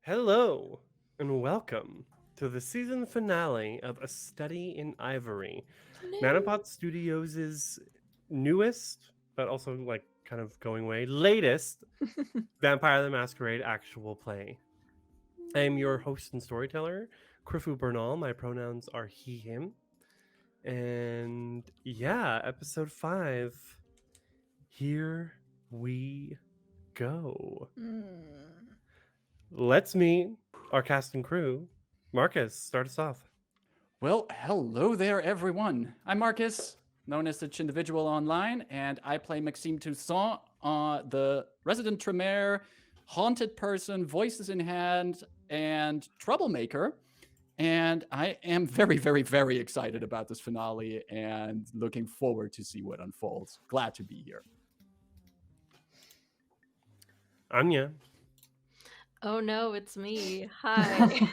Hello and welcome to the season finale of A Study in Ivory, Hello. Nanopod Studios' newest, but also like kind of going away, latest Vampire the Masquerade actual play. I am your host and storyteller, Krifu Bernal. My pronouns are he, him. And yeah, episode 5. Here we go. Mm. Let's meet our cast and crew. Marcus, start us off. Well, hello there, everyone. I'm Marcus, known as the Individual Online, and I play Maxime Toussaint, the resident Tremere, haunted person, voices in hand, and troublemaker. And I am very, very, very excited about this finale and looking forward to see what unfolds. Glad to be here. Anya. Oh no, it's me. Hi.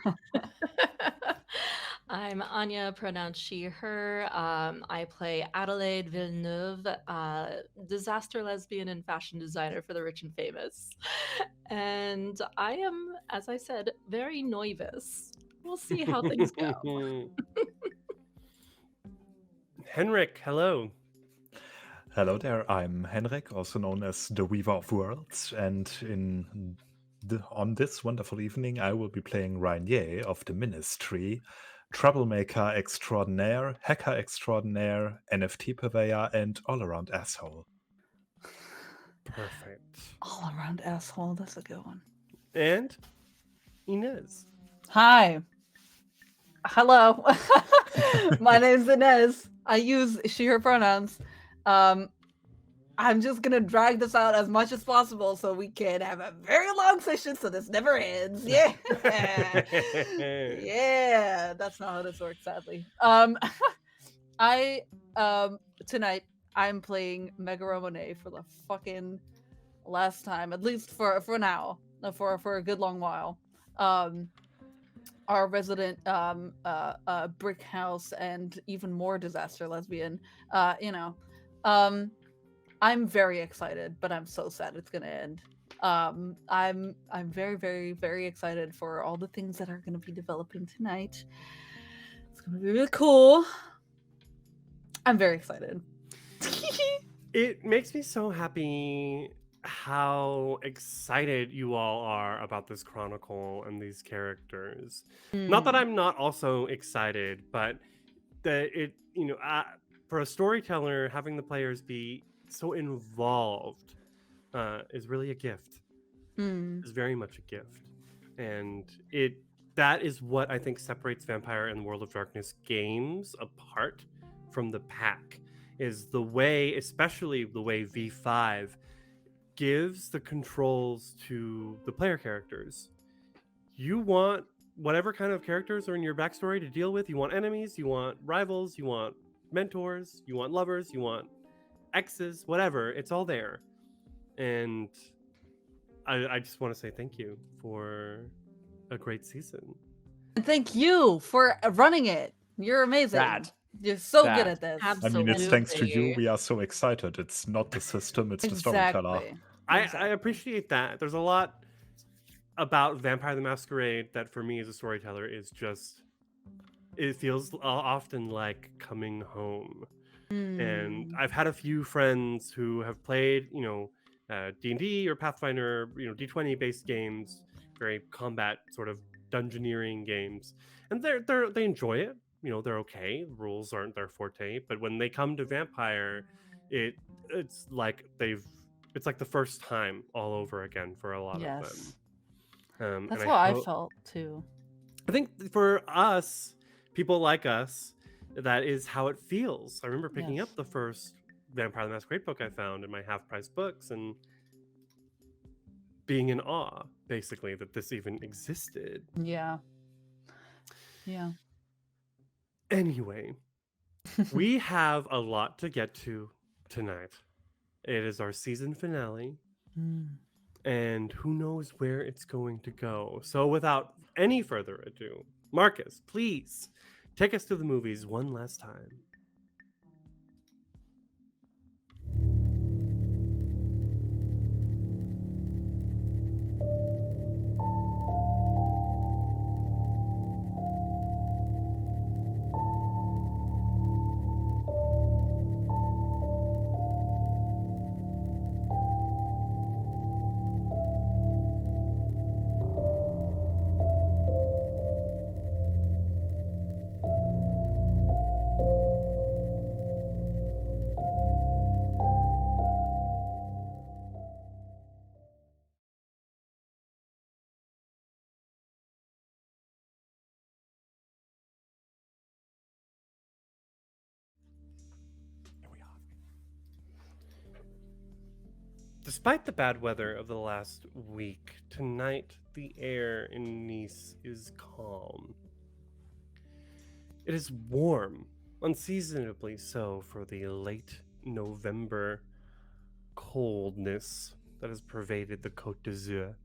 I'm Anya, pronounced she, her. I play Adelaide Villeneuve, disaster lesbian and fashion designer for the rich and famous. And I am, as I said, very nervous. We'll see how things go. Henrik, hello. Hello there, I'm Henrik, also known as the Weaver of Worlds, and on this wonderful evening I will be playing Rainier of the Ministry, troublemaker extraordinaire, hacker extraordinaire, NFT purveyor, and all-around asshole. Perfect. All around asshole. That's a good one. And Inez. Hi. Hello. My name's Inez. I use she, her pronouns. I'm just gonna drag this out as much as possible so we can have a very long session so this never ends. Yeah. Yeah. That's not how this works, sadly. I tonight I'm playing Megara Monet for the fucking last time, at least for now, for a good long while. Our resident brick house and even more disaster lesbian. I'm very excited, but I'm so sad it's gonna end. I'm very, very, very excited for all the things that are gonna be developing tonight. It's gonna be really cool. I'm very excited. It makes me so happy how excited you all are about this chronicle and these characters. Not that I'm not also excited, but that for a storyteller, having the players be so involved is really a gift. Is very much a gift, and that is what I think separates Vampire and World of Darkness games apart from the pack. Is the way, especially the way V5 gives the controls to the player characters. You want whatever kind of characters are in your backstory to deal with. You want enemies, you want rivals, you want mentors, you want lovers, you want exes, whatever. It's all there. And I just want to say thank you for a great season. And thank you for running it. You're amazing. You're so good at this. I mean, it's thanks to you we are so excited. It's not the system, it's the storyteller. I appreciate that. There's a lot about Vampire the Masquerade that for me as a storyteller is just, it feels often like coming home. And I've had a few friends who have played, D&D or Pathfinder, D20 based games, very combat sort of dungeoneering games, and they enjoy it. They're okay. Rules aren't their forte, but when they come to Vampire, it's like it's like the first time all over again for a lot of them. That's how I felt too. I think for us, people like us, that is how it feels. I remember picking up the first Vampire the Masquerade book I found in my half-price books and being in awe, basically, that this even existed. Yeah. Anyway, we have a lot to get to tonight. It is our season finale, and who knows where it's going to go. So without any further ado, Marcus, please take us to the movies one last time. Despite the bad weather of the last week, tonight the air in Nice is calm. It is warm, unseasonably so for the late November coldness that has pervaded the Côte d'Azur.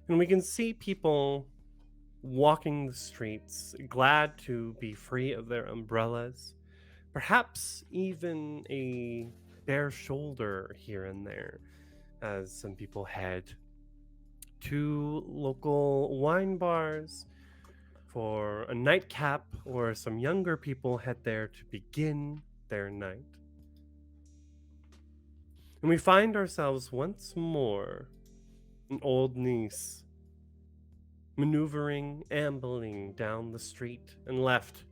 And we can see people walking the streets, glad to be free of their umbrellas, perhaps even a bare shoulder here and there, as some people head to local wine bars for a nightcap, or some younger people head there to begin their night. And we find ourselves once more in Old Nice, maneuvering, ambling down the street and left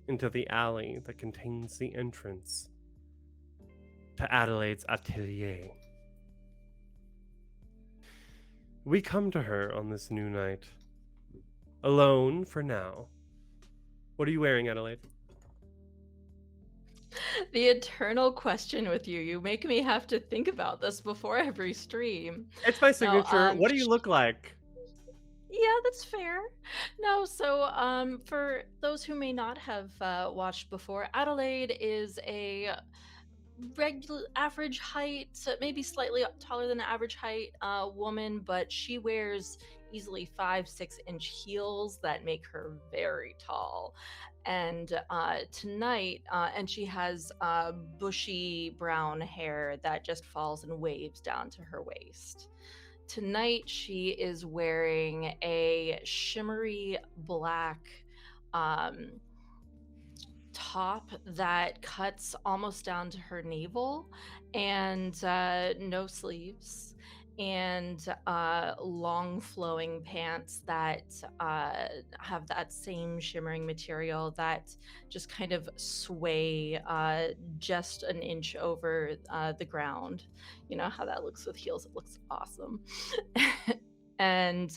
into the alley that contains the entrance to Adelaide's atelier. We come to her on this new night, alone for now. What are you wearing, Adelaide? The eternal question with you. You make me have to think about this before every stream. It's my No, signature. What do you look like? Yeah, that's fair. No, so for those who may not have watched before, Adelaide is a regular average height, maybe slightly taller than average height woman, but she wears easily 5-6 inch heels that make her very tall. And tonight, and she has bushy brown hair that just falls in waves down to her waist. Tonight, she is wearing a shimmery black top that cuts almost down to her navel, and no sleeves, and long flowing pants that have that same shimmering material that just kind of sway just an inch over the ground. You know how that looks with heels? It looks awesome. And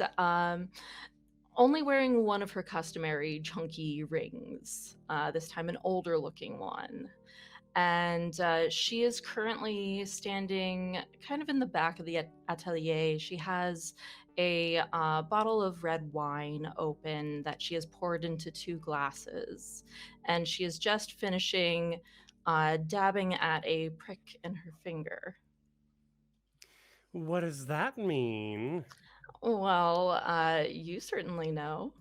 only wearing one of her customary chunky rings, this time an older looking one. And she is currently standing kind of in the back of the atelier. She has a bottle of red wine open that she has poured into 2 glasses. And she is just finishing dabbing at a prick in her finger. What does that mean? Well, you certainly know.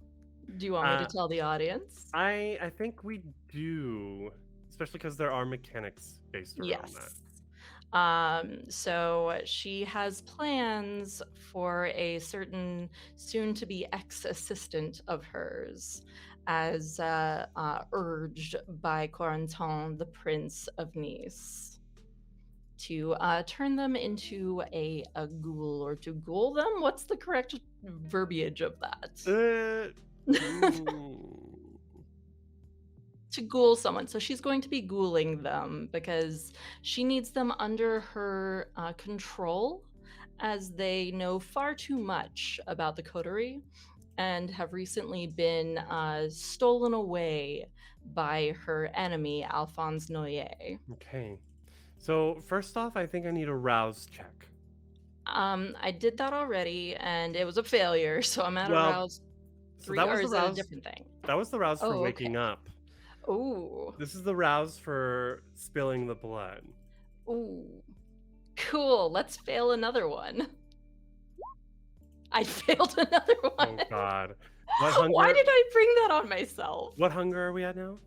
Do you want me to tell the audience? I think we do, especially because there are mechanics based around that. Yes. So she has plans for a certain soon-to-be ex-assistant of hers, as urged by Corentin, the Prince of Nice, to turn them into a ghoul, or to ghoul them. What's the correct verbiage of that? To ghoul someone. So she's going to be ghouling them because she needs them under her control, as they know far too much about the coterie and have recently been stolen away by her enemy, Alphonse Noyer. Okay. So first off, I think I need a rouse check. I did that already, and it was a failure, so I'm at a rouse 3, or is it a different thing? That was the rouse for waking up. Ooh. This is the rouse for spilling the blood. Ooh. Cool. Let's fail another one. I failed another one. Oh God. What hunger? Why did I bring that on myself? What hunger are we at now?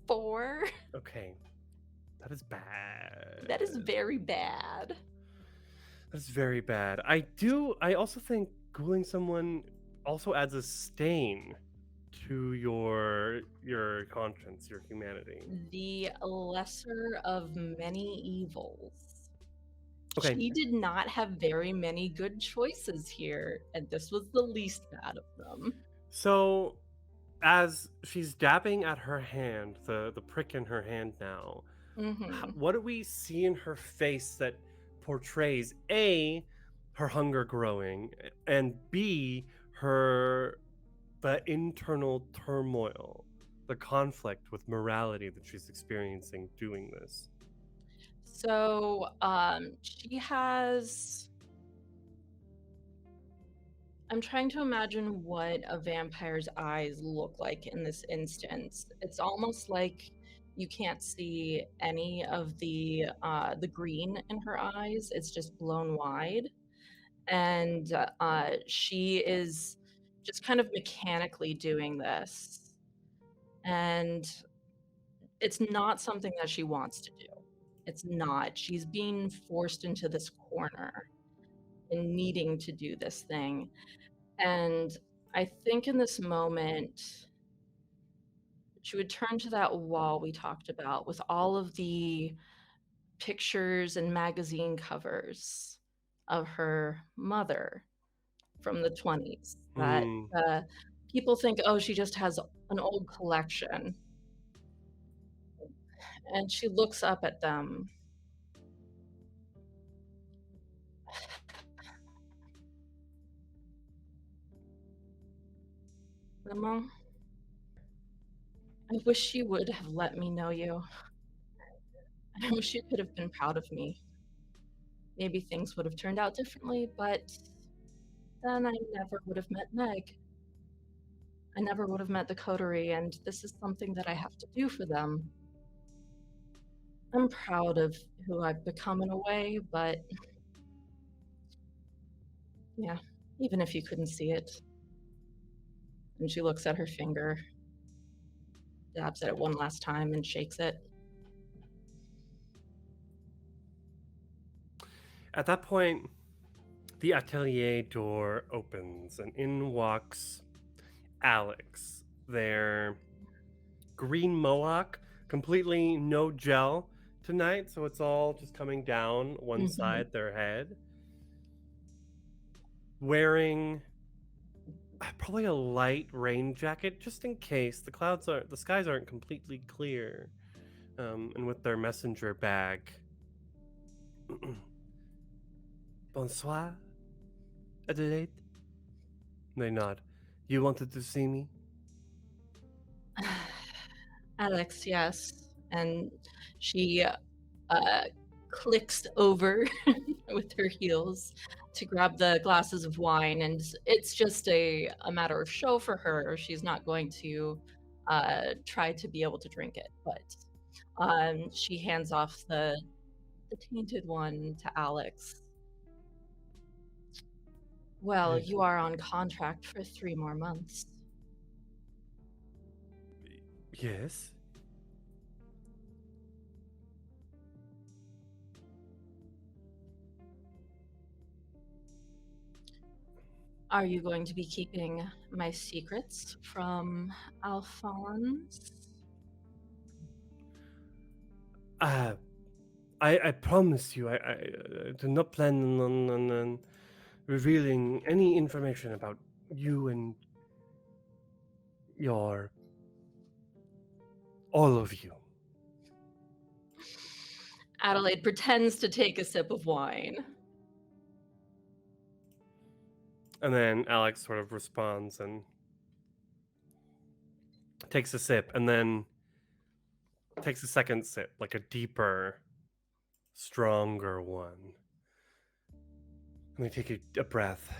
4. Okay. That is bad. That is very bad. That's very bad. I also think ghouling someone also adds a stain to your conscience, your humanity. The lesser of many evils. Okay. She did not have very many good choices here, and this was the least bad of them. So, as she's dabbing at her hand, the prick in her hand now, what do we see in her face that portrays A, her hunger growing, and B, the internal turmoil, the conflict with morality that she's experiencing doing this? So, she has. I'm trying to imagine what a vampire's eyes look like in this instance. It's almost like you can't see any of the green in her eyes. It's just blown wide, and she is just kind of mechanically doing this, and it's not something that she wants to do. It's not. She's being forced into this corner and needing to do this thing. And I think in this moment, she would turn to that wall we talked about with all of the pictures and magazine covers of her mother from the 20s that Hmm. people think, oh, she just has an old collection. And she looks up at them. Grandma, I wish you would have let me know you. I wish you could have been proud of me. Maybe things would have turned out differently, but then I never would have met Meg. I never would have met the coterie, and this is something that I have to do for them. I'm proud of who I've become in a way, but yeah, even if you couldn't see it. And she looks at her finger, dabs at it one last time, and shakes it. At that point, the atelier door opens and in walks Alex. Their green mohawk, completely no gel tonight, so it's all just coming down one side their head. Wearing probably a light rain jacket just in case the skies aren't completely clear. And with their messenger bag. Bonsoir, Adelaide. They nod. You wanted to see me? Alex, yes. And she clicks over with her heels to grab the glasses of wine, and it's just a matter of show for her. She's not going to try to be able to drink it, but she hands off the tainted one to Alex. Well, you are on contract for 3 more months. Yes. Are you going to be keeping my secrets from Alphonse? I promise you, I do not plan on revealing any information about you and all of you. Adelaide pretends to take a sip of wine. And then Alex sort of responds and takes a sip and then takes a second sip, like a deeper, stronger one. And they take a breath.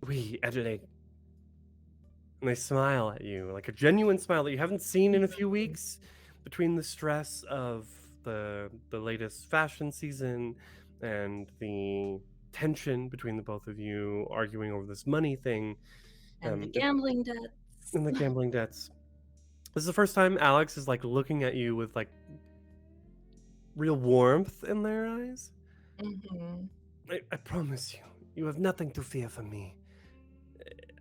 Oui, Adelaide. And they smile at you, like a genuine smile that you haven't seen in a few weeks, between the stress of the latest fashion season and the tension between the both of you arguing over this money thing. And the gambling debts. And the gambling debts. This is the first time Alex is like looking at you with like real warmth in their eyes. Mm-hmm. I promise you, you have nothing to fear from me.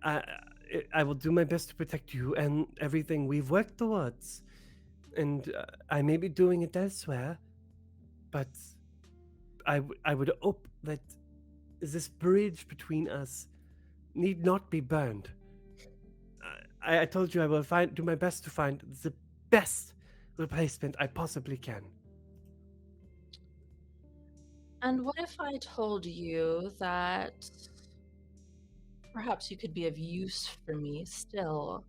I will do my best to protect you and everything we've worked towards. And I may be doing it elsewhere, but I would hope that this bridge between us need not be burned. I told you I will do my best to find the best replacement I possibly can. And what if I told you that perhaps you could be of use for me still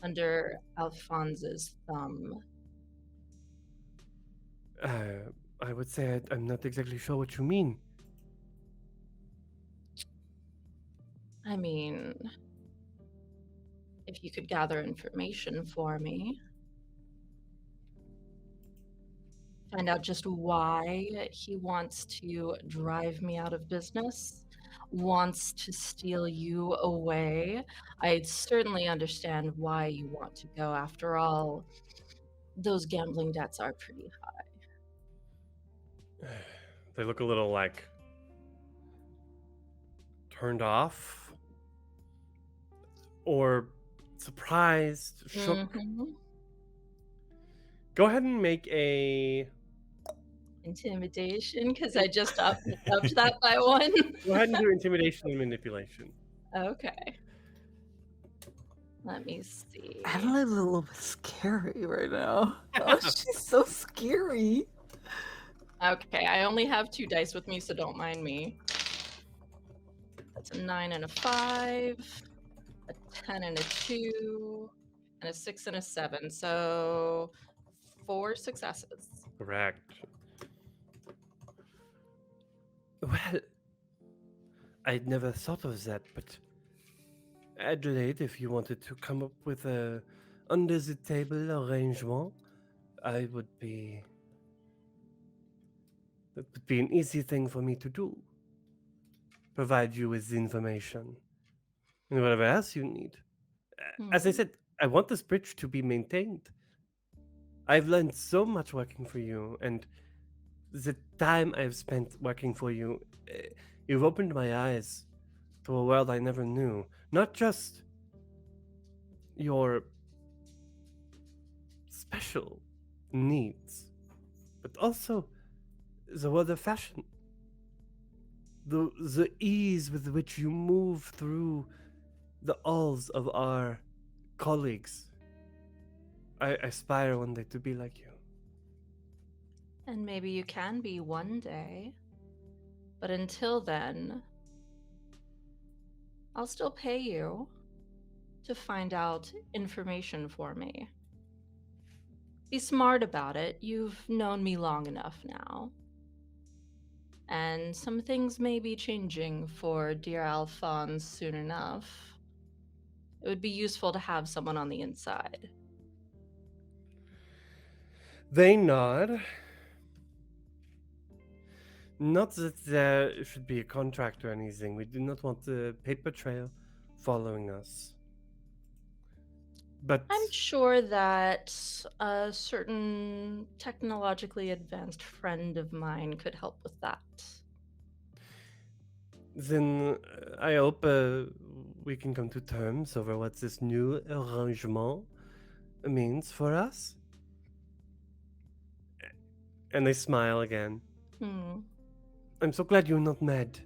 under Alphonse's thumb? I would say I'm not exactly sure what you mean. I mean, if you could gather information for me, find out just why he wants to drive me out of business, wants to steal you away. I certainly understand why you want to go. After all, those gambling debts are pretty high. They look a little like turned off or surprised, shook. Mhm. Go ahead and make a. Intimidation, because I just upped that by one. Go ahead and do intimidation and manipulation. Okay. Let me see. Adelaide's a little bit scary right now. Oh, she's so scary. Okay, I only have 2 dice with me, so don't mind me. That's a 9 and a 5, a 10 and a 2, and a 6 and a 7. So 4 successes. Correct. Well, I'd never thought of that, but Adelaide, if you wanted to come up with a under the table arrangement, I would be. That would be an easy thing for me to do. Provide you with the information and whatever else you need. As I said, I want this bridge to be maintained. I've learned so much working for you, and the time I've spent working for you, you've opened my eyes to a world I never knew. Not just your special needs, but also the world of fashion. The ease with which you move through the halls of our colleagues. I aspire one day to be like you. And maybe you can be one day. But until then, I'll still pay you to find out information for me. Be smart about it. You've known me long enough now. And some things may be changing for dear Alphonse soon enough. It would be useful to have someone on the inside. They nod. Not that there should be a contract or anything. We do not want a paper trail following us. But I'm sure that a certain technologically advanced friend of mine could help with that. then I hope we can come to terms over what this new arrangement means for us. And they smile again. I'm so glad you're not mad.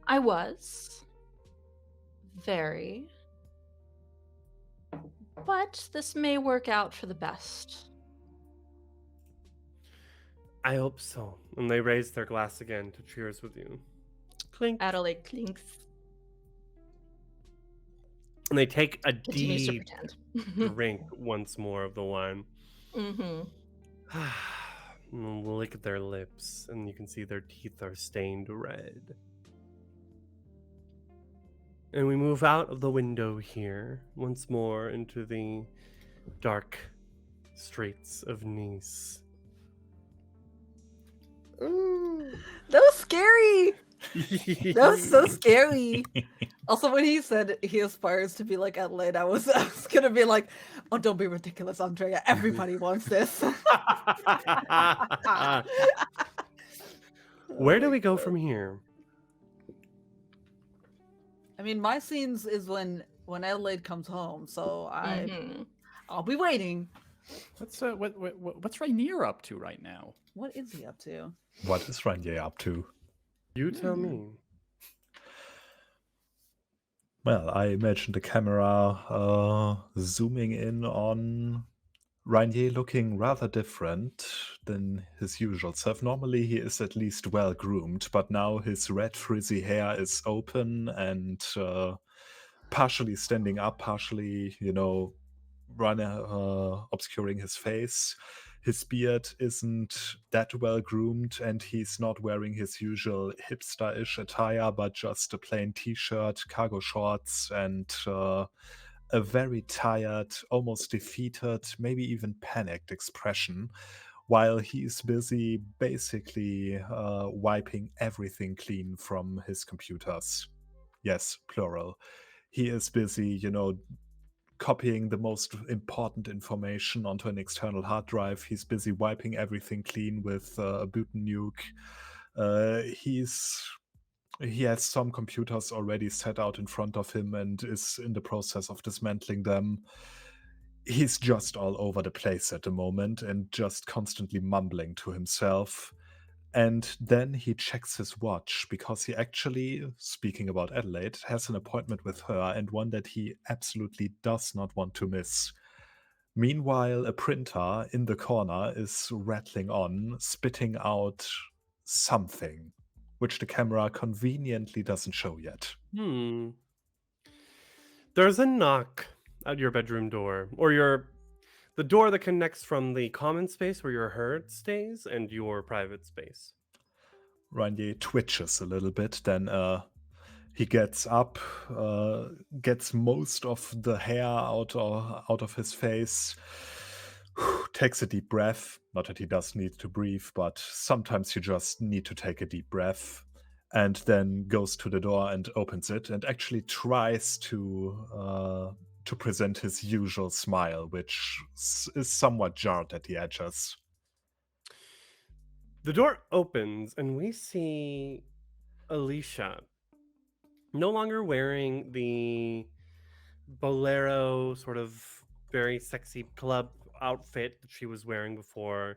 I was. Very. But this may work out for the best. I hope so. And they raise their glass again to cheers with you. Clink. Adelaide clinks. And they take a Continues to deep pretend. drink once more of the wine. Mm-hmm. Lick at their lips, and you can see their teeth are stained red. And we move out of the window here once more into the dark streets of Nice. That was scary. That was so scary. Also, when he said he aspires to be like Adelaide, I was gonna be like, "Oh, don't be ridiculous, Andrea. Everybody wants this." Where do we go from here? I mean, my scenes is when Adelaide comes home, so Mm-hmm. I'll be waiting. What's Rainier up to right now? What is he up to? What is Rainier up to? You tell me. Well, I imagine the camera zooming in on Rainier looking rather different than his usual self. Normally he is at least well groomed, but now his red frizzy hair is open and partially standing up, partially, obscuring his face. His beard isn't that well groomed, and he's not wearing his usual hipster-ish attire, but just a plain t-shirt, cargo shorts, and a very tired, almost defeated, maybe even panicked expression, while he's busy basically wiping everything clean from his computers. Yes, plural. He is busy, copying the most important information onto an external hard drive. He's busy wiping everything clean with a Buten nuke. He has some computers already set out in front of him and is in the process of dismantling them. He's just all over the place at the moment and just constantly mumbling to himself. And then he checks his watch because he actually, speaking about Adelaide, has an appointment with her, and one that he absolutely does not want to miss. Meanwhile, a printer in the corner is rattling on, spitting out something, which the camera conveniently doesn't show yet. There's a knock at your bedroom door, or the door that connects from the common space where your herd stays and your private space. Rainier twitches a little bit, then he gets up, gets most of the hair out of his face, takes a deep breath. Not that he does need to breathe, but sometimes you just need to take a deep breath, and then goes to the door and opens it and actually tries to present his usual smile, which is somewhat jarred at the edges. The door opens and we see Alicia, no longer wearing the bolero sort of very sexy club outfit that she was wearing before.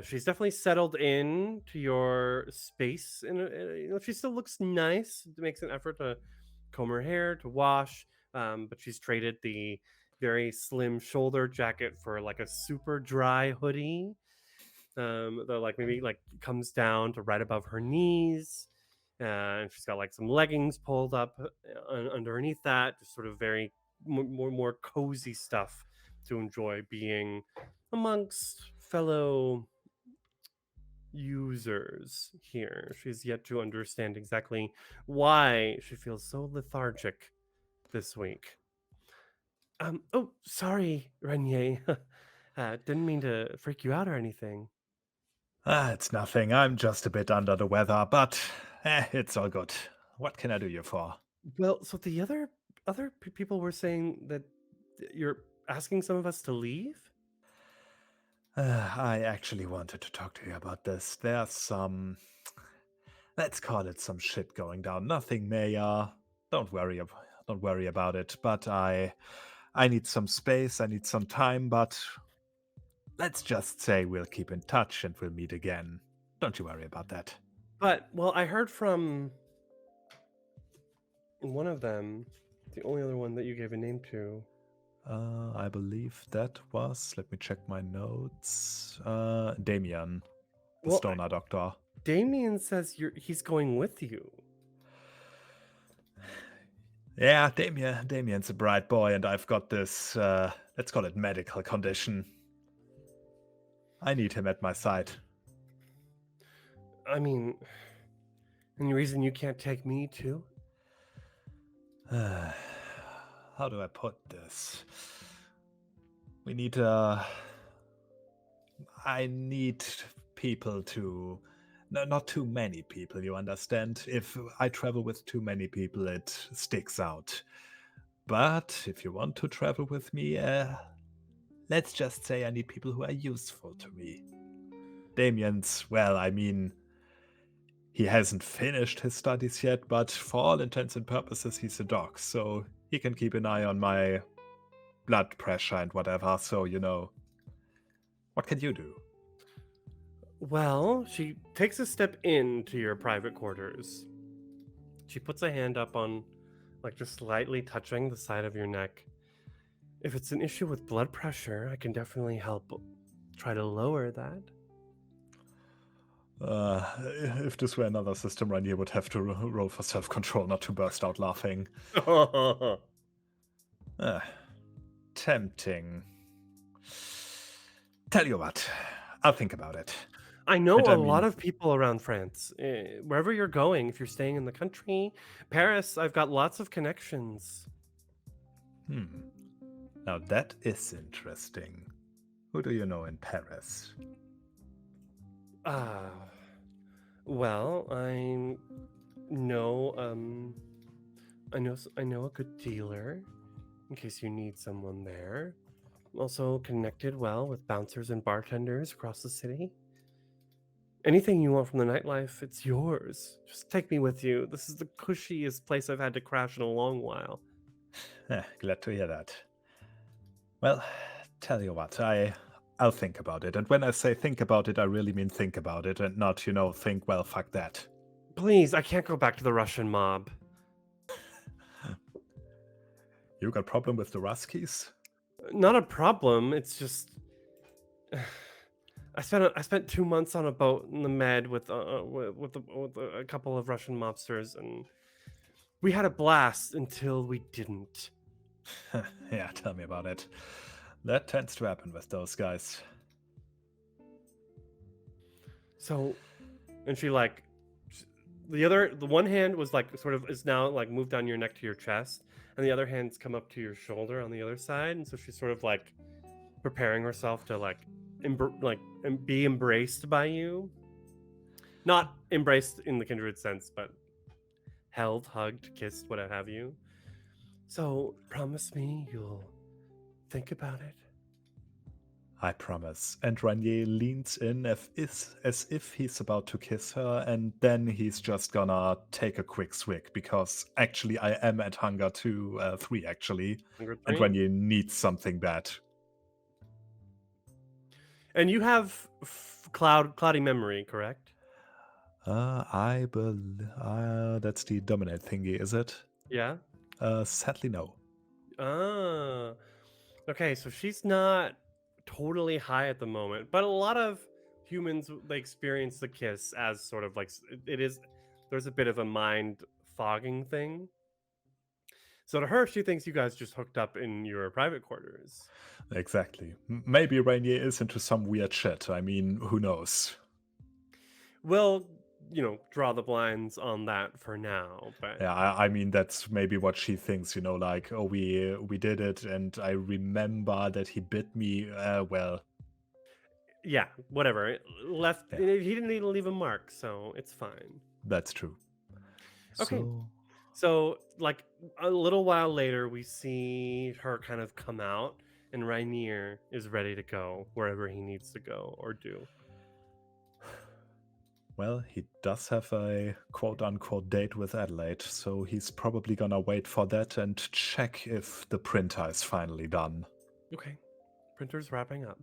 She's definitely settled in to your space, and she still looks nice. Makes an effort to comb her hair, to wash, but she's traded the very slim shoulder jacket for like a super dry hoodie. That like maybe like comes down to right above her knees, and she's got like some leggings pulled up underneath that, just sort of very more cozy stuff to enjoy being amongst fellow users here. She's yet to understand exactly why she feels so lethargic this week. Oh, sorry, Renier. Didn't mean to freak you out or anything. It's nothing. I'm just a bit under the weather, but it's all good. What can I do you for? Well, so the other people were saying that you're asking some of us to leave. I actually wanted to talk to you about this. There's some, let's call it some shit going down. Nothing major. Don't worry about it. But I need some space. I need some time. But let's just say we'll keep in touch and we'll meet again. Don't you worry about that. But well, I heard from one of them, the only other one that you gave a name to. I believe that was, let me check my notes, Damien, the Well, stoner doctor. Damien says he's going with you. Yeah, Damien's a bright boy, and I've got this, let's call it medical condition. I need him at my side. I mean, any reason you can't take me too? How do I put this? We need, I need people to, no, not too many people, you understand? If I travel with too many people, it sticks out. But if you want to travel with me, let's just say I need people who are useful to me. Damien's, well, I mean, he hasn't finished his studies yet, but for all intents and purposes, he's a doc, so he can keep an eye on my blood pressure and whatever, so, what can you do? Well, she takes a step into your private quarters. She puts a hand up on, like, just slightly touching the side of your neck. If it's an issue with blood pressure, I can definitely help try to lower that. If this were another system, Rainier would have to roll for self-control not to burst out laughing. tempting. Tell you what, I'll think about it. I know And a I lot mean- of people around France. Wherever you're going, if you're staying in the country, Paris, I've got lots of connections. Now that is interesting. Who do you know in Paris? Well, know I know a good dealer in case you need someone there. I'm also connected well with bouncers and bartenders across the city. Anything you want from the nightlife, it's yours. Just take me with you. This is the cushiest place I've had to crash in a long while. Glad to hear that. Well, tell you what, I'll think about it. And when I say think about it, I really mean think about it and not, think, well, fuck that. Please, I can't go back to the Russian mob. You got problem with the Ruskies? Not a problem. It's just I spent 2 months on a boat in the Med with a couple of Russian mobsters, and we had a blast until we didn't. Yeah, tell me about it. That tends to happen with those guys. So, and she the one hand was sort of is now like moved down your neck to your chest, and the other hand's come up to your shoulder on the other side, and so she's sort of like preparing herself to be embraced by you. Not embraced in the kindred sense, but held, hugged, kissed, what have you. So promise me you'll think about it. I promise. And Ranier leans in as if he's about to kiss her, and then he's just gonna take a quick swig, because actually I am at hunger 3 actually, Hunger and three? Ranier needs something bad. And you have cloudy memory, correct? I believe that's the dominate thingy, is it? Yeah. Sadly no. Ah. Okay, so she's not totally high at the moment, but a lot of humans, they experience the kiss as sort of like it is. There's a bit of a mind fogging thing. So to her, she thinks you guys just hooked up in your private quarters. Exactly. Maybe Rainier is into some weird shit. I mean, who knows? We'll, draw the blinds on that for now. But Yeah, I mean that's maybe what she thinks. Like, oh, we did it, and I remember that he bit me. Well, yeah, whatever. Left. Yeah. He didn't need to leave a mark, so it's fine. that's true. Okay. So, like a little while later, we see her kind of come out, and Rainier is ready to go wherever he needs to go or do. Well, he does have a quote-unquote date with Adelaide, so he's probably gonna wait for that and check if the printer is finally done. Okay, printer's wrapping up.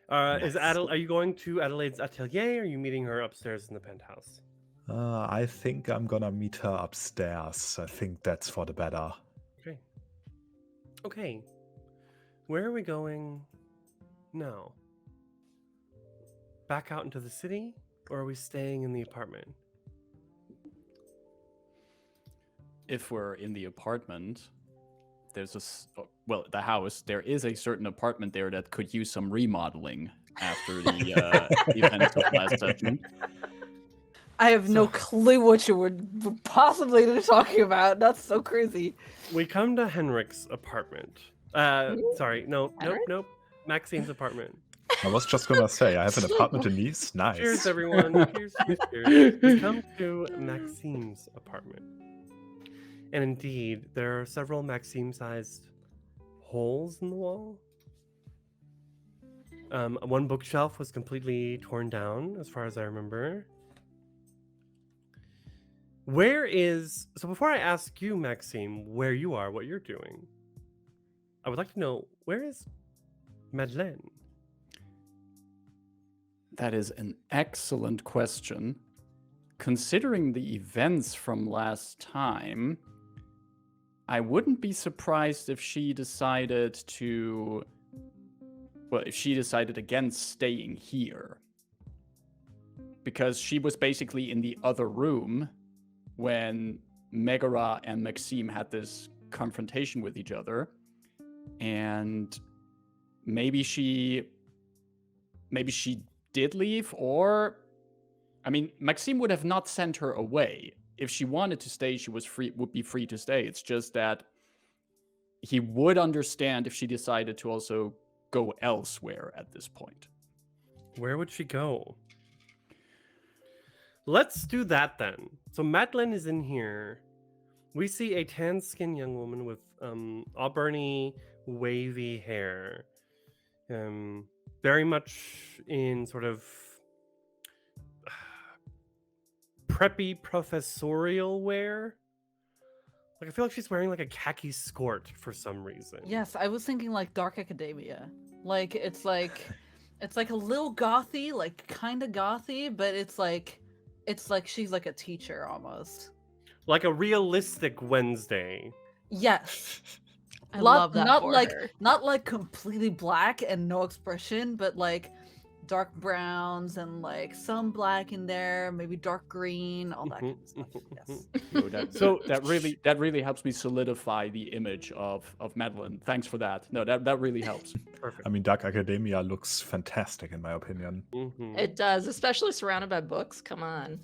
Nice. Are you going to Adelaide's atelier, or are you meeting her upstairs in the penthouse? I think I'm gonna meet her upstairs. I think that's for the better. Okay. Okay. Where are we going now? Back out into the city, or are we staying in the apartment? If we're in the apartment, there's the house. There is a certain apartment there that could use some remodeling after the events of last session. I have no clue what you were possibly talking about. That's so crazy. We come to Henrik's apartment. Sorry, nope. Maxine's apartment. I was just gonna say, I have an apartment in Nice. Nice. Cheers, everyone. Cheers. We come to Maxime's apartment. And indeed, there are several Maxime-sized holes in the wall. One bookshelf was completely torn down, as far as I remember. So before I ask you, Maxime, where you are, what you're doing, I would like to know, where is Madeleine? That is an excellent question. Considering the events from last time, I wouldn't be surprised if she decided against staying here. Because she was basically in the other room when Megara and Maxime had this confrontation with each other. and maybe she did leave, or I mean, Maxime would have not sent her away. If she wanted to stay, she would be free to stay. It's just that he would understand if she decided to also go elsewhere at this point. Where would she go? Let's do that then. So Madeline is in here. We see a tan-skinned young woman with auburny, wavy hair. Very much in sort of preppy professorial wear. Like, I feel like she's wearing like a khaki skirt for some reason. Yes, I was thinking like Dark Academia. Like it's like a little gothy, like kind of gothy, but it's like she's like a teacher almost. Like a realistic Wednesday. Yes. I love that not for like her. not like completely black and no expression, but like dark browns and like some black in there, maybe dark green, all that kind of stuff. Yes. No, that really helps me solidify the image of Madeline. Thanks for that. No, that really helps. Perfect. I mean, Dark Academia looks fantastic in my opinion. It does, especially surrounded by books. Come on.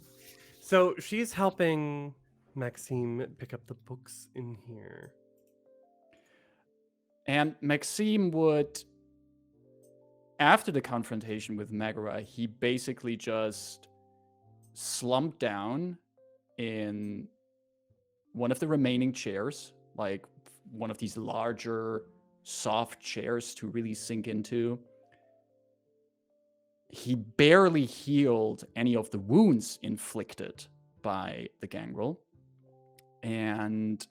So she's helping Maxime pick up the books in here. And Maxime would, after the confrontation with Megara, he basically just slumped down in one of the remaining chairs, like one of these larger, soft chairs to really sink into. He barely healed any of the wounds inflicted by the gangrel. And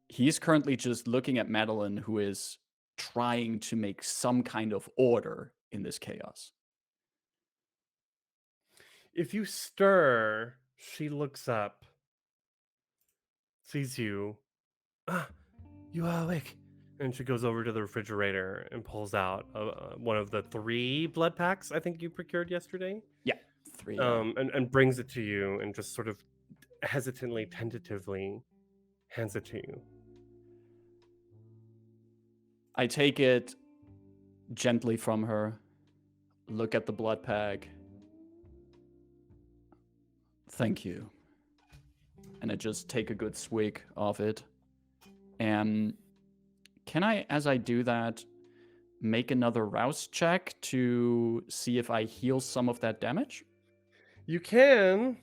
he's currently just looking at Madeline, who is trying to make some kind of order in this chaos. If you stir, she looks up, sees you. Ah, you are awake. And she goes over to the refrigerator and pulls out one of the 3 blood packs I think you procured yesterday. Yeah, 3. And brings it to you and just sort of hesitantly, tentatively hands it to you. I take it gently from her, look at the blood pack. Thank you. And I just take a good swig of it. And can I, as I do that, make another rouse check to see if I heal some of that damage? You can.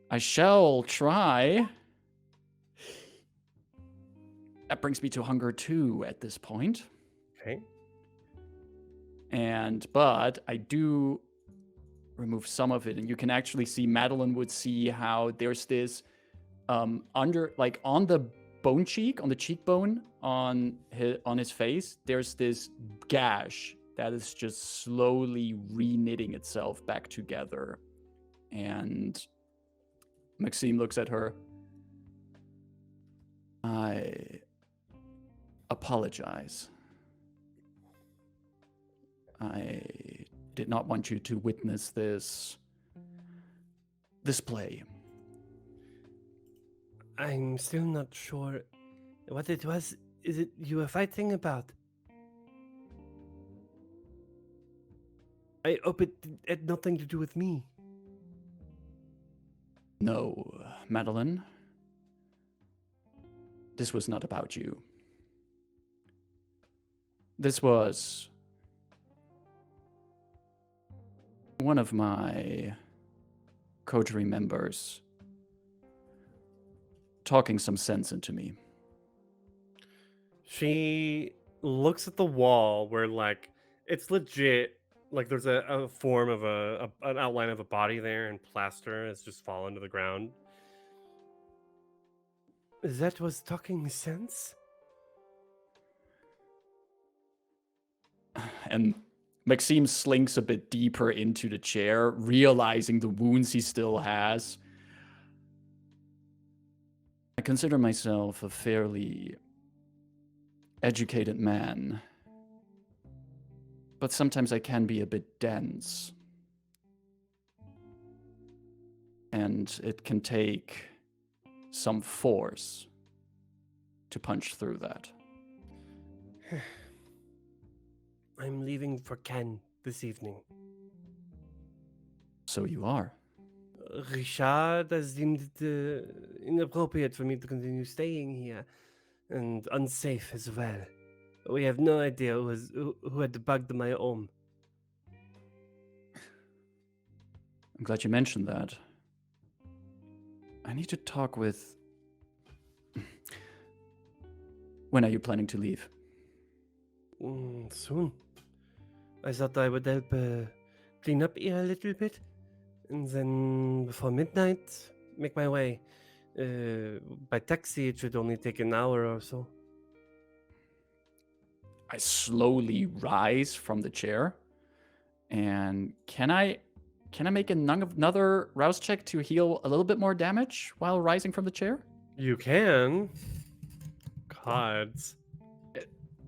I shall try. That brings me to hunger 2 at this point. Okay. But I do remove some of it, and you can actually see Madeline would see how there's this under, like on the bone cheek, on the cheekbone on his face, there's this gash that is just slowly re-knitting itself back together. And Maxime looks at her. I apologize. I did not want you to witness this play. I'm still not sure what it was. Is it you were fighting about? I hope it had nothing to do with me. No, Madeline. This was not about you. This was one of my coterie members talking some sense into me. She looks at the wall where, like, it's legit. Like, there's a form of an outline of a body there, and plaster has just fallen to the ground. That was talking sense? And Maxime slinks a bit deeper into the chair, realizing the wounds he still has. I consider myself a fairly educated man, but sometimes I can be a bit dense. And it can take some force to punch through that. I'm leaving for Ken this evening. So you are. Richard has deemed it inappropriate for me to continue staying here, and unsafe as well. We have no idea who had bugged my home. I'm glad you mentioned that. I need to talk with... When are you planning to leave? Soon. I thought I would help clean up here a little bit, and then before midnight, make my way. By taxi, it should only take an hour or so. I slowly rise from the chair. And can I make another rouse check to heal a little bit more damage while rising from the chair? You can. Gods.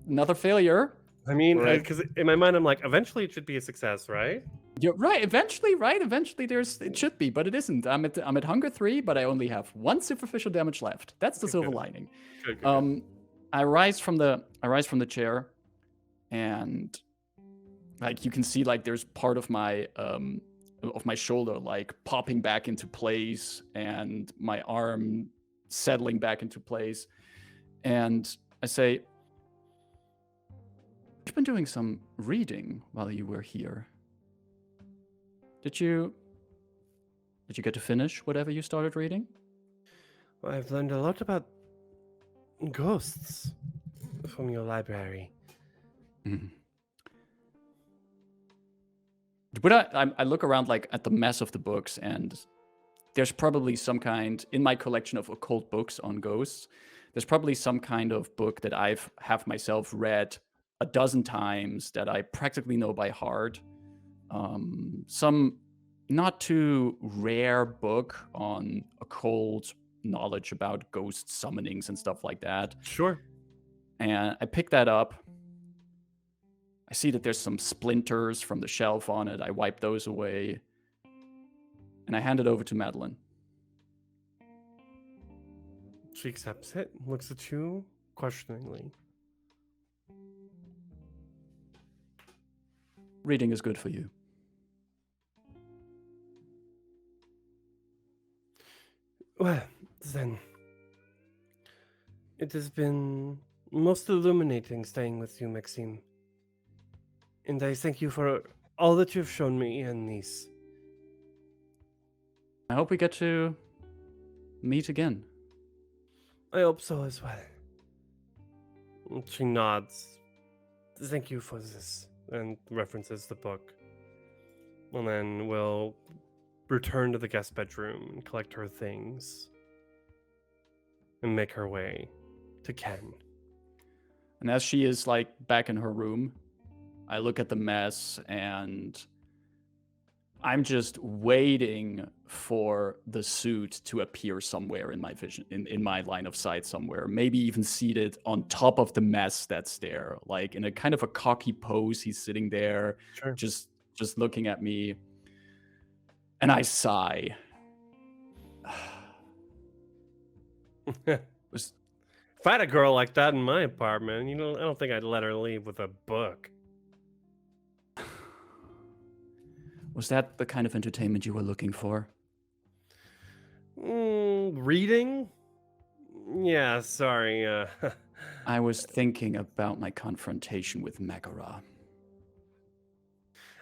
Another failure. I mean, Right. because in my mind, I'm like, eventually it should be a success, right? You're right. Eventually, right? Eventually, it should be, but it isn't. I'm at hunger 3, but I only have 1 superficial damage left. That's the silver lining. Good. I rise from the chair, and like you can see, like there's part of my shoulder like popping back into place, and my arm settling back into place, and I say, "You've been doing some reading while you were here. Did you get to finish whatever you started reading?" Well, I've learned a lot about ghosts from your library. But I look around like at the mess of the books, and there's probably some kind in my collection of occult books on ghosts. There's probably some kind of book that have myself read a dozen times that I practically know by heart. Some not too rare book on occult knowledge about ghost summonings and stuff like that. Sure. And I pick that up. I see that there's some splinters from the shelf on it. I wipe those away. And I hand it over to Madeline. She accepts it, looks at you questioningly. Reading is good for you. Well, then. It has been most illuminating staying with you, Maxime. And I thank you for all that you've shown me and niece. I hope we get to meet again. I hope so as well. And she nods. Thank you for this, and references the book. And then we'll return to the guest bedroom and collect her things and make her way to Ken. And as she is like back in her room, I look at the mess, and I'm just waiting for the suit to appear somewhere in my vision, in my line of sight somewhere. Maybe even seated on top of the mess that's there, like in a kind of a cocky pose. He's sitting there, Sure. just looking at me, and I sigh. Was If I had a girl like that in my apartment, I don't think I'd let her leave with a book. was that the kind of entertainment you were looking for? Reading? Yeah, sorry. I was thinking about my confrontation with Megara.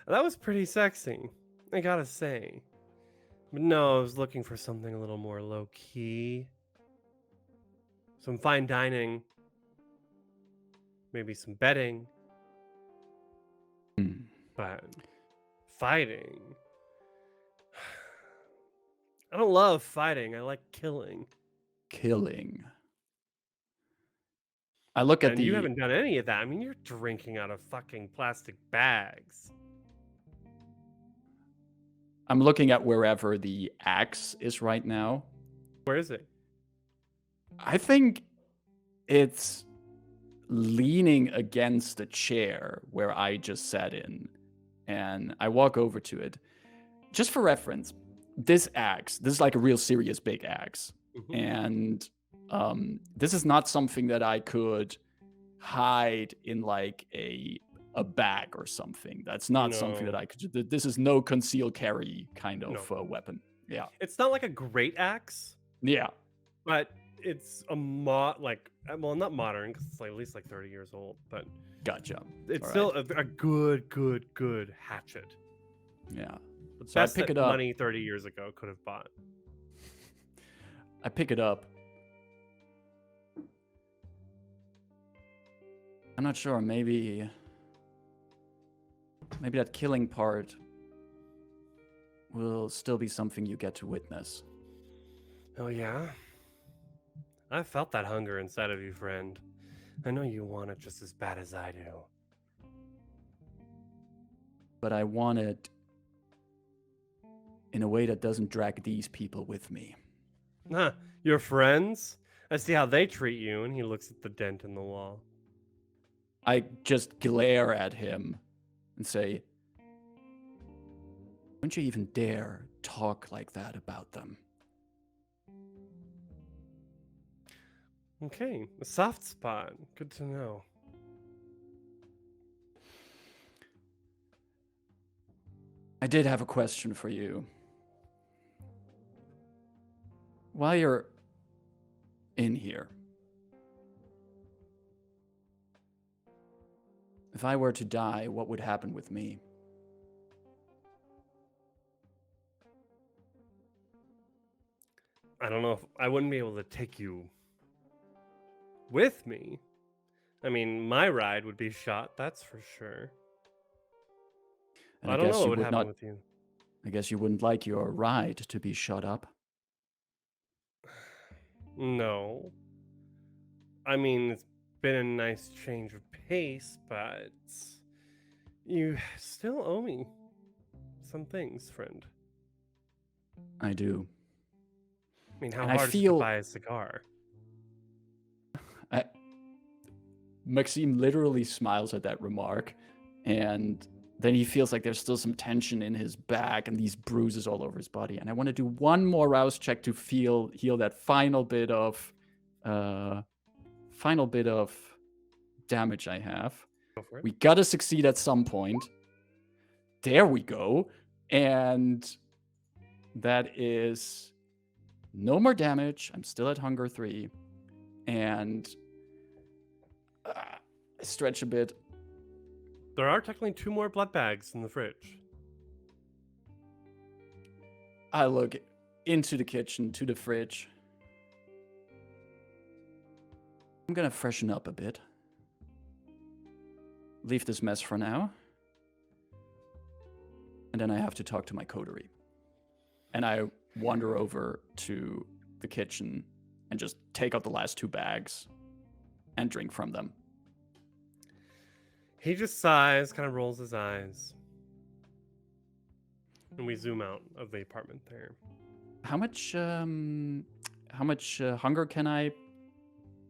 That was pretty sexy, I gotta say. But no, I was looking for something a little more low-key. Some fine dining. Maybe some betting. But fighting. I don't love fighting. I like killing. Killing. I look at And you haven't done any of that. I mean, you're drinking out of fucking plastic bags. I'm looking at wherever the axe is right now. Where is it? I think it's leaning against the chair where I just sat in. And I walk over to it. Just for reference, this is like a real serious big axe. Mhm. And This is not something that I could hide in like a bag or something. That's not something that No. I could. This is no conceal carry kind No. of weapon. Yeah, It's not like a great axe, yeah. but it's a well, not modern because it's like at least like 30 years old, but Gotcha. it's All still right. a good hatchet. Yeah. The So I best pick that it up. money 30 years ago could have bought. I pick it up. I'm not sure. Maybe that killing part will still be something you get to witness. Oh yeah? I felt that hunger inside of you, friend. I know you want it just as bad as I do. But I want it in a way that doesn't drag these people with me. Huh, your friends? I see how they treat you, and he looks at the dent in the wall. I just glare at him and say, don't you even dare talk like that about them. Okay, a soft spot. Good to know. I did have a question for you. While you're in here, if I were to die, what would happen with me? I don't know if I wouldn't be able to take you with me. I mean, my ride would be shot, that's for sure. And I don't know what would happen with you. I guess you wouldn't like your ride to be shot up. No. I mean, it's been a nice change of pace, but you still owe me some things, friend. I do. I mean, how And I hard is it to feel- buy a cigar? Maxime literally smiles at that remark, and then he feels like there's still some tension in his back and these bruises all over his body. And I want to do one more rouse check to heal that final bit of damage I have. Go for it. We gotta succeed at some point. There we go. And that is no more damage. I'm still at hunger 3. And I stretch a bit. There are technically 2 more blood bags in the fridge. I look into the kitchen, to the fridge. I'm gonna freshen up a bit. Leave this mess for now. And then I have to talk to my coterie. And I wander over to the kitchen and just take out the last 2 bags and drink from them. He just sighs, kind of rolls his eyes. And we zoom out of the apartment there. How much hunger can I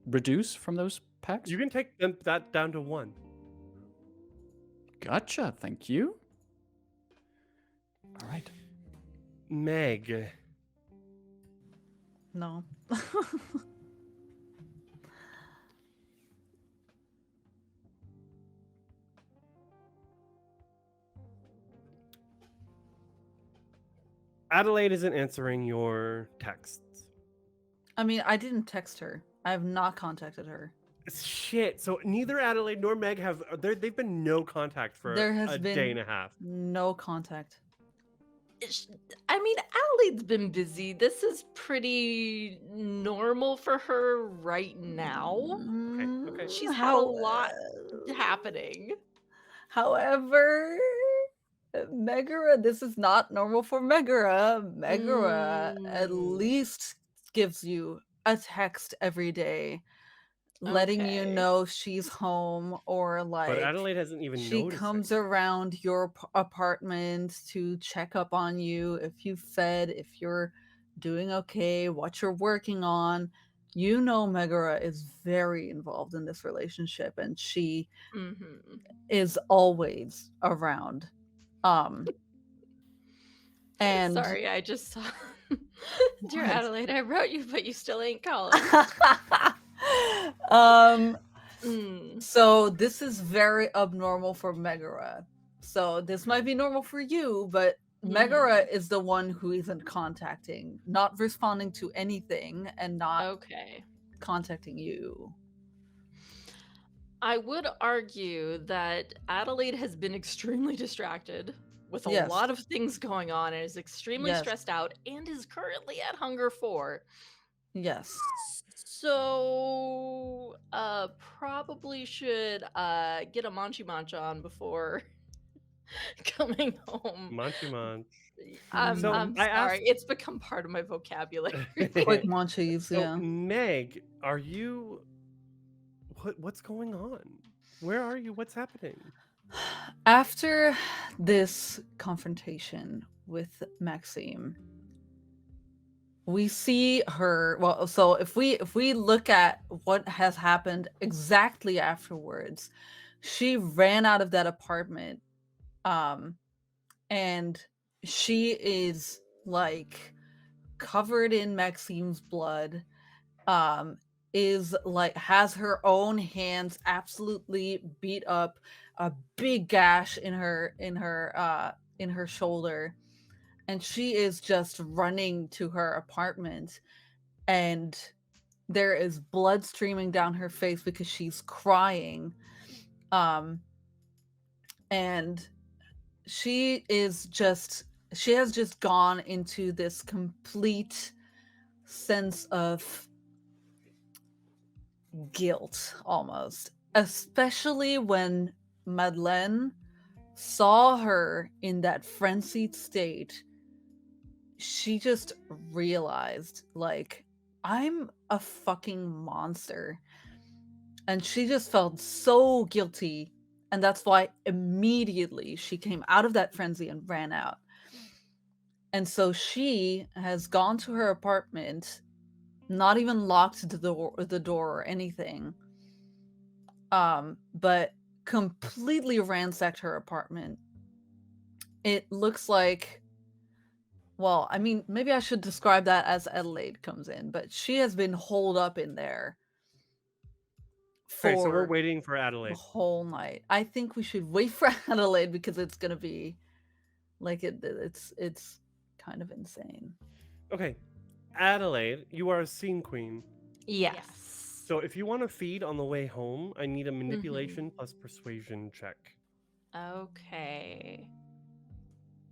reduce from those packs? You can take that down to 1. Gotcha, thank you. All right. Meg. No. Adelaide isn't answering your texts. I mean, I didn't text her. I have not contacted her. Shit. So neither Adelaide nor Meg have. They've been no contact for There has a been day and a half. no contact. I mean, Adelaide's been busy. This is pretty normal for her right now. Okay. She's had a lot happening. However, Megara, this is not normal for Megara. Megara at least gives you a text every day letting you Okay. know she's home, or But like Adelaide hasn't even she noticed. comes around your apartment to check up on you, if you fed, if you're doing okay, what you're working on. You know Megara is very involved in this relationship, and she Mhm. is always around. And Sorry, I just saw. Dear What? Adelaide, I wrote you, but you still ain't calling. um Mm, so this is very abnormal for Megara. So this might be normal for you, but Megara is the one who isn't contacting, not responding to anything, and not okay. contacting you. I would argue that Adelaide has been extremely distracted with a Yes. lot of things going on and is extremely Yes. stressed out and is currently at Hunger 4. Yes. So, probably should get a Manchi Mancha on before coming home. Manchi Manch. I'm So, I'm I sorry, asked- it's become part of my vocabulary. Quick munchies, So, yeah. Meg, are you? What's going on? Where are you? What's happening? After this confrontation with Maxime, we see her. Well, so if we look at what has happened exactly afterwards, she ran out of that apartment, and she is like covered in Maxime's blood. Is like has her own hands absolutely beat up, a big gash in her shoulder, and she is just running to her apartment, and there is blood streaming down her face because she's crying. And she has just gone into this complete sense of guilt, almost, especially when Madeleine saw her in that frenzied state. She just realized, like, I'm a fucking monster. And she just felt so guilty. And that's why immediately she came out of that frenzy and ran out. And so she has gone to her apartment, not even locked the door or anything, but completely ransacked her apartment. It looks like, well, I mean, maybe I should describe that as Adelaide comes in, but she has been holed up in there Okay, so we're for waiting for the Adelaide. whole night. I think we should wait for Adelaide because it's gonna be like it's kind of insane. Okay, Adelaide, you are a scene queen. Yes. So if you want to feed on the way home, I need a manipulation plus persuasion check. Okay.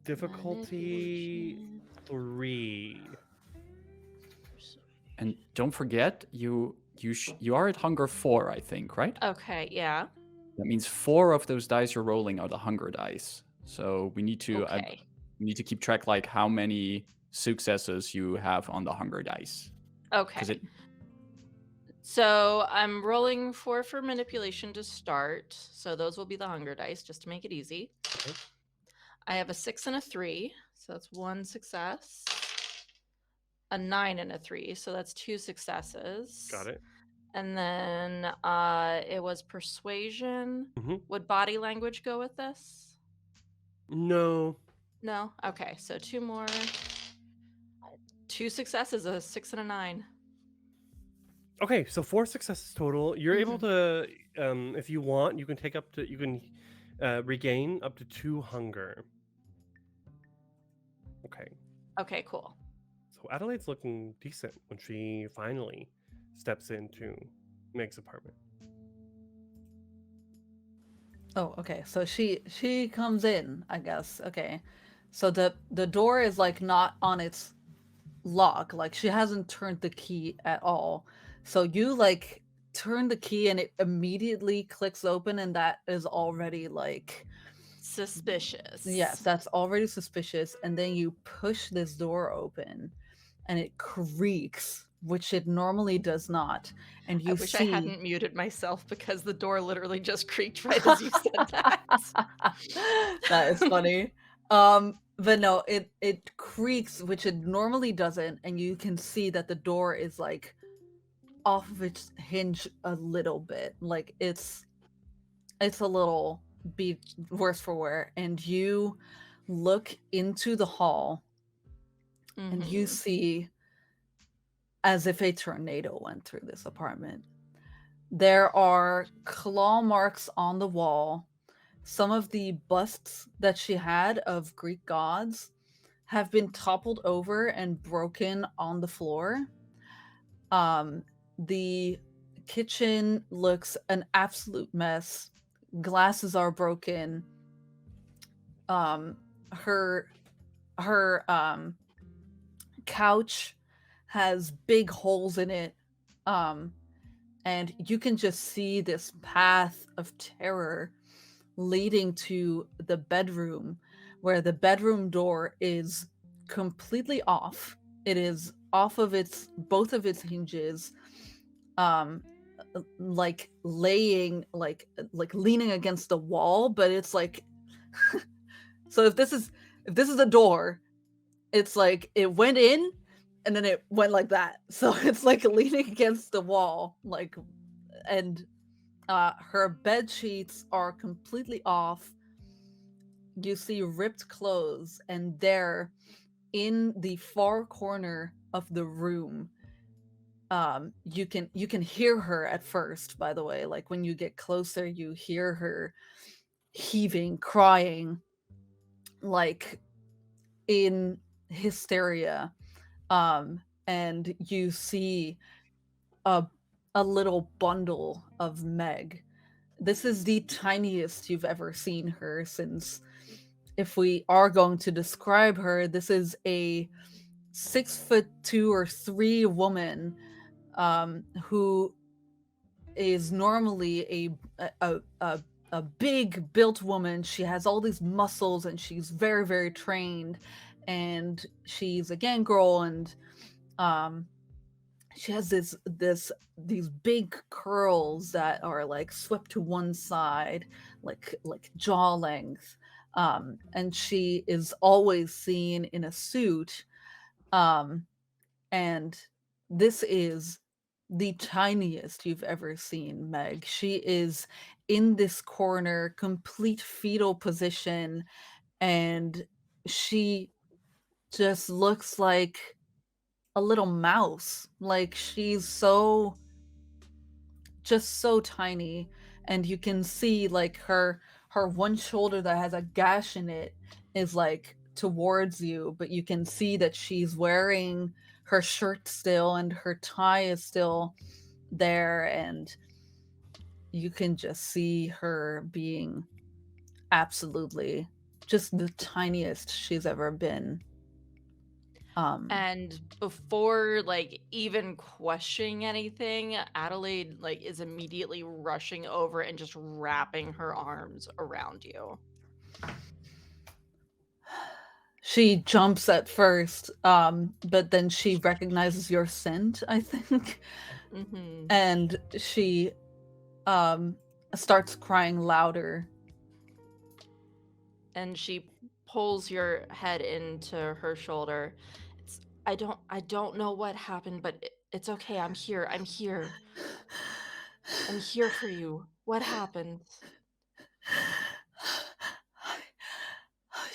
Difficulty Manipulation. 3. And don't forget, you are at hunger 4, I think, right? Okay, yeah. That means 4 of those dice you're rolling are the hunger dice. So we need to Okay. we need to keep track, like, how many successes you have on the hunger dice. Okay. It, So I'm rolling 4 for manipulation to start. So those will be the hunger dice, just to make it easy. Okay. I have a 6 and a 3, so that's 1 success. A 9 and a 3, so that's 2 successes. Got it. And then it was persuasion. Mhm. Would body language go with this? No. No? Okay, so 2 more. 2 successes, a 6 and a 9. Okay, so 4 successes total. You're able to, if you want, you can regain up to 2 hunger. Okay. Okay, cool. So Adelaide's looking decent when she finally steps into Meg's apartment. Oh, okay. So she comes in, I guess. Okay. So the door is like not on its lock. Like she hasn't turned the key at all. So you like turn the key and it immediately clicks open, and that is already like Suspicious. yes, that's already suspicious. And then you push this door open and it creaks, which it normally does not. And you I wish see I hadn't muted myself because the door literally just creaked right as you said that. that is funny. But no, it creaks, which it normally doesn't, and you can see that the door is like off of its hinge a little bit. Like it's a little be worse for wear. And you look into the hall and you see, as if a tornado went through this apartment, there are claw marks on the wall. Some of the busts that she had of Greek gods have been toppled over and broken on the floor. The kitchen looks an absolute mess. Glasses are broken. Her couch has big holes in it. And you can just see this path of terror leading to the bedroom, where the bedroom door is completely off. It is off of both of its hinges, like laying, like leaning against the wall, but it's like so if this is a door, it's like it went in and then it went like that. So it's like leaning against the wall, like, and her bed sheets are completely off. You see ripped clothes, and there in the far corner of the room, you can hear her at first, by the way. Like when you get closer, you hear her heaving, crying, like in hysteria. And you see a little bundle of Meg. This is the tiniest you've ever seen her, since if we are going to describe her, this is a 6'2" or 3 woman, who is normally a big built woman. She has all these muscles and she's very, very trained, and she's a gangrel, and she has these big curls that are like swept to one side, like jaw length. And she is always seen in a suit. And this is the tiniest you've ever seen Meg. She is in this corner, complete fetal position, and she just looks like a little mouse. Like she's just so tiny, and you can see like her one shoulder that has a gash in it is like towards you, but you can see that she's wearing her shirt still and her tie is still there, and you can just see her being absolutely just the tiniest she's ever been. And before like even questioning anything, Adelaide like is immediately rushing over and just wrapping her arms around you. She jumps at first, but then she recognizes your scent, I think. And she starts crying louder. And she pulls your head into her shoulder. I don't know what happened, but it's okay. I'm here. I'm here for you. What happened?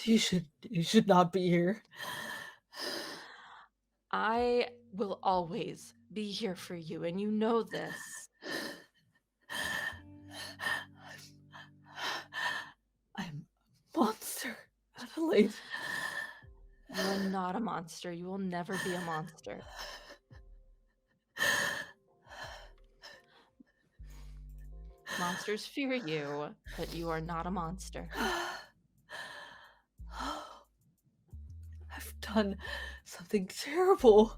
You should not be here. I will always be here for you, and you know this. I'm a monster, Adelaide. You are not a monster. You will never be a monster. Monsters fear you, but you are not a monster. I've done something terrible.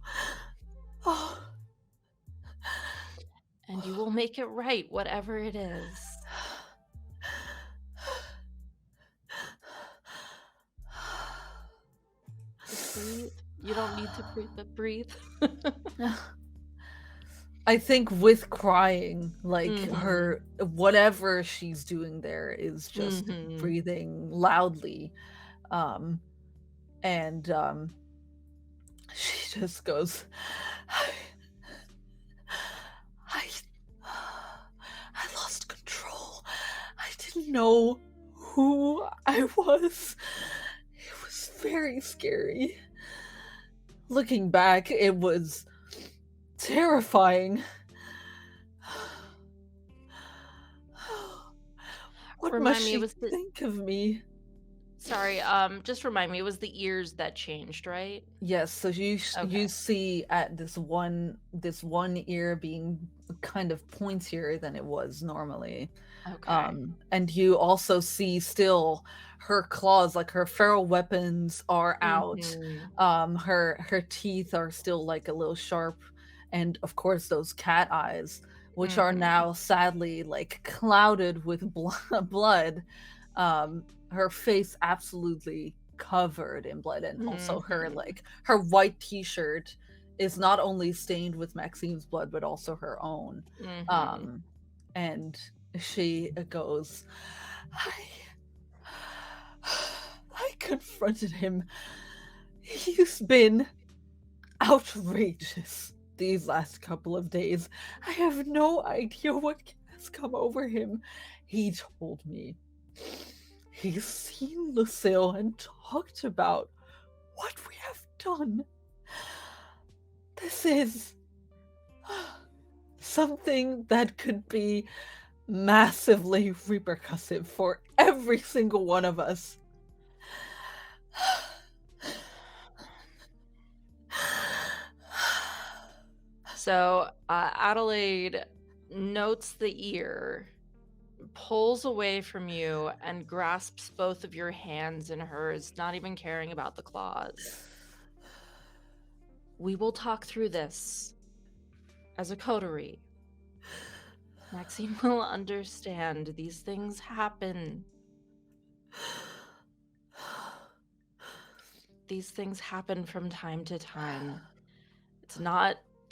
And you will make it right, whatever it is. Just breathe. You don't need to breathe, but breathe. I think with crying, like her, whatever she's doing there is just breathing loudly. And she just goes, I lost control. I didn't know who I was. It was very scary. looking back, it was terrifying. What must Remind me, she was the think of me? sorry, just remind me, it was the ears that changed, right? Yes, so you Okay. see at this one ear being kind of pointier than it was normally. Okay. And you also see still her claws, like her feral weapons are out. Mhm. Her teeth are still like a little sharp, and of course those cat eyes, which are Mhm. now sadly like clouded with blood. Her face absolutely covered in blood, and also her Mhm. her white t-shirt is not only stained with Maxime's blood but also her own. Mhm. um and she goes, I I confronted him. He's been outrageous these last couple of days. I have no idea what has come over him. He told me he's seen Lucille and talked about what we have done. This is something that could be massively repercussive for every single one of us. So, Adelaide notes the ear, pulls away from you, and grasps both of your hands in hers, not even caring about the claws. We will talk through this as a coterie. Maxine will understand. These things happen. These things happen from time to time.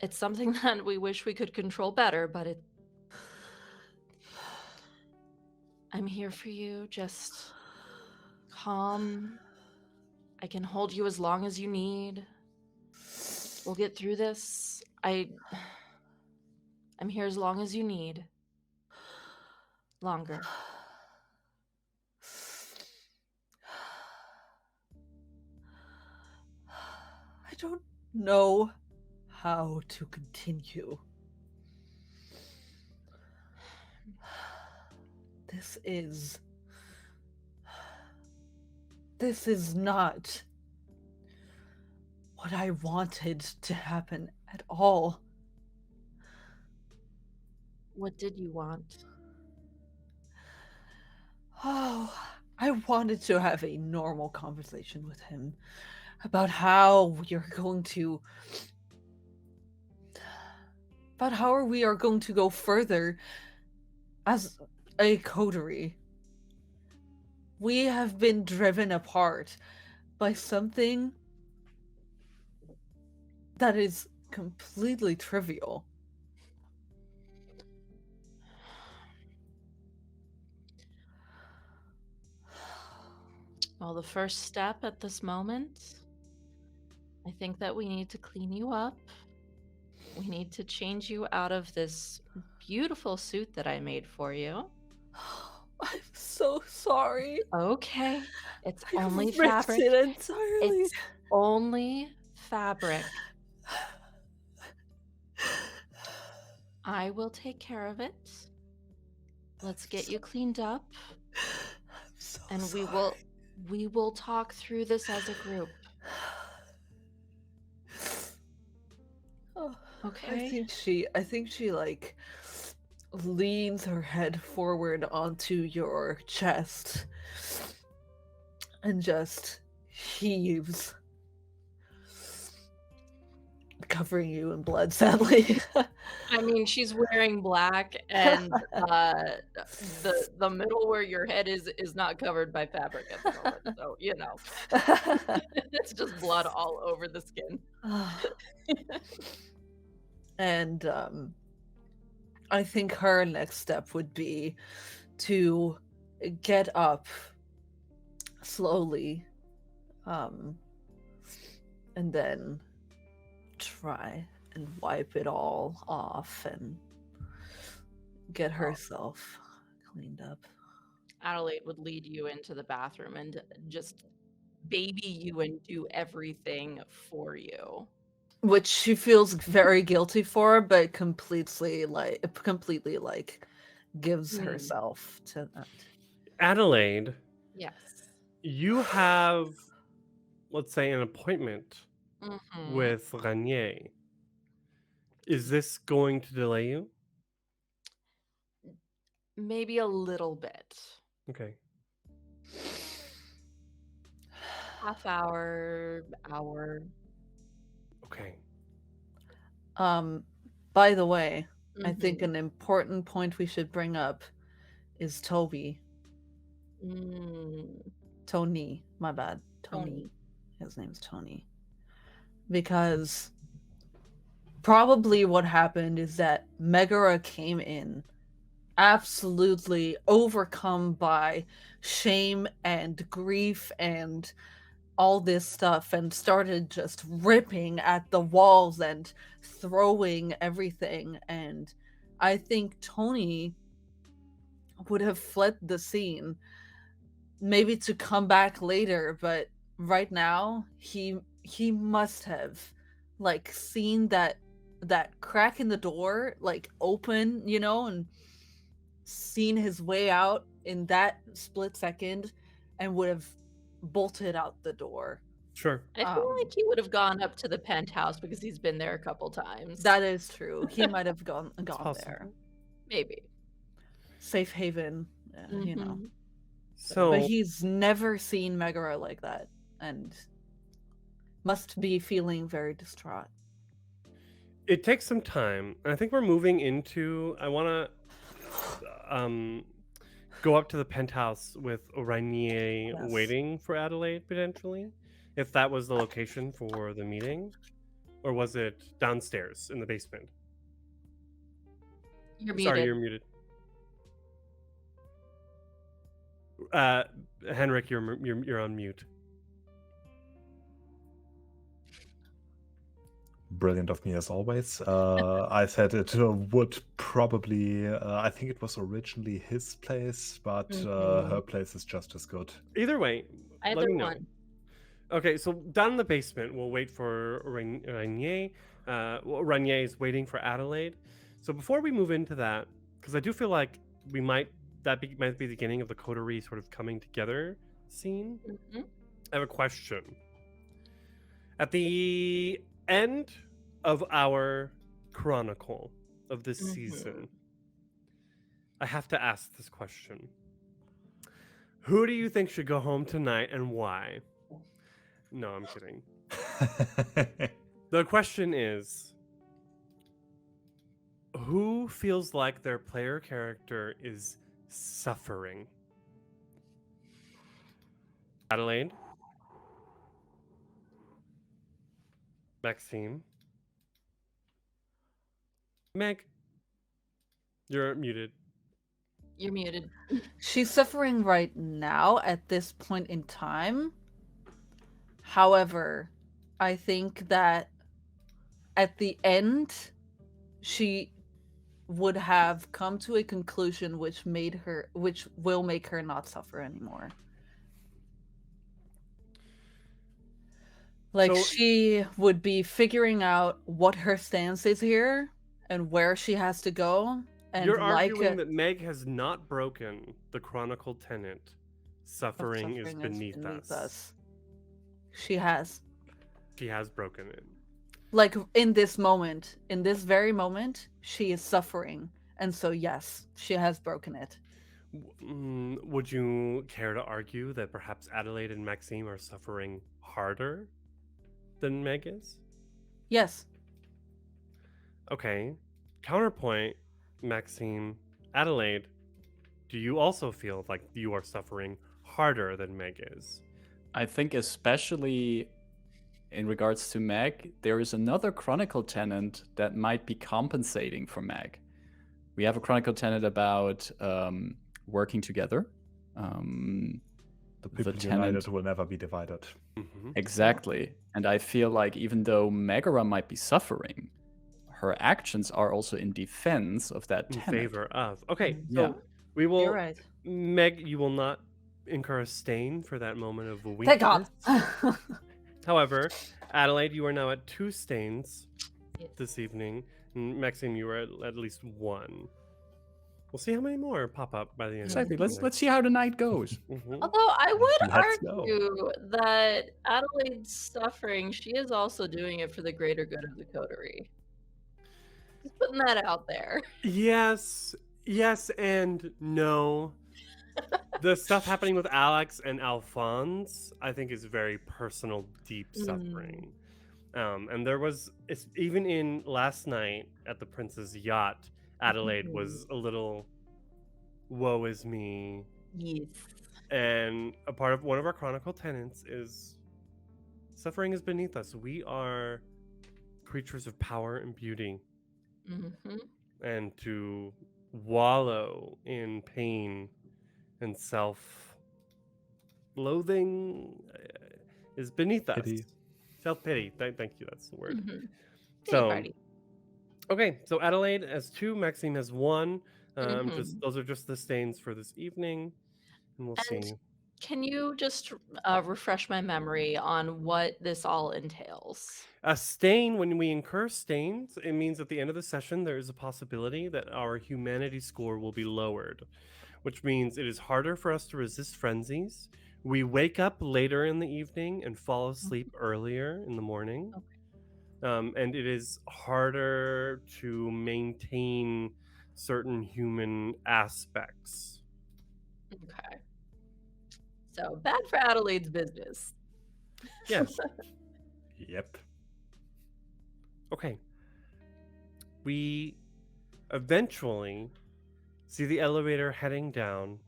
It's something that we wish we could control better, but I'm here for you. Just calm. I can hold you as long as you need. We'll get through this. I'm here as long as you need. Longer. I don't know how to continue. This is not what I wanted to happen at all. What did you want? Oh, I wanted to have a normal conversation with him about how we are going to go further as a coterie. We have been driven apart by something that is completely trivial. Well, the first step at this moment, I think that we need to clean you up. We need to change you out of this beautiful suit that I made for you. I'm so sorry. Okay. It's I only ripped fabric. it entirely. It's only fabric. I will take care of it. Let's get you cleaned up, I'm so and sorry. we will talk through this as a group. Oh, Okay? I think she like leans her head forward onto your chest and just heaves, covering you in blood, sadly. I mean, she's wearing black, and the middle where your head is not covered by fabric at the moment. So, it's just blood all over the skin. And I think her next step would be to get up slowly, and then try and wipe it all off and get herself cleaned up. Adelaide would lead you into the bathroom and just baby you and do everything for you. Which she feels very guilty for, but completely gives Hmm. herself to that. Adelaide, Yes. you have, let's say, an appointment Mm-hmm. with Renier. Is this going to delay you? Maybe a little bit. Okay. Half hour, hour. Okay. By the way, I think Mhm. an important point we should bring up is Toby. Mm, Tony, my bad. Tony. His name's Tony. Because probably what happened is that Megara came in absolutely overcome by shame and grief and all this stuff and started just ripping at the walls and throwing everything. And I think Tony would have fled the scene, maybe to come back later, but right now he must have like seen that crack in the door like open, and seen his way out in that split second and would have bolted out the door. Sure. I feel like he would have gone up to the penthouse because he's been there a couple times. That is true. He might have gone It's there. possible. Maybe. Safe haven, Mhm. But So he's never seen Megara like that and must be feeling very distraught. it takes some time. And I think we're moving into. I want to go up to the penthouse with Rainier Yes. waiting for Adelaide potentially, if that was the location for the meeting, or was it downstairs in the basement? You're Sorry, muted. you're muted. Henrik, you're on mute. Brilliant of me as always. I said it would probably. I think it was originally his place, but her place is just as good. Either way, Either let me know. one. Okay, so down in the basement, we'll wait for Rainier. Rainier is waiting for Adelaide. So before we move into that, because I do feel like might be the beginning of the coterie sort of coming together scene. Mhm. I have a question. At the end of our chronicle of this season, I have to ask this question. Who do you think should go home tonight and why? No, I'm kidding. The question is, who feels like their player character is suffering? Adelaide? Maxime? Meg? You're muted. You're muted. She's suffering right now at this point in time. However, I think that at the end, she would have come to a conclusion which will make her not suffer anymore. Like, So- she would be figuring out what her stance is here and where she has to go. And You're arguing that Meg has not broken the chronicle tenet. Suffering is beneath us. She has. She has broken it. Like, in this very moment, she is suffering. And so, yes, she has broken it. Would you care to argue that perhaps Adelaide and Maxime are suffering harder than Meg is? Yes. Okay. Counterpoint, Maxime, Adelaide, do you also feel like you are suffering harder than Meg is? I think especially in regards to Meg, there is another chronicle tenant that might be compensating for Meg. We have a chronicle tenant about working together. The people tenant- united will never be divided. Mm-hmm. Exactly. And I feel like even though Megara might be suffering, her actions are also in defense of that In tenant. favor of. Okay, Yeah. so we will. You're right. Meg, you will not incur a stain for that moment of Thank God. weakness. However, Adelaide, you are now at 2 stains Yes. this evening. And Maxime, you are at least 1. We'll see how many more pop up by the end. Exactly. Of the Let's see how the night goes. Although I would Let's go. argue that Adelaide's suffering, she is also doing it for the greater good of the coterie. Just putting that out there. Yes, and no. The stuff happening with Alex and Alphonse, I think, is very personal, deep suffering. And there was, even in last night at the Prince's yacht, Adelaide was a little, woe is me. Yes. And a part of one of our chronicle tenets is suffering is beneath us. We are creatures of power and beauty. Mm-hmm. And to wallow in pain and self-loathing is beneath Pity. us. Self-pity. Thank you. That's the word. Mm-hmm. So, okay. So Adelaide has 2. Maxime has 1. Those are just the stains for this evening, and we'll And see. can you just refresh my memory on what this all entails? A stain, when we incur stains, it means at the end of the session there is a possibility that our humanity score will be lowered, which means it is harder for us to resist frenzies. We wake up later in the evening and fall asleep earlier in the morning. And it is harder to maintain certain human aspects. Okay. So bad for Adelaide's business. Yes. Yep. Okay. We eventually see the elevator heading down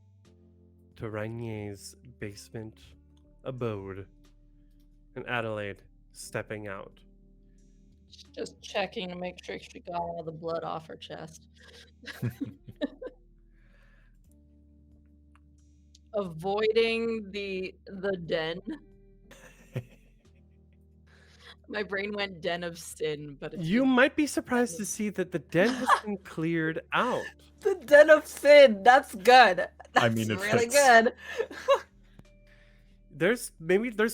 to Rainier's basement abode, and Adelaide stepping out. Just checking to make sure she got all the blood off her chest. Avoiding the den. My brain went den of sin, but it's You might be surprised to see that the den has been cleared out. The den of sin. That's good. That's I mean, it really fits. good. There's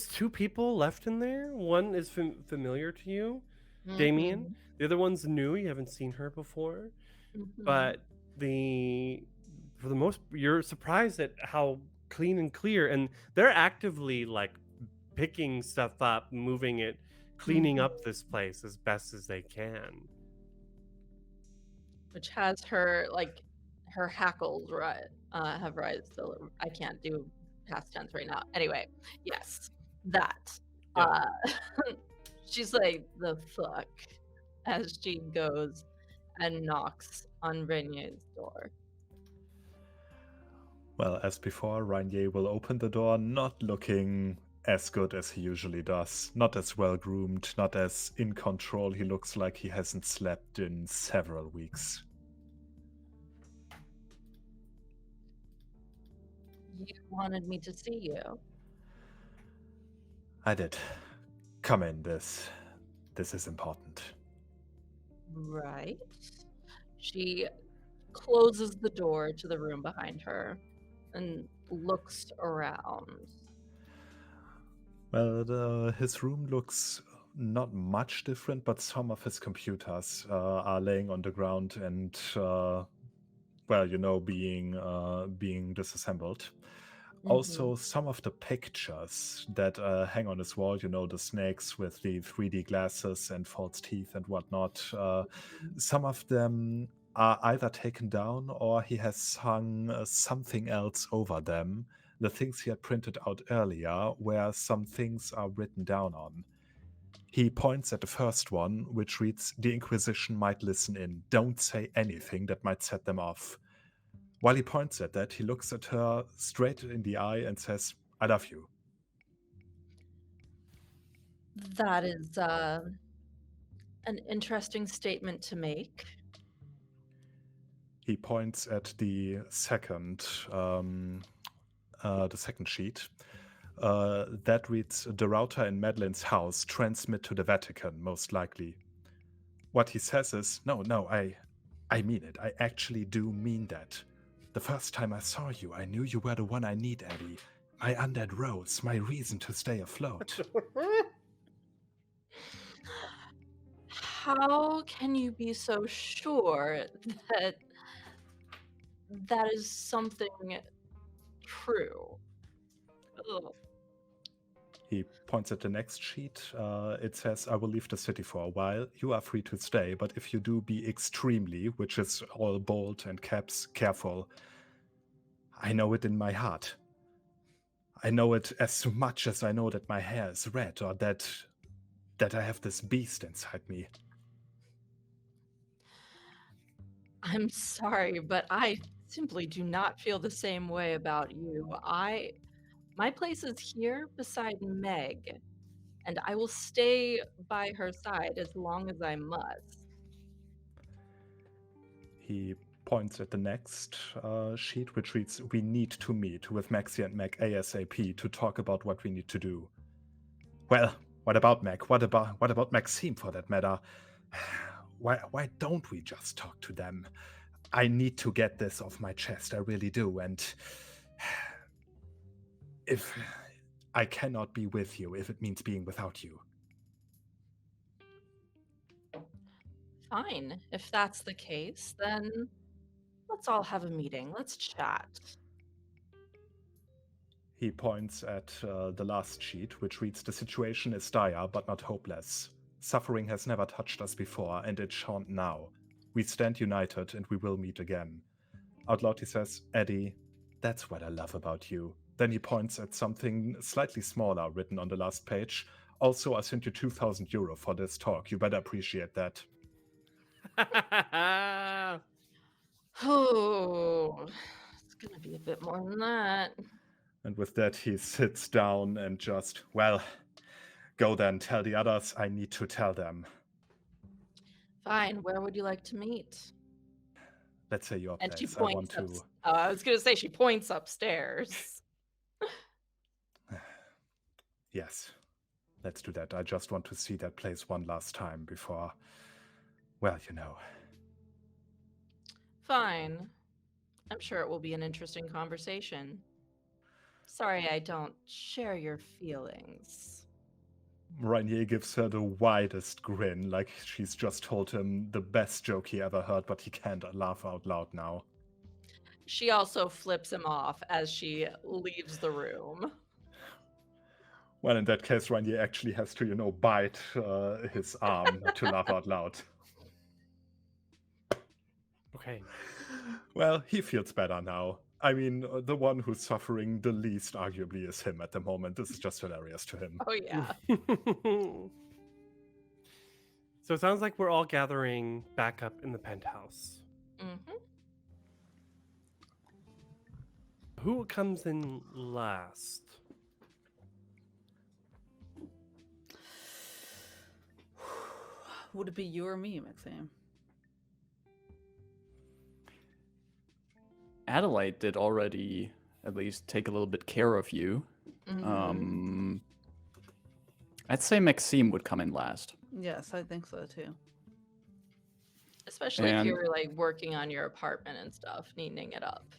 2 people left in there. One is familiar to you, Damien. The other one's new. You haven't seen her before. But for the most, you're surprised at how clean and clear, and they're actively like picking stuff up, moving it, cleaning up this place as best as they can. Which has her her hackles have rised. So I can't do past tense right now. Anyway, yes, that. Yeah. She's like, the fuck, as she goes and knocks on Renier's door. Well, as before, Rainier will open the door, not looking as good as he usually does. Not as well groomed, not as in control. He looks like he hasn't slept in several weeks. You wanted me to see you. I did. Come in, this is important. Right. She closes the door to the room behind her and looks around. Well, his room looks not much different, but some of his computers are laying on the ground and, being disassembled. Also, some of the pictures that hang on his wall, the snakes with the 3D glasses and false teeth and whatnot, some of them are either taken down or he has hung something else over them. The things he had printed out earlier, where some things are written down on. He points at the first one, which reads, "The Inquisition might listen in. Don't say anything that might set them off." While he points at that, he looks at her straight in the eye and says, "I love you." That is an interesting statement to make. He points at the second sheet. That reads, "The router in Madeline's house transmit to the Vatican, most likely." What he says is, no, I mean it. I actually do mean that. The first time I saw you, I knew you were the one I need, Eddie. My undead rose, my reason to stay afloat. How can you be so sure that that is something true? Ugh. He points at the next sheet. It says, I will leave the city for a while. You are free to stay, but if you do, be extremely, which is all bold and caps, careful. I know it in my heart. I know it as much as I know that my hair is red or that I have this beast inside me. I'm sorry, but I simply do not feel the same way about you. My place is here beside Meg, and I will stay by her side as long as I must. He points at the next sheet, which reads, we need to meet with Maxie and Meg ASAP to talk about what we need to do. Well, what about Meg? What about Maxime, for that matter? Why don't we just talk to them? I need to get this off my chest, I really do, and if I cannot be with you, if it means being without you. Fine. If that's the case, then let's all have a meeting. Let's chat. He points at the last sheet, which reads, the situation is dire, but not hopeless. Suffering has never touched us before, and it shan't now. We stand united, and we will meet again. Out loud he says, Eddie, that's what I love about you. Then he points at something slightly smaller written on the last page. Also, I sent you 2,000 euro for this talk. You better appreciate that. Oh, it's gonna be a bit more than that. And with that, he sits down and just, well, go then, tell the others I need to tell them. Fine. Where would you like to meet? Let's say your And she place. I want points to. I was gonna say she points upstairs. Yes, let's do that. I just want to see that place one last time before, well, you know. Fine. I'm sure it will be an interesting conversation. Sorry, I don't share your feelings. Rainier gives her the widest grin, like she's just told him the best joke he ever heard, but he can't laugh out loud now. She also flips him off as she leaves the room. Well, in that case, Rainier actually has to, bite his arm to laugh out loud. Okay. Well, he feels better now. I mean, the one who's suffering the least, arguably, is him at the moment. This is just hilarious to him. Oh, yeah. So it sounds like we're all gathering back up in the penthouse. Mm-hmm. Who comes in last? Would it be you or me, Maxime? Adelaide did already at least take a little bit care of you. Mm-hmm. I'd say Maxime would come in last. Yes, I think so too. Especially if And- you're like working on your apartment and stuff, neatening it up.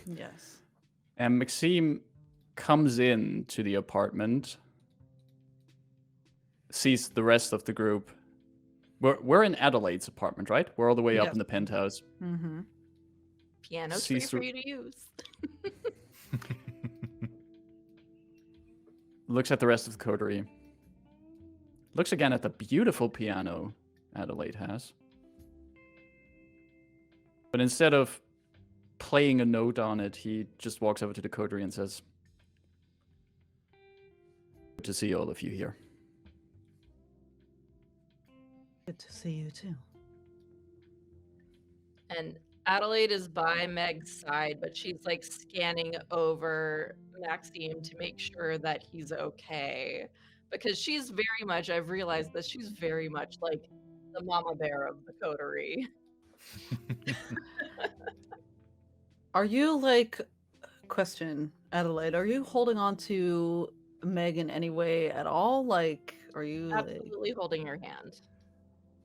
Yes. And Maxime comes in to the apartment, sees the rest of the group. We're in Adelaide's apartment, right? We're all the way up Yes. in the penthouse. Mm-hmm. Piano's free Sees for the- you to use. Looks at the rest of the coterie. Looks again at the beautiful piano Adelaide has. But instead of playing a note on it, he just walks over to the coterie and says, "Good to see all of you here." Good to see you too. And Adelaide is by Meg's side, but she's like scanning over Maxime to make sure that he's okay. Because she's very much, I've realized that she's very much like the mama bear of the coterie. Are you like, question, Adelaide, are you holding on to Meg in any way at all? Like, are you like, Absolutely holding her hand.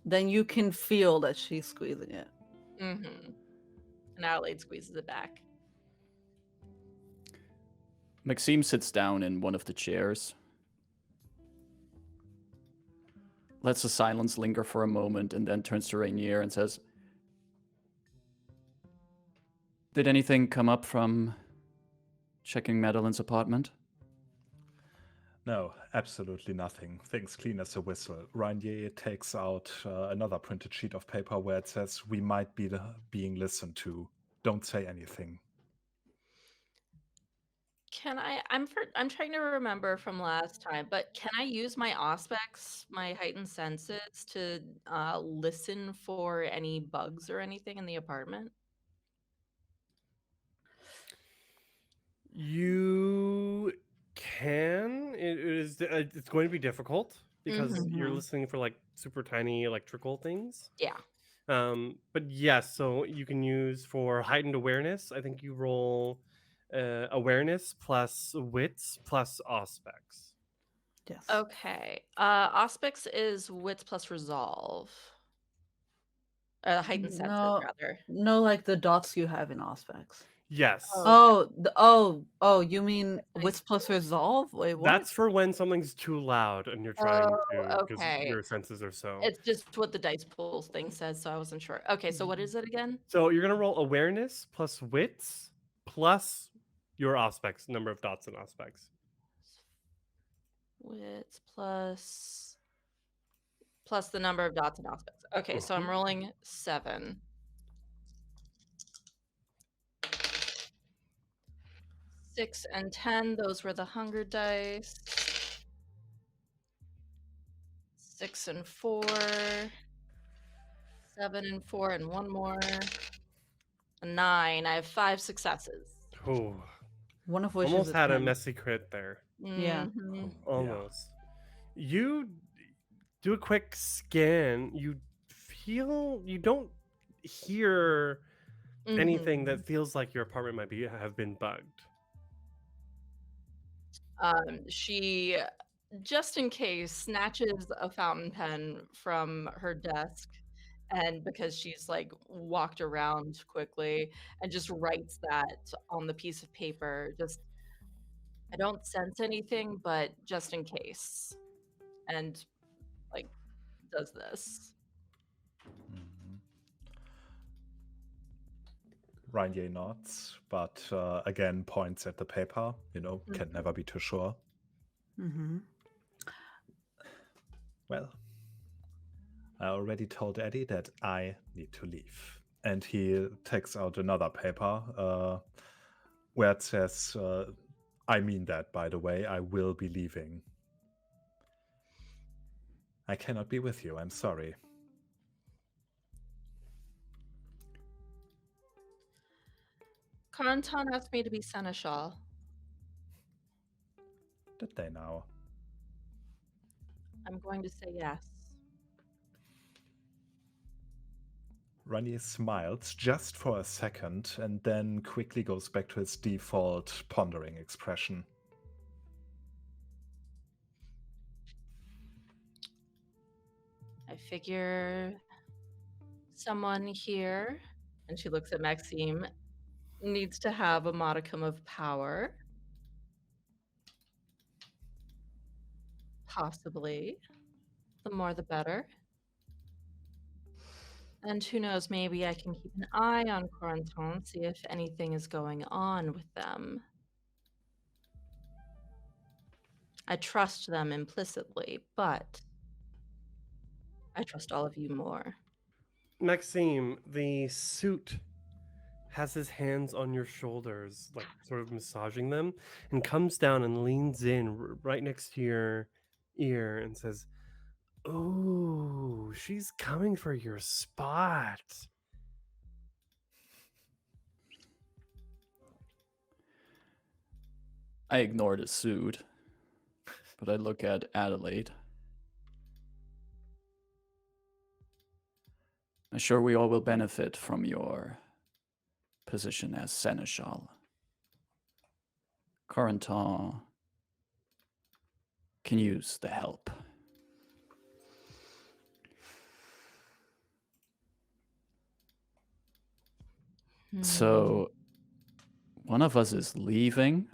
then you can feel that she's squeezing it. Mm-hmm. And Adelaide squeezes it back. Maxime sits down in one of the chairs, lets the silence linger for a moment, and then turns to Rainier and says, "Did anything come up from checking Madeline's apartment?" No, absolutely nothing. Things clean as a whistle. Rainier takes out another printed sheet of paper where it says, "We might be being listened to. Don't say anything." Can I'm trying to remember from last time, but can I use my aspects, my heightened senses, to listen for any bugs or anything in the apartment? You can. It's going to be difficult because you're Mhm. listening for like super tiny electrical things. Yeah. But yes, so you can use for heightened awareness. I think you roll awareness plus wits plus aspects. Yes. Okay. Aspects is wits plus resolve. Heightened senses, No, rather. no, like the dots you have in aspects. Yes. Oh, Oh, you mean I wits plus resolve? Wait, what? That's for when something's too loud and you're trying Oh, to, because okay. your senses are so. It's just what the dice pools thing says, so I wasn't sure. Okay, so what is it again? So you're gonna roll awareness plus wits plus your aspects, number of dots and aspects. Wits plus the number of dots and aspects. Okay, so I'm Mhm. rolling 7. 6 and 10, those were the hunger dice. 6 and 4. 7 and 4 and one more. 9. I have 5 successes. Oh, One of which almost is a had a 10. messy crit there. Yeah. Mhm. Oh, yeah. Almost. You do a quick scan. You don't hear anything that Mhm. feels like your apartment might have been bugged. She, just in case, snatches a fountain pen from her desk, and because she's like walked around quickly, and just writes that on the piece of paper. Just, I don't sense anything, but just in case, and like does this. Mhm. Rainier nods, but again points at the paper. Can Mhm. never be too sure. Mm-hmm. Well, I already told Eddie that I need to leave. And he takes out another paper where it says, "I mean that, by the way, I will be leaving. I cannot be with you, I'm sorry." Karantan asked me to be seneschal. Did they now? I'm going to say yes. Rainier smiles just for a second and then quickly goes back to his default pondering expression. I figure someone here, and she looks at Maxime, needs to have a modicum of power. Possibly. The more the better. And who knows, maybe I can keep an eye on Corentin, see if anything is going on with them. I trust them implicitly, but I trust all of you more. Maxime, the suit has his hands on your shoulders, like sort of massaging them, and comes down and leans in right next to your ear and says, "Oh, she's coming for your spot." I ignore the suit, but I look at Adelaide. I'm sure we all will benefit from your position as seneschal. Corentin can use the help. So, one of us is leaving,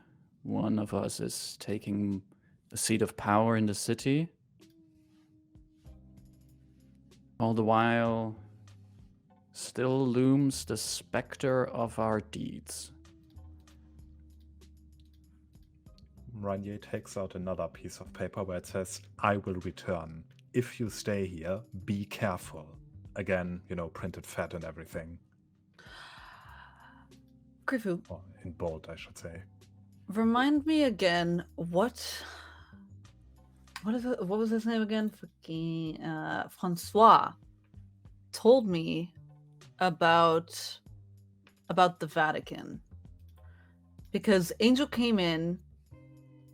one of us is taking the seat of power in the city. All the while, still looms the specter of our deeds. Rainier takes out another piece of paper where it says, I will return. If you stay here, be careful. Again, printed fat and everything. Grifu, Or in bold, I should say. remind me again what was his name again? Fucking Francois told me about the Vatican. Because Angel came in,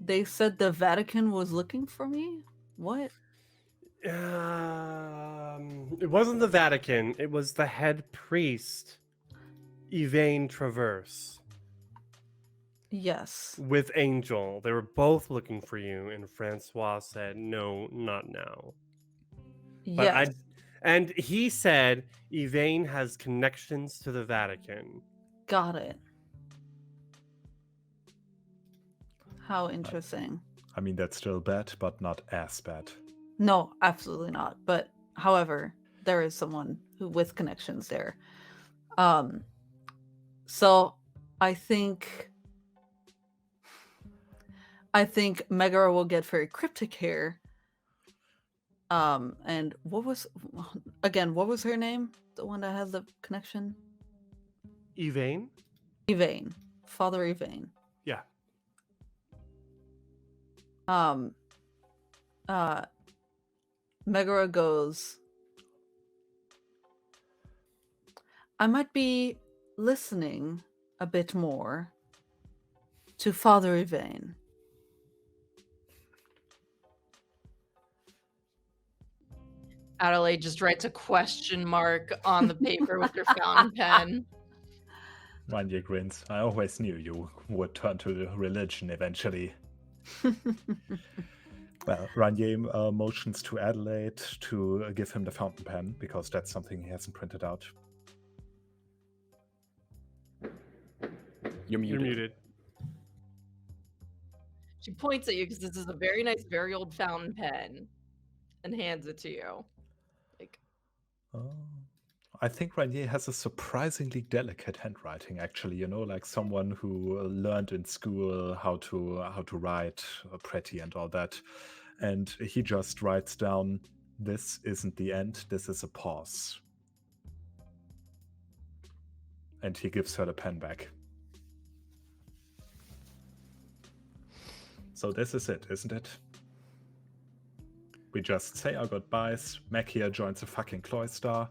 they said the Vatican was looking for me? What? It wasn't the Vatican. It was the head priest, Yvain Traverse, Yes. with Angel. They were both looking for you, and Francois said, "No, not now." But Yes. and he said Yvain has connections to the Vatican. Got it. How interesting. I mean, that's still bad, but not as bad. No, absolutely not. But however, there is someone who with connections there. So I think Megara will get very cryptic here. And what was her name? The one that has the connection? Yvain? Yvain. Father Yvain. Yeah. Megara goes, I might be listening a bit more to Father Yvain. Adelaide just writes a question mark on the paper with her fountain pen. Rainier grins. I always knew you would turn to the religion eventually. Well, Rainier motions to Adelaide to give him the fountain pen, because that's something he hasn't printed out. You're muted. You're muted. She points at you because this is a very nice, very old fountain pen and hands it to you. Like, I think Rainier has a surprisingly delicate handwriting, actually. Like someone who learned in school how to write pretty and all that. And he just writes down, "This isn't the end. This is a pause." And he gives her the pen back. So this is it, isn't it? We just say our goodbyes. Mac here joins the fucking cloister.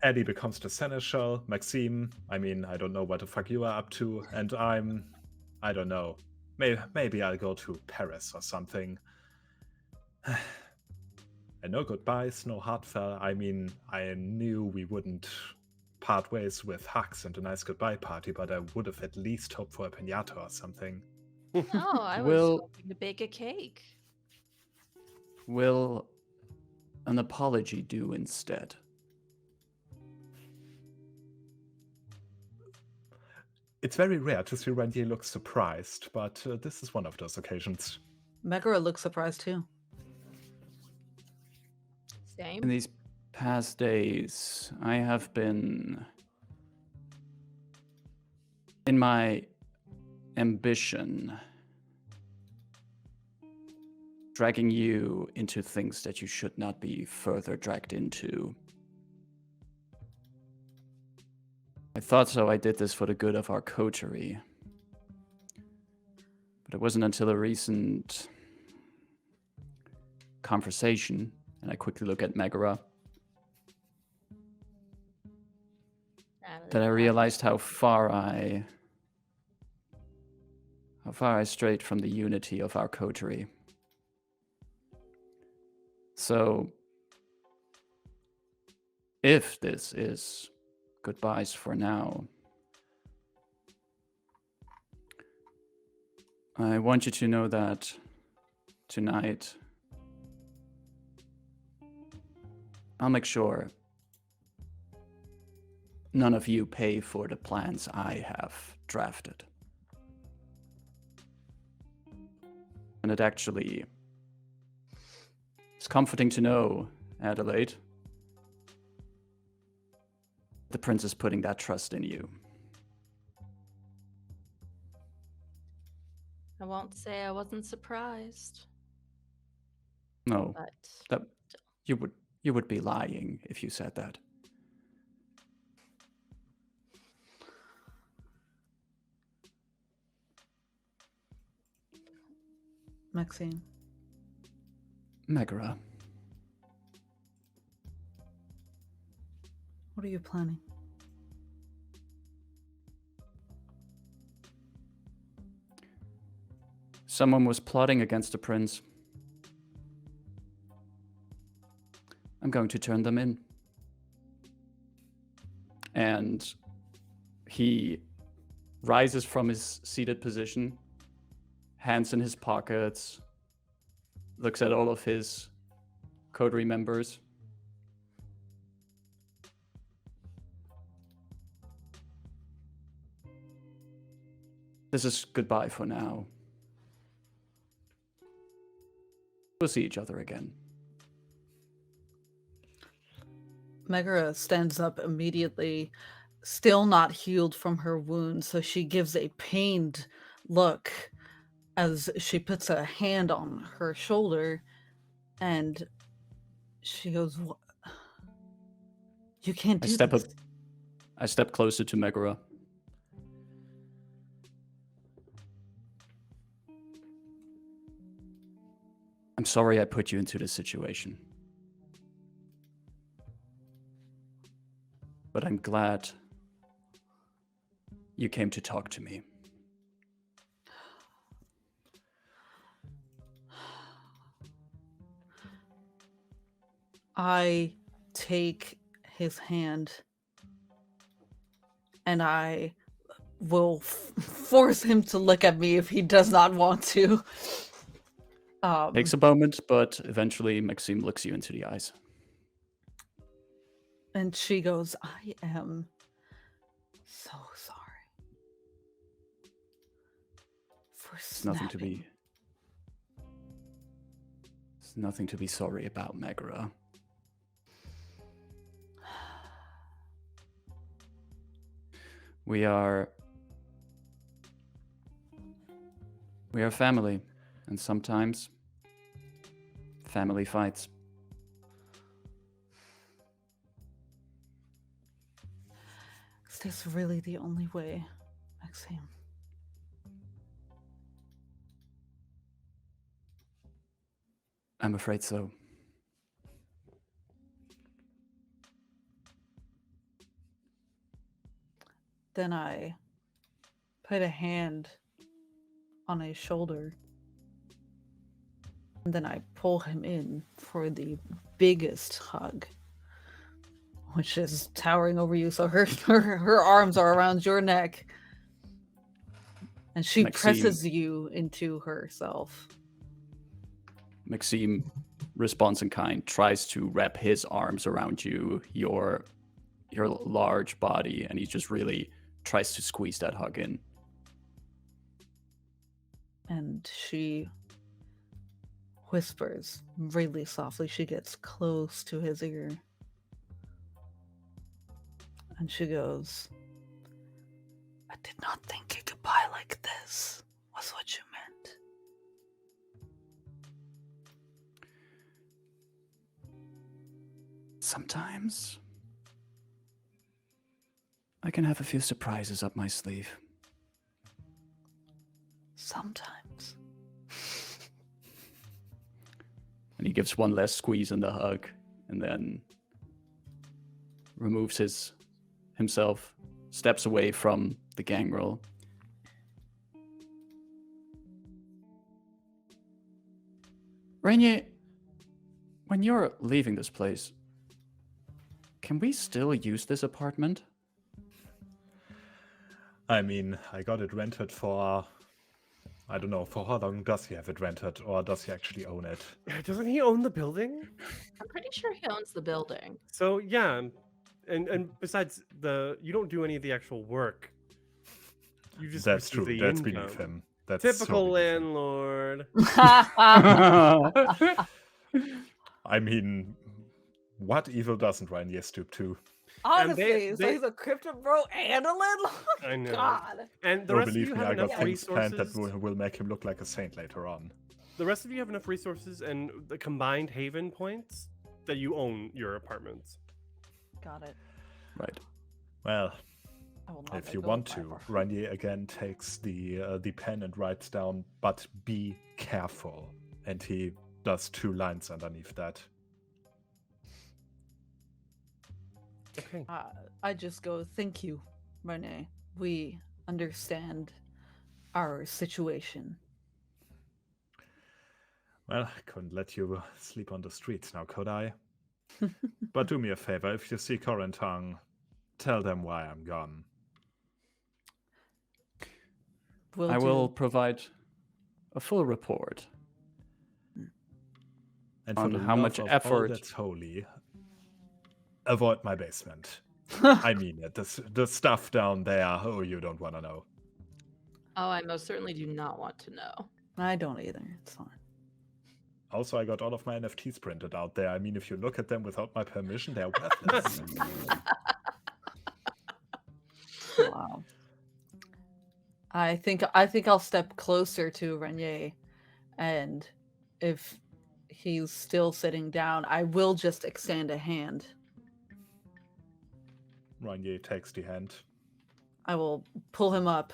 Eddie becomes the seneschal. Maxime, I don't know what the fuck you are up to. And I don't know. Maybe I'll go to Paris or something. And no goodbyes, no heartfelt. I knew we wouldn't part ways with hugs and a nice goodbye party, but I would have at least hoped for a piñata or something. oh, I was Will- hoping to bake a cake. Will an apology do instead? It's very rare to see Rainier look surprised, but this is one of those occasions. Megara looks surprised too. Same. In these past days, I have been, in my ambition, dragging you into things that you should not be further dragged into. I thought so. I did this for the good of our coterie. But it wasn't until a recent conversation, and I quickly look at Megara, that I realized how far I strayed from the unity of our coterie. So, if this is goodbyes for now, I want you to know that tonight I'll make sure none of you pay for the plans I have drafted. And it actually is comforting to know, Adelaide, the prince is putting that trust in you. I won't say I wasn't surprised, No, but that you would be lying if you said that. Maxine. Megara, What are you planning? someone was plotting against the prince. I'm going to turn them in. And he rises from his seated position, hands in his pockets, looks at all of his coterie members. This is goodbye for now. We'll see each other again. Megara stands up immediately, still not healed from her wound, so she gives a pained look as she puts a hand on her shoulder, and she goes, "You can't do this." I step closer to Megara. I'm sorry I put you into this situation. But I'm glad you came to talk to me. I take his hand and I will force him to look at me if he does not want to. Takes a moment, but eventually Maxime looks you into the eyes. And she goes, "I am so sorry for It's nothing snapping." There's nothing to be sorry about, Megara. We are family, and sometimes family fights. Is this really the only way, Maxime? I'm afraid so. Then I put a hand on his shoulder, and then I pull him in for the biggest hug, which is towering over you. So her arms are around your neck, and she presses you into herself. Maxime responds in kind, tries to wrap his arms around you, your large body, and he just really tries to squeeze that hug in. And she whispers really softly. She gets close to his ear. And she goes, "I did not think a goodbye like this was what you meant." Sometimes I can have a few surprises up my sleeve. Sometimes. And he gives one last squeeze in the hug, and then removes himself, steps away from the gangrel. Rainier, when you're leaving this place, can we still use this apartment? I mean, I got it rented for, I don't know, for how long does he have it rented, or does he actually own it? Doesn't he own the building? I'm pretty sure he owns the building. So yeah, and besides you don't do any of the actual work. You just That's receive true. the That's income. beneath him. That's Typical so easy. landlord. I mean, what evil doesn't Rainier stoop to? Honestly, so they- he's a crypto bro and a landlord. I know. God. And the Oh, rest of believe you me, have I got enough things planned that resources. will make him look like a saint later on. The rest of you have enough resources and the combined haven points that you own your apartments. Got it. Right. Well, I will not if let you go want of my to, bar. Rainier again takes the pen and writes down, "But be careful," and he does 2 lines underneath that. Okay. I just go, thank you, Renee. We understand our situation. Well, I couldn't let you sleep on the streets now, could I? But do me a favor, if you see Corentin, tell them why I'm gone. Will I will do. provide a full report. And On for the how love much of all effort- that's holy, avoid my basement. I mean it. The stuff down there, oh, you don't want to know. Oh, I most certainly do not want to know. I don't either. It's fine. Also, I got all of my NFTs printed out there. I mean, if you look at them without my permission, they're worthless. Wow. I think I'll step closer to Renier, and if he's still sitting down, I will just extend a hand. Rainier takes the hand. I will pull him up,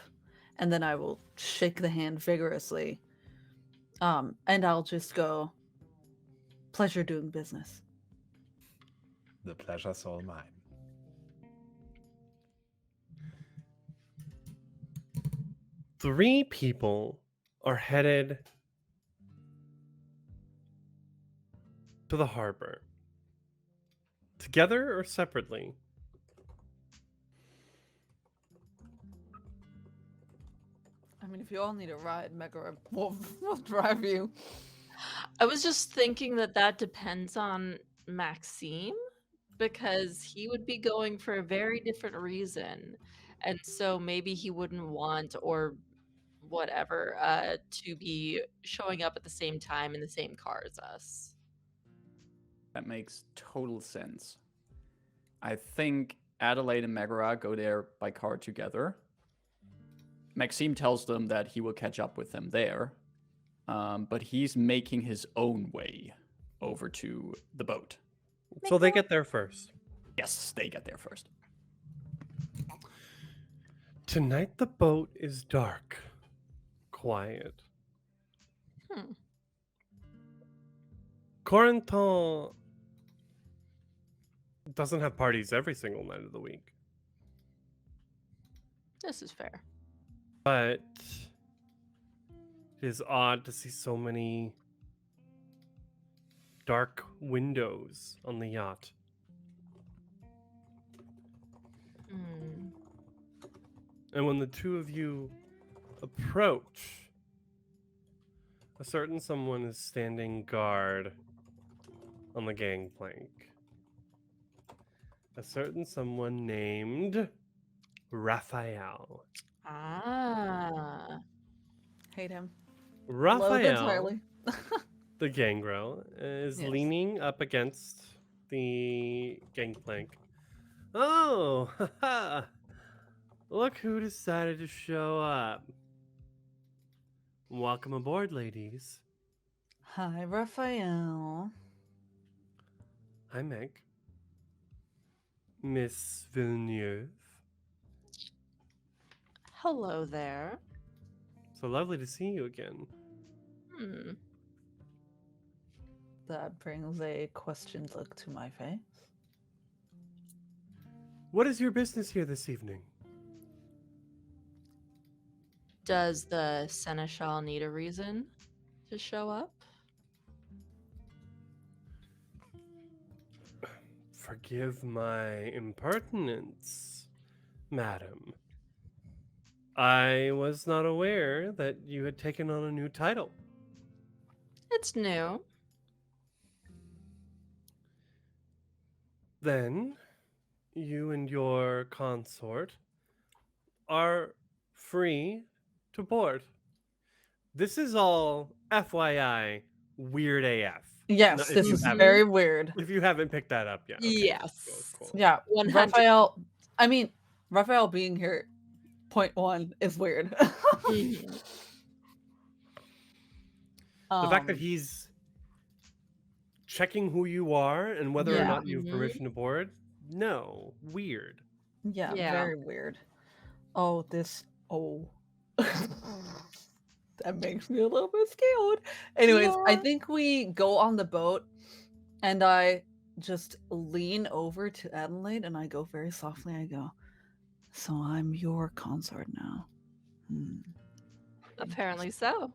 and then I will shake the hand vigorously. And I'll just go, pleasure doing business. The pleasure's all mine. Three people are headed to the harbor. Together or separately? I mean, if you all need a ride, Megara will drive you. I was just thinking that depends on Maxime because he would be going for a very different reason. And so maybe he wouldn't want or whatever to be showing up at the same time in the same car as us. That makes total sense. I think Adelaide and Megara go there by car together. Maxime tells them that he will catch up with them there, but he's making his own way over to the boat. So they get there first. Yes, they get there first. Tonight the boat is dark, quiet. Hmm. Corentin doesn't have parties every single night of the week, This is fair. but it is odd to see so many dark windows on the yacht. Hmm. And when the two of you approach, a certain someone is standing guard on the gangplank. A certain someone named Raphael. Ah. Hate him. Love Raphael, entirely. the gangrel, is Yes. leaning up against the gangplank. Oh, haha. Look who decided to show up. Welcome aboard, ladies. Hi, Raphael. Hi, Meg. Miss Villeneuve. Hello there. So lovely to see you again. Hmm. That brings a questioned look to my face. What is your business here this evening? Does the Seneschal need a reason to show up? Forgive my impertinence, madam. I was not aware that you had taken on a new title. It's new. Then, you and your consort are free to board. This is all FYI weird AF. Yes, If this you is haven't very weird. if you haven't picked that up yet. Okay. Cool, Yes. cool. Yeah, 100. Raphael being here, point one, is weird. Mhm. The fact that Um, he's checking who you are and whether or Yeah. not you have Mhm. permission to board, no, weird. yeah, Yeah. very weird. Oh, that makes me a little bit scared. Anyways, I Yeah. think we go on the boat and I just lean over to Adelaide and I go very softly, I go, "So I'm your consort now." Hmm. Apparently so.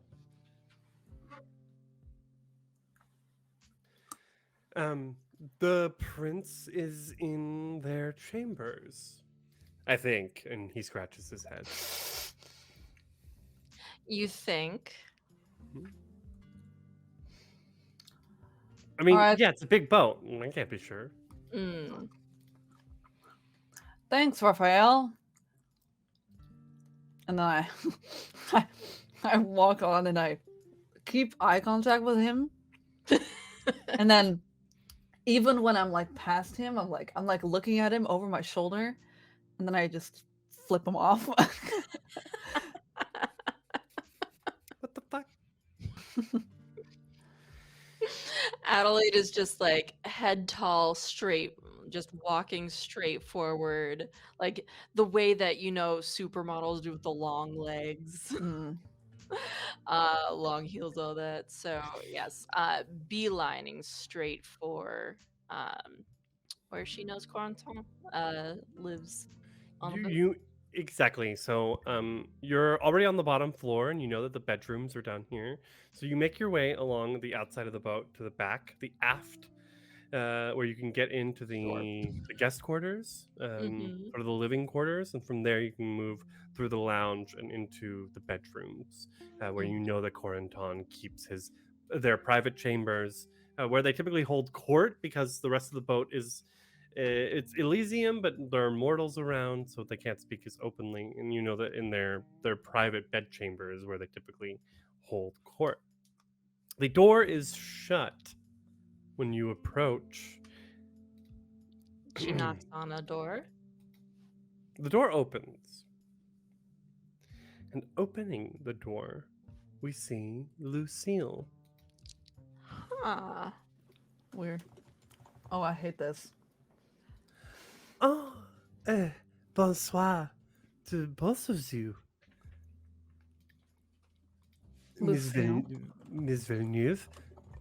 The prince is in their chambers, I think, and he scratches his head. You think? I mean, Alright, yeah, it's a big boat. I can't be sure. Mm. thanks, Raphael. And then I, I walk on and I keep eye contact with him. And then even when I'm like past him, I'm like looking at him over my shoulder, and then I just flip him off. What the fuck? Adelaide is just like head tall, straight, just walking straight forward, like the way that supermodels do with the long legs, Mm. long heels, all that. So yes, beelining straight for where she knows Corentin lives on a boat. You exactly. So you're already on the bottom floor and you know that the bedrooms are down here. So you make your way along the outside of the boat to the back, the aft, where you can get into Sure. the guest quarters, Mm-hmm. or the living quarters, and from there you can move through the lounge and into the bedrooms, where you know that Corentin keeps his their private chambers, where they typically hold court because the rest of the boat is it's Elysium, but there are mortals around, so they can't speak as openly. And you know that in their private bedchamber is where they typically hold court. The door is shut when you approach. She knocks on a door. The door opens, and opening the door, we see Lucille. Huh. Weird. Oh, I hate this. Oh, bonsoir to both of you, Lucille. Miss Villeneuve,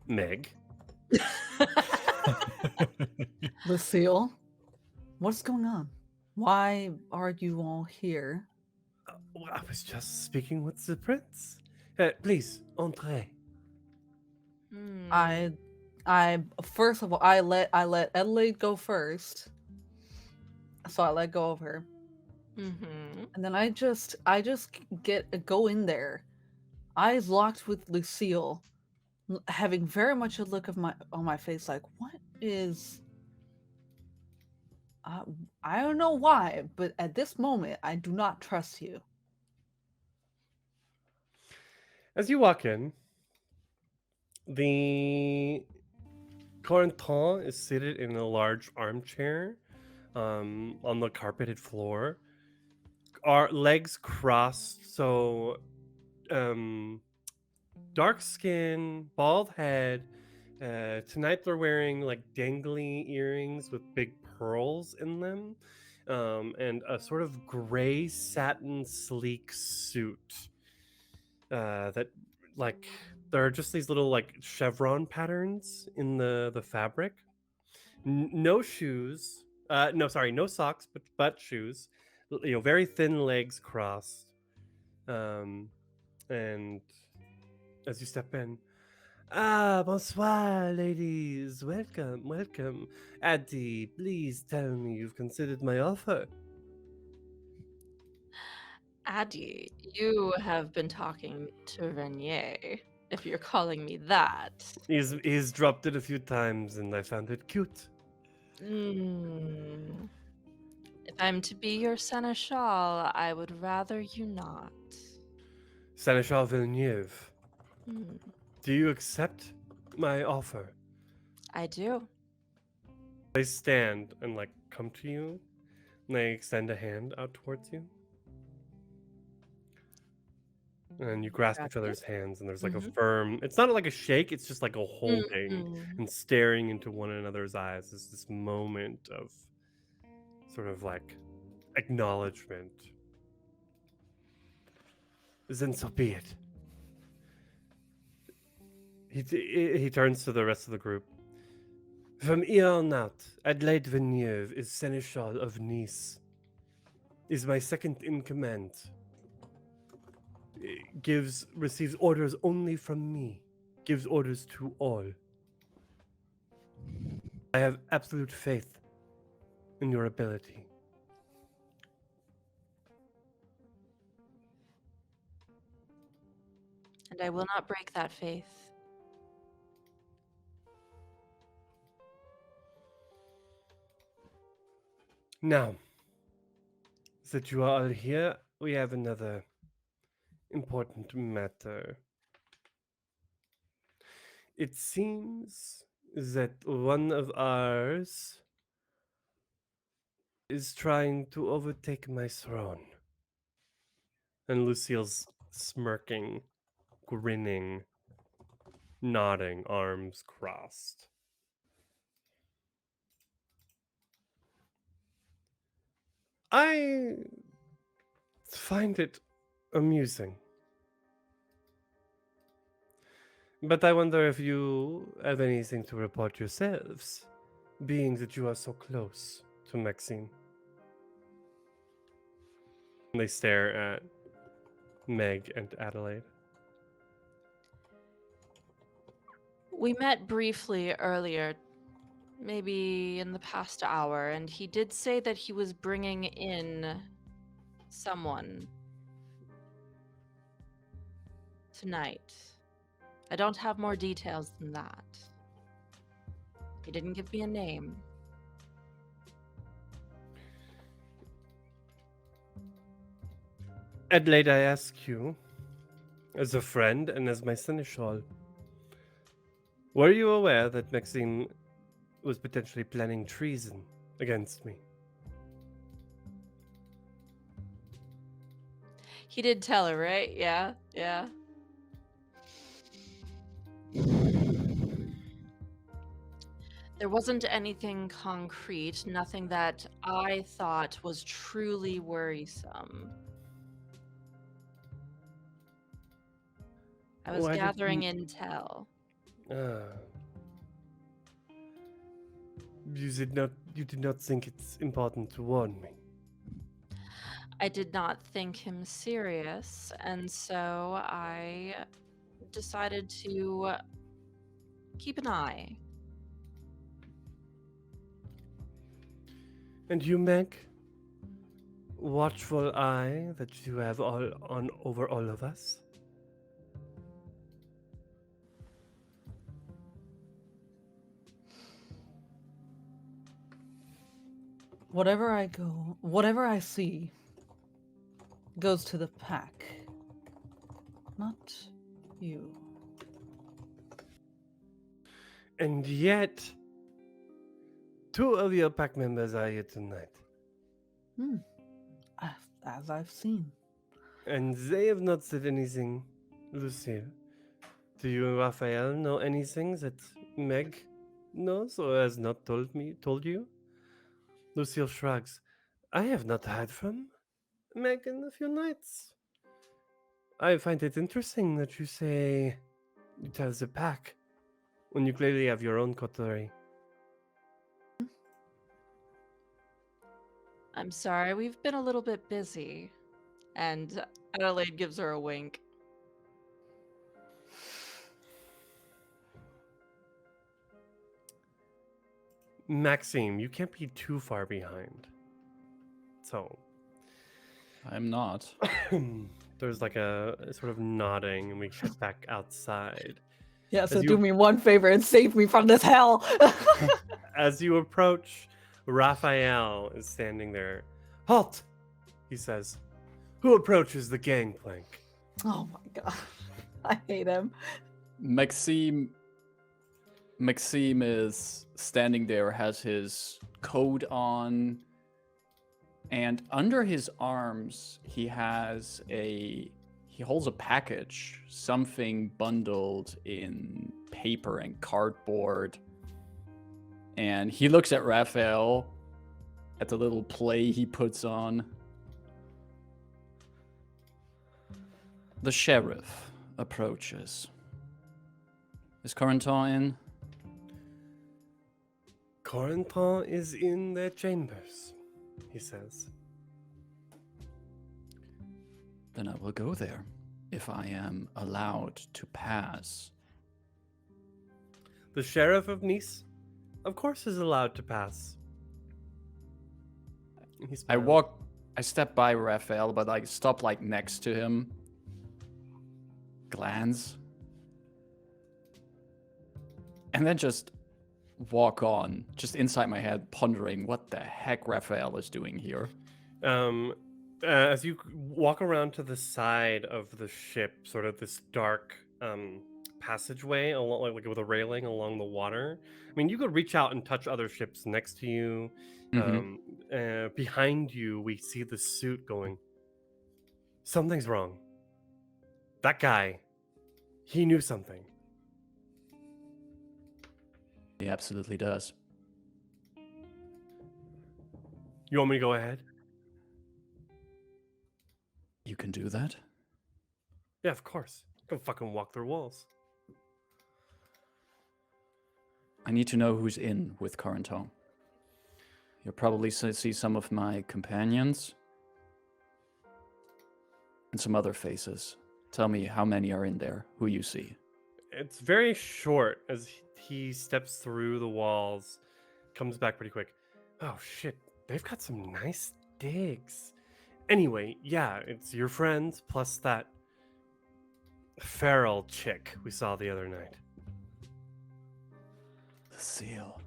Meg. Lucille, what's going on? Why are you all here? I was just speaking with the prince. Please, entrez. Hmm. I first of all I let Adelaide go first. So I let go of her. Mm-hmm. And then I just go in there, eyes locked with Lucille, having very much a look of on my face like, what is I don't know why, but at this moment I do not trust you. As you walk in, the Corentin is seated in a large armchair on the carpeted floor. Our legs crossed, so dark skin, bald head. Tonight they're wearing like dangly earrings with big pearls in them, and a sort of gray satin sleek suit. That like there are just these little like chevron patterns in the fabric. No shoes. No, sorry, no socks, but shoes. Very thin legs crossed. And as you step in, bonsoir, ladies. Welcome, welcome. Addie, please tell me you've considered my offer. Addie, you have been talking to Renier, if you're calling me that. He's dropped it a few times, and I found it cute. Hmm. If I'm to be your seneschal, I would rather you not. Seneschal Villeneuve. Hmm, Do you accept my offer? I do. They stand and like come to you, and they extend a hand out towards you. And you grasp Grab each it. other's hands, and there's like a Mhm. firm, it's not like a shake, it's just like a holding Mhm. and staring into one another's eyes. Is this moment of sort of like acknowledgement. Then so be it. He turns to the rest of the group. From here on out, Adelaide Villeneuve is Seneschal of Nice, is my second in command. Receives orders only from me, gives orders to all. I have absolute faith in your ability. And I will not break that faith. Now that you are all here, we have another important matter. It seems that one of ours is trying to overtake my throne. And Lucille's smirking, grinning, nodding, arms crossed. I find it amusing. But I wonder if you have anything to report yourselves, being that you are so close to Maxine. They stare at Meg and Adelaide. We met briefly earlier, maybe in the past hour, and he did say that he was bringing in someone tonight. I don't have more details than that. He didn't give me a name. Adelaide, I ask you, as a friend and as my seneschal, were you aware that Maxine was potentially planning treason against me? He did tell her, right? Yeah, yeah. There wasn't anything concrete, nothing that I thought was truly worrisome. I was Why did gathering you... intel. Ah. You did not think it's important to warn me. I did not think him serious, and so I decided to keep an eye. And you, Meg? Watchful eye that you have all on over all of us? Whatever I see goes to the pack. Not you. And yet, two of your pack members are here tonight. As I've seen. And they have not said anything. Lucille, do you and Raphael know anything that Meg knows or has not told you? Lucille shrugs. I have not heard from Meg in a few nights. I find it interesting that you say you tell the pack when you clearly have your own coterie. I'm sorry, we've been a little bit busy. And Adelaide gives her a wink. Maxime, you can't be too far behind. So I'm not. there's like a sort of nodding, and we head back outside. Yeah, As so you- do me one favor and save me from this hell. As you approach, Raphael is standing there. Halt! He says. Who approaches the gangplank? Oh my god. I hate him. Maxime is standing there, has his coat on, and under his arms he holds a package, something bundled in paper and cardboard. And he looks at Raphael, at the little play he puts on. The sheriff approaches. Is Corentin in? Corentin is in their chambers, he says. Then I will go there, if I am allowed to pass. The sheriff of Nice, of course, is allowed to pass. He smiles. I step by Raphael, but I stop next to him. Glance. And then just walk on, just inside my head, pondering what the heck Raphael is doing here. As you walk around to the side of the ship, sort of this dark passageway, along, like with a railing along the water. I mean, you could reach out and touch other ships next to you. Behind you, we see the suit going. Something's wrong. That guy, he knew something. He absolutely does. You want me to go ahead? You can do that? Yeah, of course. Go fucking walk through walls. I need to know who's in with Corentin. You'll probably see some of my companions and some other faces. Tell me how many are in there, who you see. It's very short as he steps through the walls, comes back pretty quick. Oh shit, they've got some nice digs. Anyway, yeah, it's your friends plus that feral chick we saw the other night. The seal.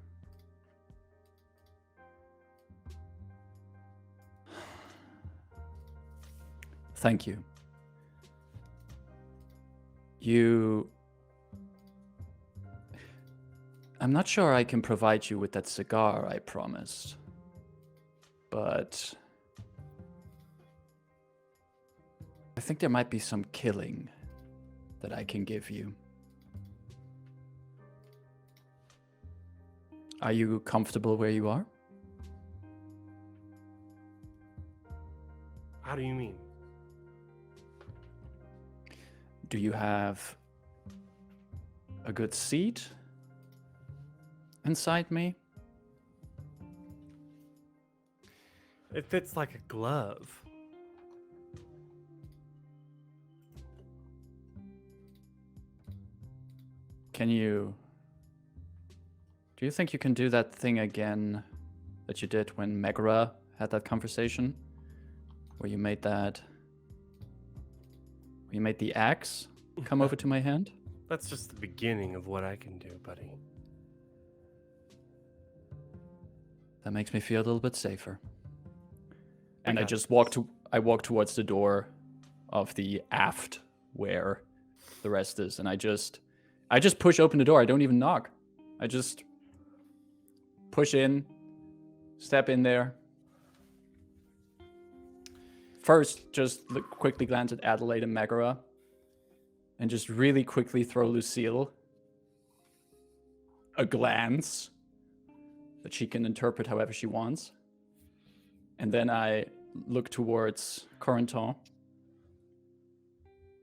Thank you. I'm not sure I can provide you with that cigar I promised, but I think there might be some killing that I can give you. Are you comfortable where you are? How do you mean? Do you have a good seat inside me? It fits like a glove. Do you think you can do that thing again that you did when Megara had that conversation? Where you made the axe come over to my hand? That's just the beginning of what I can do, buddy. That makes me feel a little bit safer. And got I walk towards the door of the aft where the rest is, and I just push open the door. I don't even knock. I just push in, step in there. First, just quickly glance at Adelaide and Megara, and just really quickly throw Lucille a glance that she can interpret however she wants. And then I look towards Corentin.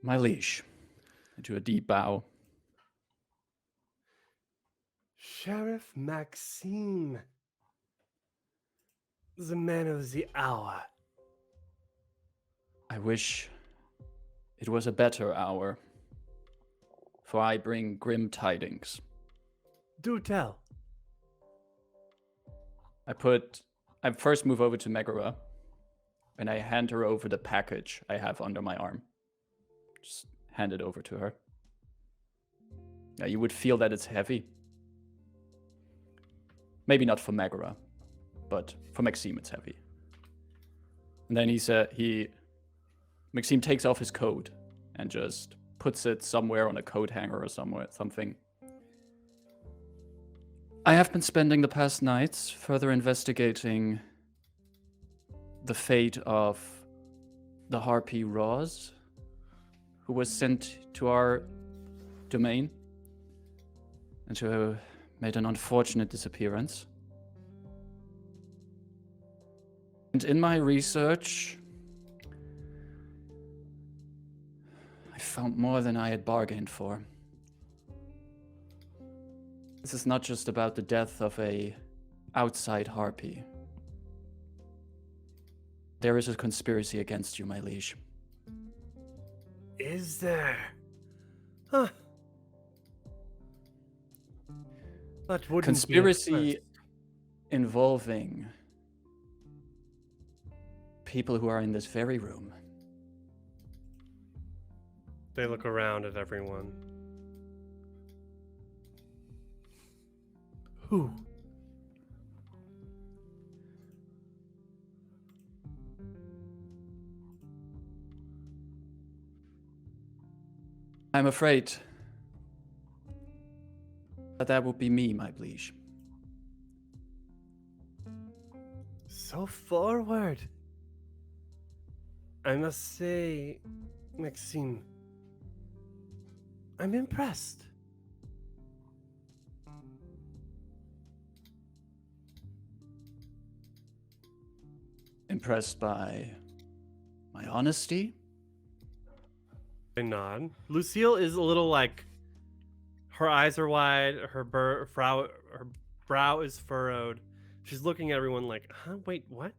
My liege. I do a deep bow. Sheriff Maxime, the man of the hour. I wish it was a better hour, for I bring grim tidings. Do tell. I first move over to Megara, and I hand her over the package I have under my arm. Just hand it over to her. Now, you would feel that it's heavy. Maybe not for Megara, but for Maxime it's heavy. And then Maxime takes off his coat and just puts it somewhere on a coat hanger or something. I have been spending the past nights further investigating the fate of the Harpy Roz, who was sent to our domain and who made an unfortunate disappearance. And in my research, I found more than I had bargained for. This is not just about the death of a outside Harpy. There is a conspiracy against you, my liege. Is there? Huh. That wouldn't Conspiracy be a first. involving people who are in this very room. They look around at everyone. Who? I'm afraid that would be me, my liege. So forward. I must say, Maxime, I'm impressed. Impressed by my honesty? They nod. Lucille is a little like, her eyes are wide, her brow is furrowed. She's looking at everyone like, huh, wait, what?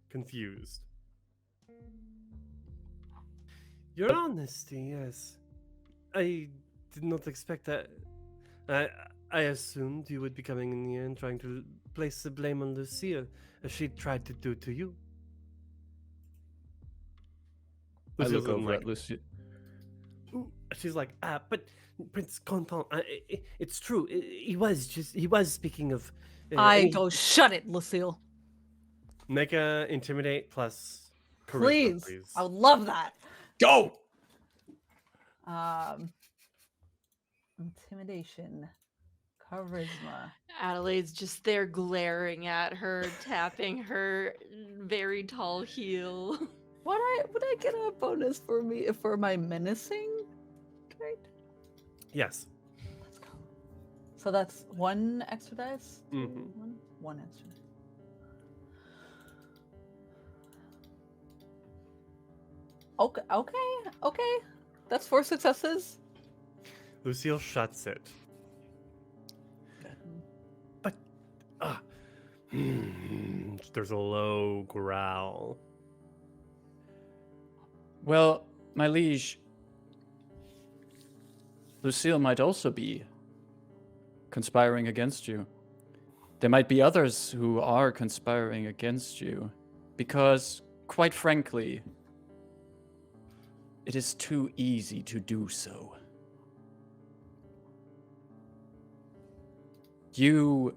Confused. Your honesty, yes. I did not expect that. I assumed you would be coming in here and trying to place the blame on Lucille, as she tried to do to you. I Lucille's look over like, at Lucy. she's like, but Prince Contant, it's true. He was speaking of. I go, shut it, Lucille. Make a intimidate plus charisma, please. I would love that. Go! Intimidation. Charisma. Adelaide's just there glaring at her, tapping her very tall heel. Would I get a bonus for my menacing trait? Yes. Let's go. So that's 1 extra dice? Mhm. One extra. Okay. That's 4 successes. Lucille shuts it. But, there's a low growl. Well, my liege, Lucille might also be conspiring against you. There might be others who are conspiring against you, because, quite frankly, it is too easy to do so. You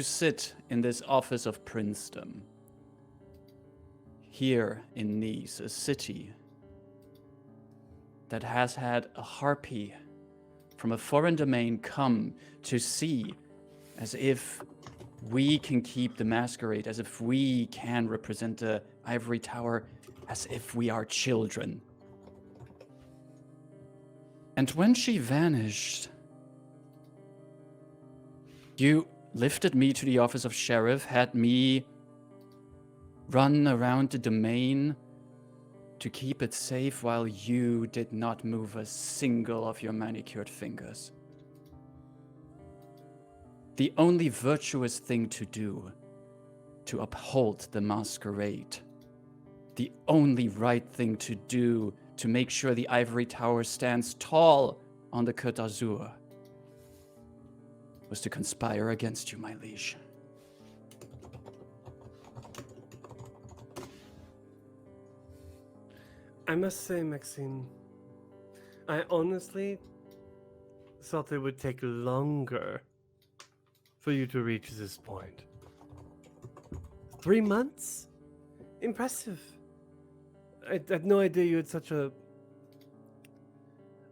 sit in this office of princedom here in Nice, a city that has had a harpy from a foreign domain come to see as if we can keep the Masquerade, as if we can represent the Ivory Tower, as if we are children. And when she vanished, you lifted me to the office of sheriff, had me run around the domain to keep it safe while you did not move a single of your manicured fingers. The only virtuous thing to do to uphold the Masquerade, the only right thing to do to make sure the Ivory Tower stands tall on the Côte d'Azur, was to conspire against you, my liege. I must say, Maxine, I honestly thought it would take longer for you to reach this point. 3 months? Impressive. I had no idea you had such a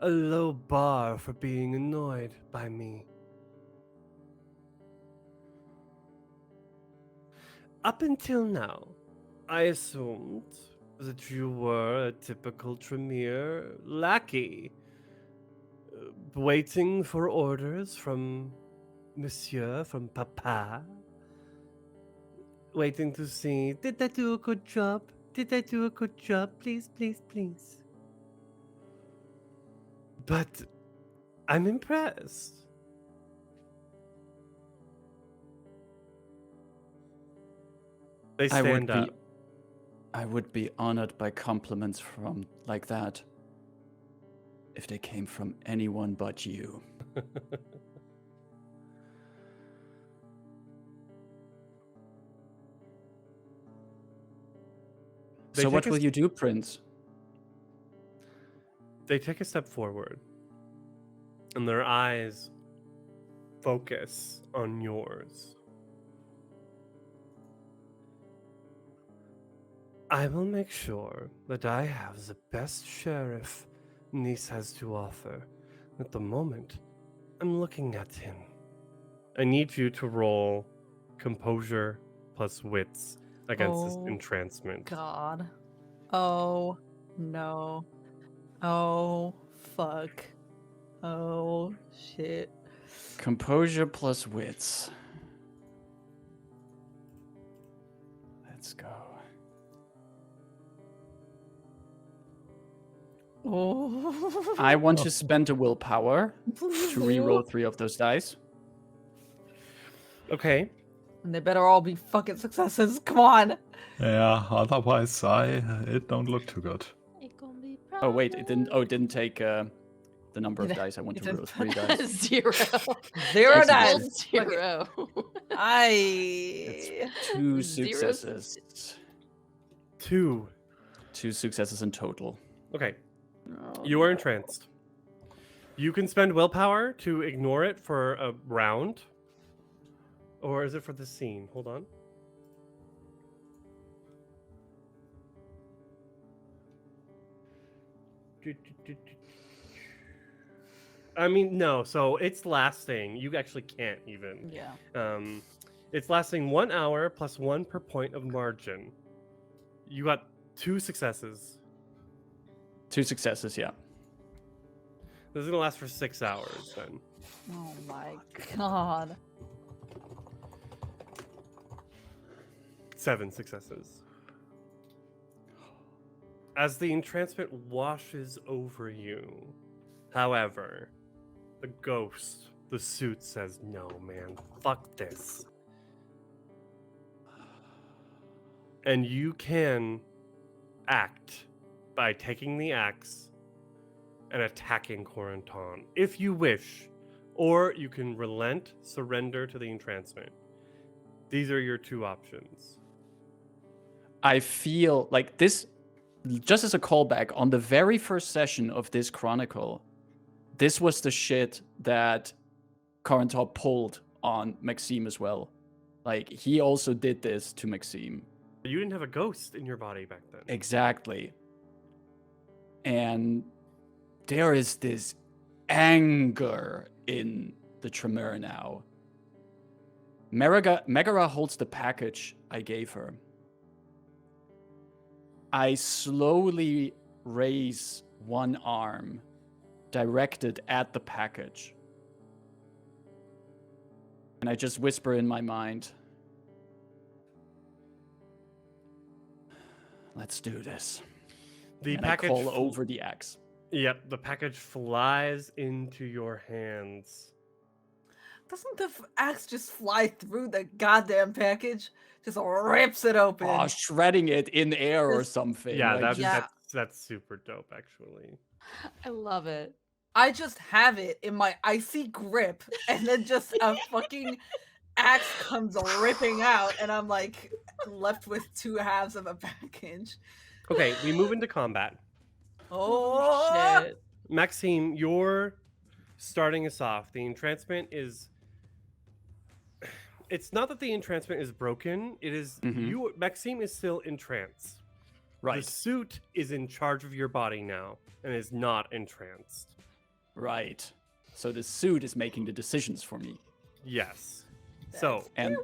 low bar for being annoyed by me. Up until now, I assumed that you were a typical Tremere lackey, waiting for orders from Monsieur, from Papa, waiting to see, did I do a good job? Did I do a good job? Please, please, please. But I'm impressed. They stand up. I would be honored by compliments from like that if they came from anyone but you. So what will you do, Prince? They take a step forward, and their eyes focus on yours. I will make sure that I have the best sheriff Nice has to offer. At the moment, I'm looking at him. I need you to roll composure plus wits against this entrancement. God. Oh no. Oh fuck. Oh shit. Composure plus wits. Let's go. Oh. I want to spend a willpower Please to do. reroll 3 of those dice. Okay. And they better all be fucking successes. Come on. Yeah, otherwise it don't look too good. Oh wait, it didn't. Oh, it didn't take the number of It- dice. I want it to roll didn't- 3 dice. 0. Zero Just dice. rolled 0. I. 2 Zero successes. 2. 2 successes in total. Okay. Oh, You are entranced. You can spend willpower to ignore it for a round. Or is it for the scene? Hold on. I mean, no. So it's lasting. You actually can't even. Yeah. It's lasting 1 hour plus 1 per point of margin. You got 2 successes. 2 successes, yeah. This is gonna last for 6 hours then. Oh my god. 7 successes. As the entrancement washes over you, however, the ghost, the suit says, no, man, fuck this. And you can act by taking the axe and attacking Corentin, if you wish, or you can relent, surrender to the entrancement. These are your 2 options. I feel like this, just as a callback, on the very first session of this chronicle, this was the shit that Corentin pulled on Maxime as well. Like, he also did this to Maxime. You didn't have a ghost in your body back then. Exactly. And there is this anger in the Tremere now. Megara holds the package I gave her. I slowly raise one arm directed at the package. And I just whisper in my mind, let's do this. The And package I call over the axe. Yep, the package flies into your hands. Doesn't the axe just fly through the goddamn package? Just rips it open. Oh, shredding it in air or Just- something. Yeah, like, that's, Yeah. that's super dope, actually. I love it. I just have it in my icy grip, and then just a fucking axe comes ripping out, and I'm like left with 2 halves of a package. Okay, we move into combat. Oh Shit. Maxime, you're starting us off. The entrancement is. It's not that the entrancement is broken. It is Mhm. you. Maxime is still in trance. Right. The suit is in charge of your body now and is not entranced. Right. So the suit is making the decisions for me. Yes. So, And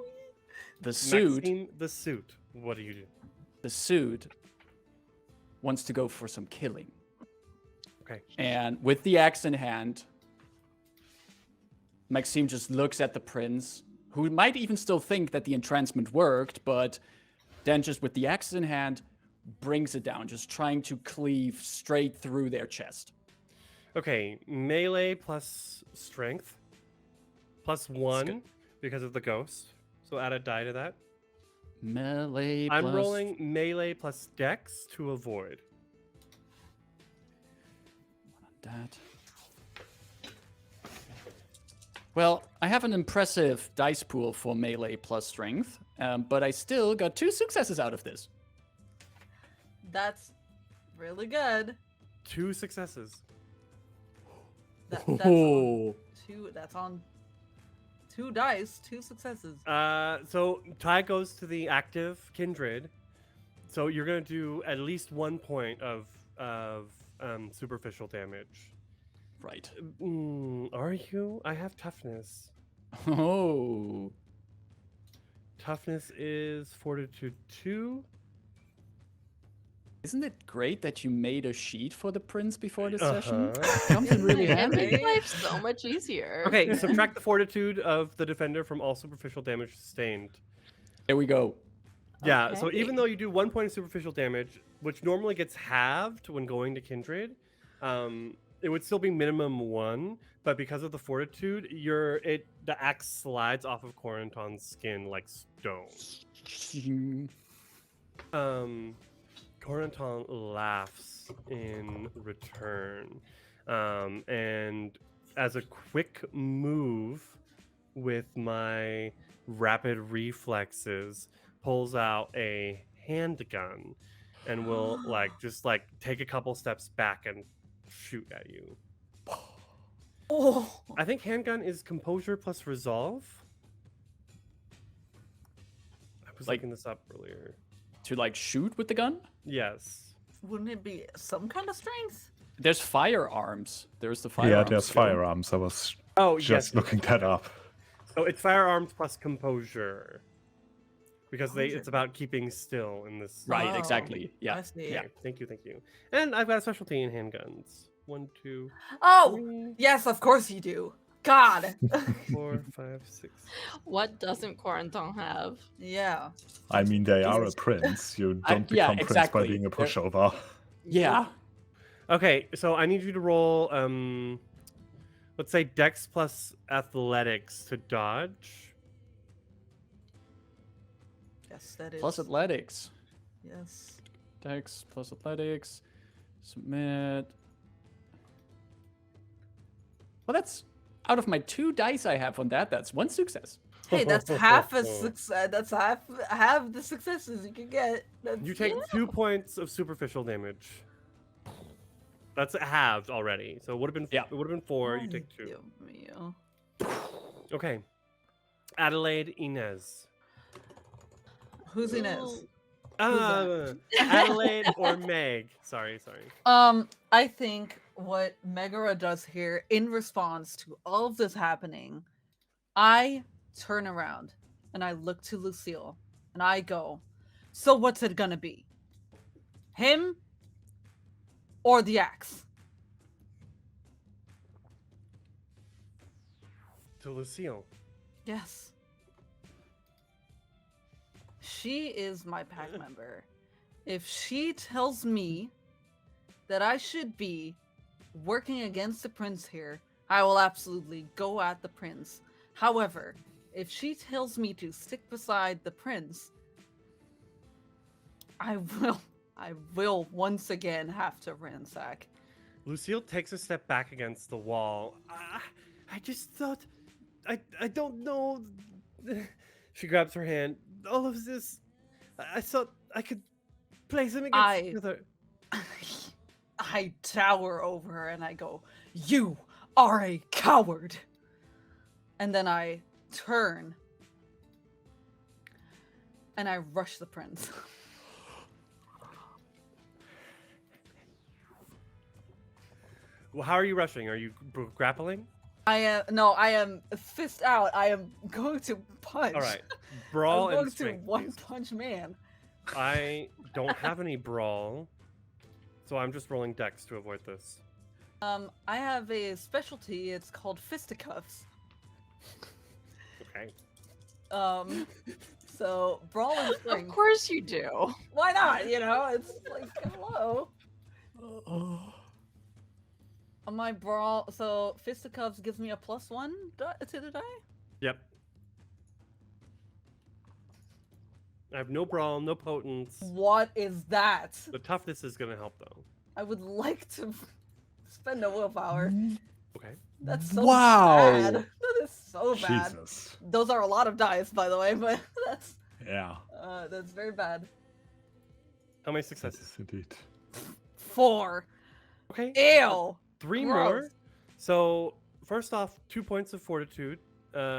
the suit, Maxime, the suit, what do you do? the suit wants to go for some killing. Okay. And with the axe in hand, Maxime just looks at the prince, who might even still think that the entrancement worked, but then just with the axe in hand, brings it down, just trying to cleave straight through their chest. Okay, melee plus strength plus 1 because of the ghost. So add a die to that. Melee I'm plus... rolling melee plus dex to avoid. That. Well, I have an impressive dice pool for melee plus strength, but I still got 2 successes out of this. That's really good. 2 successes. That's on two. That's on 2 dice, 2 successes. So tie goes to the active kindred. So you're gonna do at least 1 point of superficial damage. Right. Are you? I have toughness. Oh. Toughness is fortitude 2. Isn't it great that you made a sheet for the prince before this session? Uh-huh. Comes in really It handy. makes life so much easier. Okay, subtract the fortitude of the defender from all superficial damage sustained. There we go. Yeah, so Okay. even though you do 1 point of superficial damage, which normally gets halved when going to kindred, it would still be minimum 1. But because of the fortitude, the axe slides off of Corenton's skin like stone. Corenton laughs in return, and as a quick move with my rapid reflexes, pulls out a handgun and will just take a couple steps back and shoot at you. Oh, I think handgun is composure plus resolve. I was Like- looking this up earlier. To shoot with the gun? Yes. wouldn't it be some kind of strength? There's firearms. There's the Yeah, firearms. there's skill. firearms. I was Oh, just yes. looking that up. So it's firearms plus composure. Because Composure. it's about keeping still in this. Right, Oh, exactly. I Yeah. see. Yeah. Thank you. And I've got a specialty in handguns. 1, 2, Oh, 3, yes, of course you do. God. 4, 5, 6. What doesn't Corentin have? Yeah. I mean, they are a Jesus. prince. You I- don't yeah, become prince exactly. by being a They're- pushover. Yeah. Okay, so I need you to roll let's say dex plus athletics to dodge. Yes, that is. Plus athletics. Yes. Dex plus athletics. Submit. Well, that's out of my 2 dice I have on that. That's 1 success. Hey, that's half a success. That's half the successes you can get. That's, You take 2 points of superficial damage. That's halved already. So it would have been Yeah. it would have been 4. You take 2. Dios mío. Okay. Adelaide Inez. Who's Inez? Adelaide or Meg. Sorry. I think what Megara does here in response to all of this happening, I turn around and I look to Lucille and I go, so what's it gonna be? Him or the axe? To Lucille. Yes. She is my pack member. If she tells me that I should be working against the prince here, I will absolutely go at the prince. However, if she tells me to stick beside the prince, I will once again have to ransack. Lucille takes a step back against the wall. I just thought, I don't know. She grabs her hand. All of this, I thought I could play something together. I tower over her and I go, "You are a coward." And then I turn and I rush the prince. How are you rushing? Are you grappling? I am fist out. I am going to punch. All right. I'm Brawl going and to strength. one please. punch man. I don't have any brawl, so I'm just rolling dex to avoid this. I have a specialty. It's called fisticuffs. Okay. So brawl and Of strength. course you do. Why not? You know, it's like hello. On my brawl, so fisticuffs gives me a +1 to the die. Yep. I have no brawl, no potence. What is that? The toughness is gonna help though. I would like to spend a willpower. Okay. That's so Wow. bad. That is so bad. Jesus. Those are a lot of dice, by the way, but Yeah. that's very bad. How many That successes? is indeed. 4. Okay. Ew. 3 gross. more. So first off, 2 points of fortitude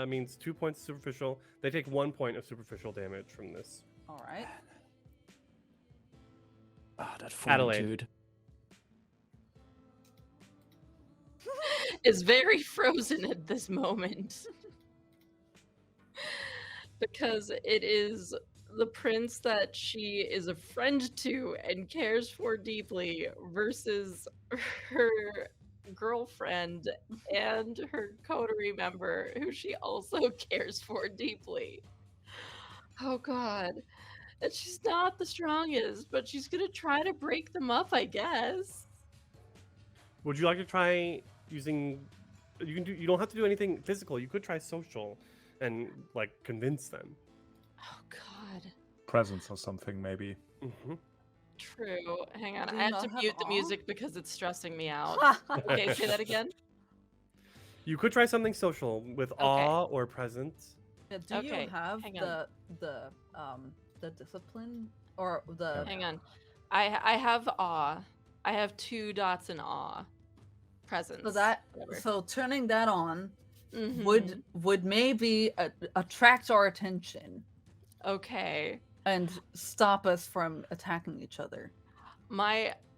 means 2 points of superficial. They take 1 point of superficial damage from this. All right. Ah, that Adelaide. fortitude. Is very frozen at this moment. Because it is the prince that she is a friend to and cares for deeply versus her girlfriend and her coterie member who she also cares for deeply. Oh god. And she's not the strongest, but she's gonna try to break them up, I guess. Would you like to try using? You can do. You don't have to do anything physical. You could try social, and like convince them. Oh god. Presence or something, maybe. Mm-hmm. True. Hang on. Do I you have not to have mute the awe? music because it's stressing me out. Okay, say that again. You could try something social with awe or presence. Yeah, do Okay, you have hang on. the discipline or the Hang on. I have awe. I have 2 dots in awe. Presence. so that whatever. so turning that on Mhm. would maybe attract our attention Okay. and stop us from attacking each other.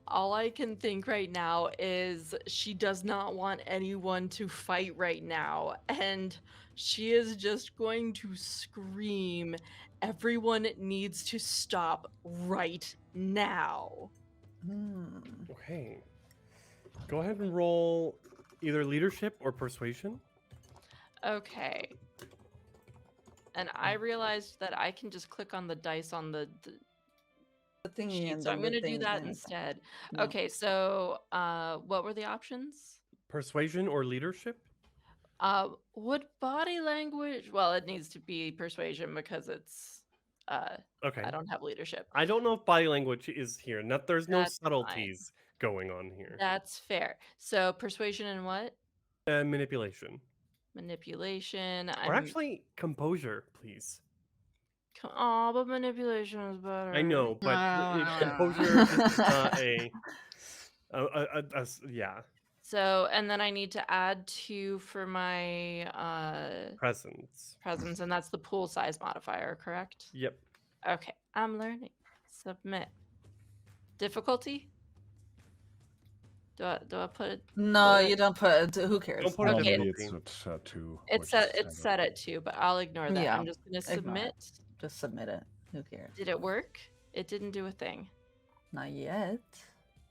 All I can think right now is she does not want anyone to fight right now, and she is just going to scream, "Everyone needs to stop right now." Okay. Go ahead and roll either leadership or persuasion. Okay. And I realized that I can just click on the dice on the The thingy sheet, and so I'm then going the to do thing that and- instead. Yeah. Okay, so what were the options? Persuasion or leadership. Would body language? Well, it needs to be persuasion because it's. Okay. I don't have leadership. I don't know if body language is here. There's no That's fine. subtleties going on here. That's fair. So persuasion and what? Manipulation. Manipulation. Or actually, composure, please. Oh, but manipulation is better. I know, but composure is not a yeah, So, and then I need to add 2 for my presence. presence, and that's the pool size modifier, correct? Yep. Okay, I'm learning. Submit. Difficulty? Do I put it? No, Or- you don't put. Who cares? Don't put it Okay. Normally difficulty. it's at 2. It's set at 2, but I'll ignore that. Yeah, I'm just gonna ignore submit. it. Just submit it. Who cares? Did it work? It didn't do a thing. Not yet.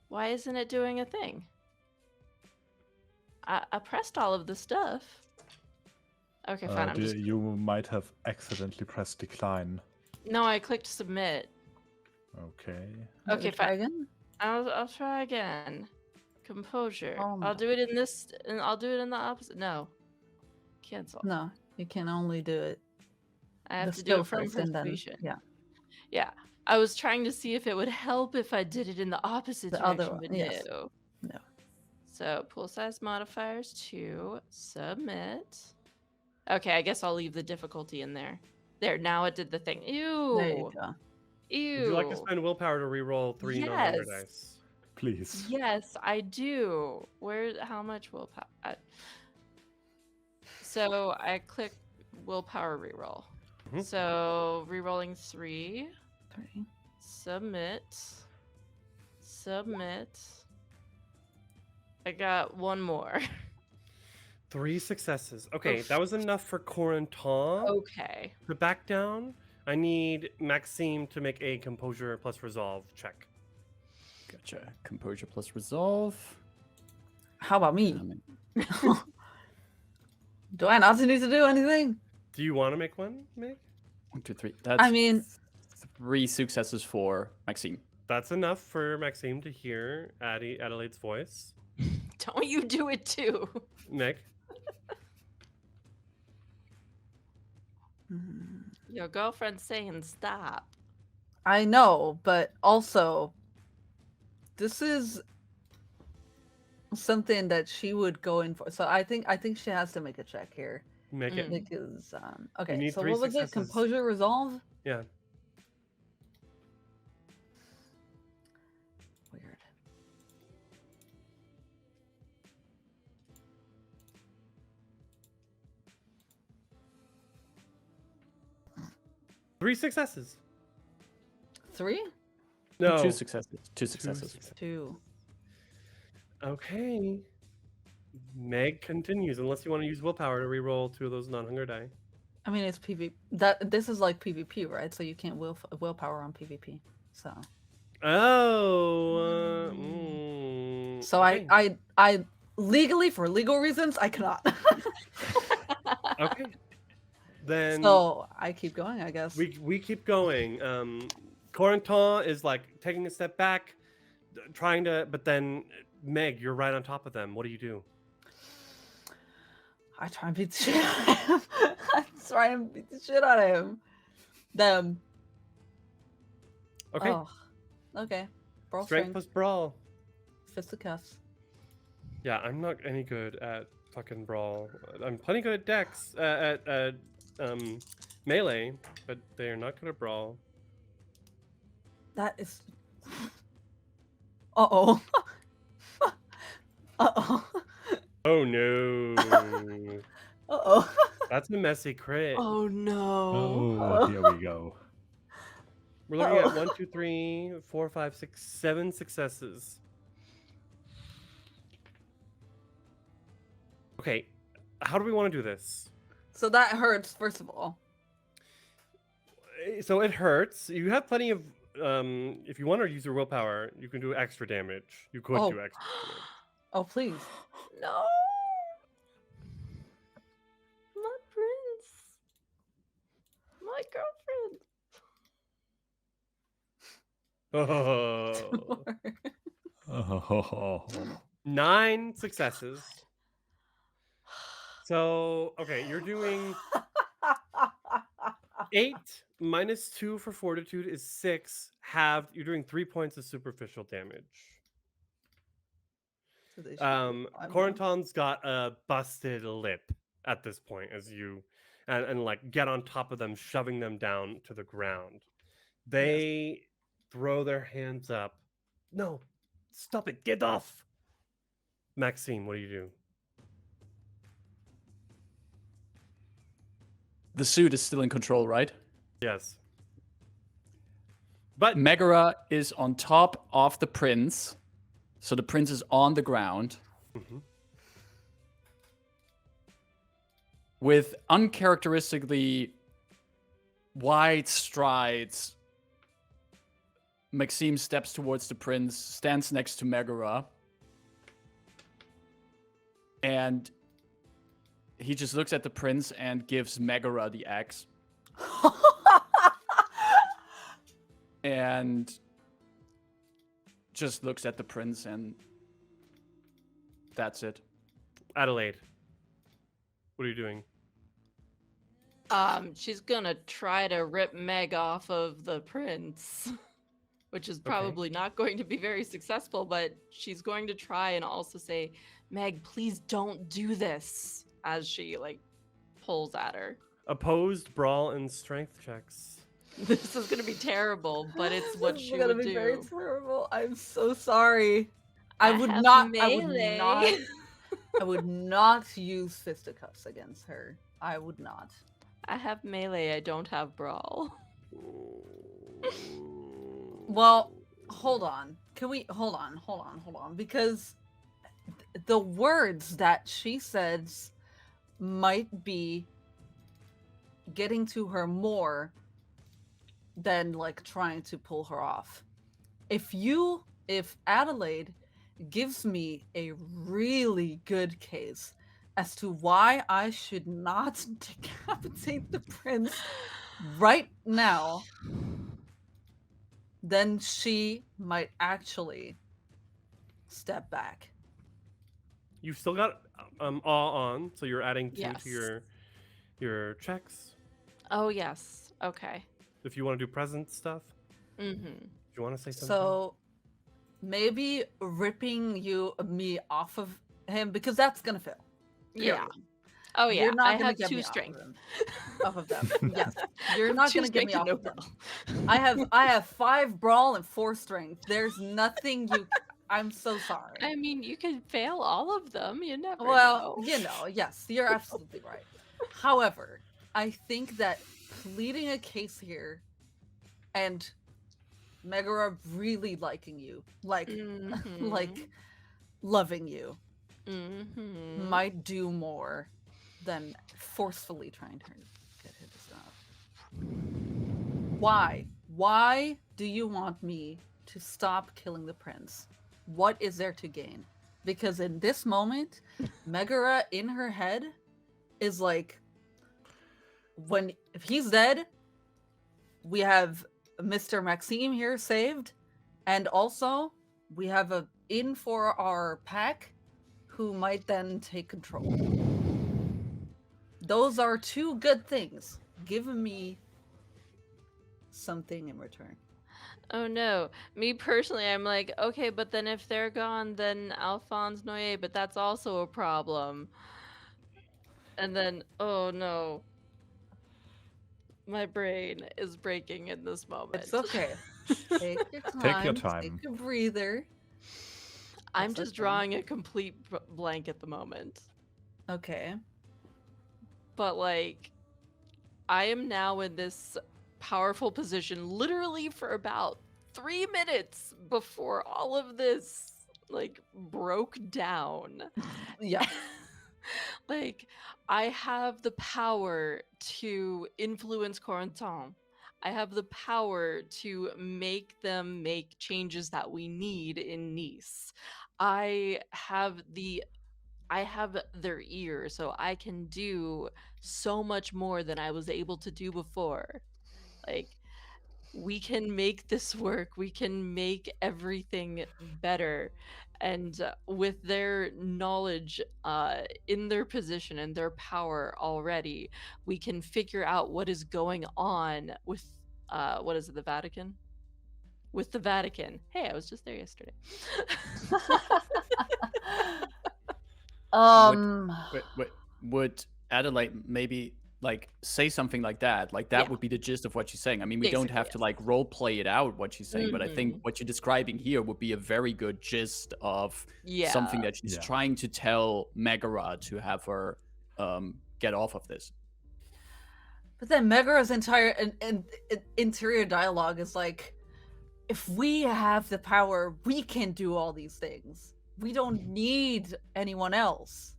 Why isn't it doing a thing? I pressed all of the stuff. Okay, fine. I'm just You might have accidentally pressed decline. no. I clicked submit. Okay. Okay, Try fine. again. I'll try again. Composure. Oh I'll my do it in this, and I'll do it in the opposite. No. Cancel. No, you can only do it. I have the to do skill it from first and then persuasion. yeah. Yeah. I was trying to see if it would help if I did it in the opposite The other direction, one, but yes. no. No. So pool size modifiers 2, submit. Okay, I guess I'll leave the difficulty in there. There, now it did the thing. Ew. There you go. Ew. Would you like to spend willpower to re-roll 3 non-number Yes. dice? Please. Yes, I do. How much willpower? So I click willpower reroll. Mhm. So rerolling 3, 3. submit, submit. I got one more. 3 successes. Okay, Oof. that was enough for Corentin Okay. to back down. I need Maxime to make a composure plus resolve check. Gotcha. Composure plus resolve. How about me? Um, Do I not need to do anything? Do you want to make one, Meg? 1, 2, 3. That's I mean, 3 successes for Maxime. That's enough for Maxime to hear Adelaide's voice. Don't you do it too. Meg? Your girlfriend's saying stop. I know, but also, this is something that she would go in for. So I think she has to make a check here Make it. because okay. need So 3 what was it? successes. Composure, resolve. Yeah. Weird. Three successes. 3, No. 2 successes. 2 successes. 2. Okay. Meg continues, unless you want to use willpower to reroll 2 of those non-hunger die. I mean, it's PvP. This is like PvP, right? So you can't willpower on PvP. So Oh. so okay. I legally, for legal reasons, I cannot. Okay. Then So I keep going, I guess. we keep going. Corentin is like taking a step back, trying to, but then Meg, you're right on top of them. What do you do? I try and beat the shit out of him. I try and beat the shit out of him. Them. Okay. Oh, okay. Brawl Strength strength. plus brawl. Fisticuffs. Yeah, I'm not any good at fucking brawl. I'm plenty good at dex, at melee, but they are not good at brawl. That is. Uh-oh. Uh-oh. Oh no. Uh-oh. That's a messy crit. Oh no. Oh, here we go. We're looking at Uh-oh. 1, 2, 3, 4, 5, 6, 7 successes. Okay, how do we want to do this? So that hurts, first of all. So it hurts. You have plenty of. If you want to use your willpower, you can do extra damage. You could Oh. do extra damage. Oh, please. No. My prince. My girlfriend. Oh. Oh, 9 successes. So okay, you're doing 8 minus 2 for fortitude is 6. You're doing 3 points of superficial damage. So they should be fine now. Corentin's got a busted lip at this point as you and like get on top of them, shoving them down to the ground. They throw their hands up. No, stop it, get off. Maxime, what do you do? The suit is still in control, right? Yes. But Megara is on top of the prince. So the prince is on the ground. Mhm. With uncharacteristically wide strides, Maxime steps towards the prince, stands next to Megara, and he just looks at the prince and gives Megara the axe. And just looks at the prince, and that's it. Adelaide, what are you doing? She's gonna try to rip Meg off of the prince, which is probably not going to be very successful, but she's going to try and also say, Meg, please don't do this, as she like pulls at her. Opposed, brawl, and strength checks. This is gonna be terrible, but it's what This is she gonna would be do. very terrible. I'm so sorry. I would have not. melee. I would not use fisticuffs against her. I would not. I have melee, I don't have brawl. Well, hold on. Can we hold on? Because the words that she says might be getting to her more than like trying to pull her off. If Adelaide gives me a really good case as to why I should not decapitate the prince right now, then she might actually step back. You've still got awe on, so you're adding 2 Yes. to your checks. Oh, yes. Okay. If you want to do present stuff, Mm-hmm. do you want to say something? So maybe ripping me off of him, because that's gonna fail. Yeah. Period. Oh, yeah. You're not I gonna have get 2 me off of strength. them. Off of them. Yes. You're not 2 gonna get me strength off and no of them. brawl. I have 5 brawl and 4 strength. There's nothing you I'm so sorry. I mean, you could fail all of them. You never Well, know. yes, you're absolutely right. However, I think that pleading a case here and Megara really liking you, like Mhm. like loving you, Mhm. might do more than forcefully trying to get him to stop. Why? Why do you want me to stop killing the prince? What is there to gain? Because in this moment, Megara in her head is like, if he's dead, we have Mr. Maxime here saved, and also we have a in for our pack who might then take control. Those are 2 good things. Give me something in return. Oh no. Me personally, I'm like, okay, but then if they're gone, then Alphonse Noyer, but that's also a problem. And then, oh no. My brain is breaking in this moment. It's okay. Take your time. Take your time. Take a breather. I'm That's just okay. drawing a complete blank at the moment. Okay. But like, I am now in this powerful position literally for about 3 minutes before all of this like broke down. Yeah. Like, I have the power to influence Corentin. I have the power to make them make changes that we need in Nice. I have their ear, so I can do so much more than I was able to do before. Like, we can make this work. We can make everything better. And with their knowledge in their position and their power already, we can figure out what is going on with, what is it, the Vatican? With the Vatican. Hey, I was just there yesterday. Would Adelaide maybe like say something like that? Like that Yeah. would be the gist of what she's saying. I mean, we don't Basically, have to yes. like role play it out what she's saying, but I think Mhm. what you're describing here would be a very good gist of Yeah. something that she's Yeah. trying to tell Megara to have her get off of this. But then Megara's entire interior dialogue is like, if we have the power, we can do all these things. We don't need anyone else.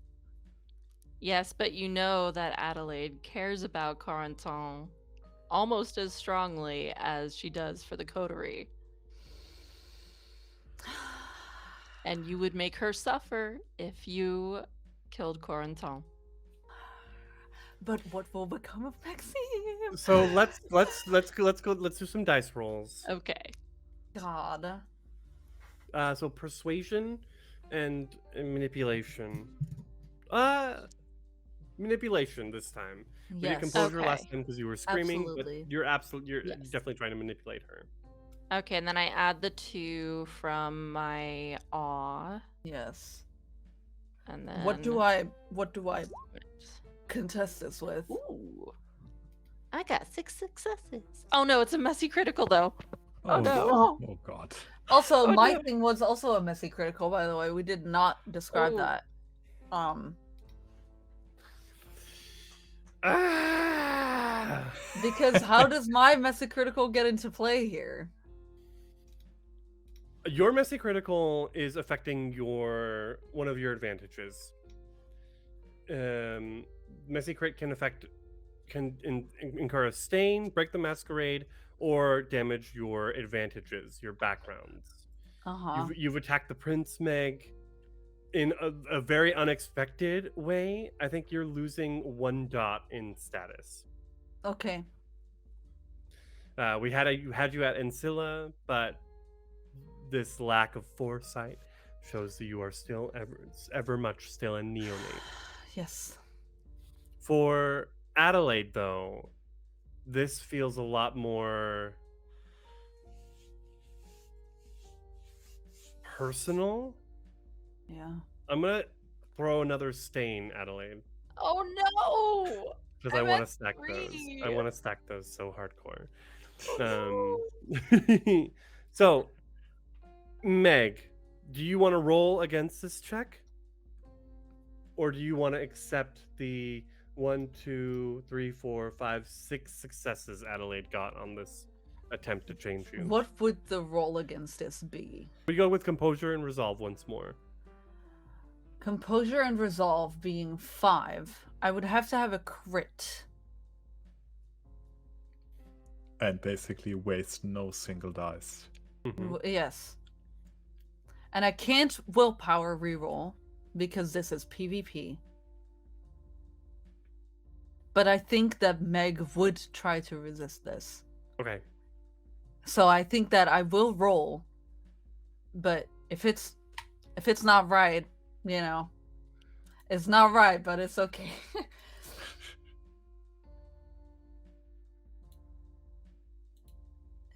Yes, but you know that Adelaide cares about Corentin almost as strongly as she does for the coterie. And you would make her suffer if you killed Corentin. But what will become of Maxime? So let's do some dice rolls. Okay. God. So persuasion and manipulation. Manipulation this time. We did composure Okay. last time because you were screaming, Absolutely. but you're Yes. definitely trying to manipulate her. Okay, and then I add the 2 from my awe, Yes. and then What do I contest this with? Ooh. I got 6 successes. Oh no, it's a messy critical though. Oh, no. Oh god. Also, Oh, my no. thing was also a messy critical, by the way. We did not describe Ooh. that. Because how does my messy critical get into play here? Your messy critical is affecting one of your advantages. Messy crit can incur a stain, break the masquerade, or damage your advantages, your backgrounds. Uh-huh. You've attacked the prince, Meg, in a very unexpected way. I think you're losing 1 dot in status. Okay. We had you at Ancilla, but this lack of foresight shows that you are still ever much still a neonate. Yes. For Adelaide, though, this feels a lot more personal. Yeah. I'm gonna throw another stain, Adelaide, Oh no! because I I'm want at to stack those. 3. I want to stack those so hardcore. No. So, Meg, do you want to roll against this check, or do you want to accept the 1, 2, 3, 4, 5, 6 successes Adelaide got on this attempt to change you? What would the roll against this be? We go with composure and resolve once more. Composure and resolve being 5. I would have to have a crit. And basically waste no single dice. Mhm. Yes. And I can't willpower reroll because this is PvP. But I think that Meg would try to resist this. Okay. So I think that I will roll. But if it's not right, it's not right, but it's okay.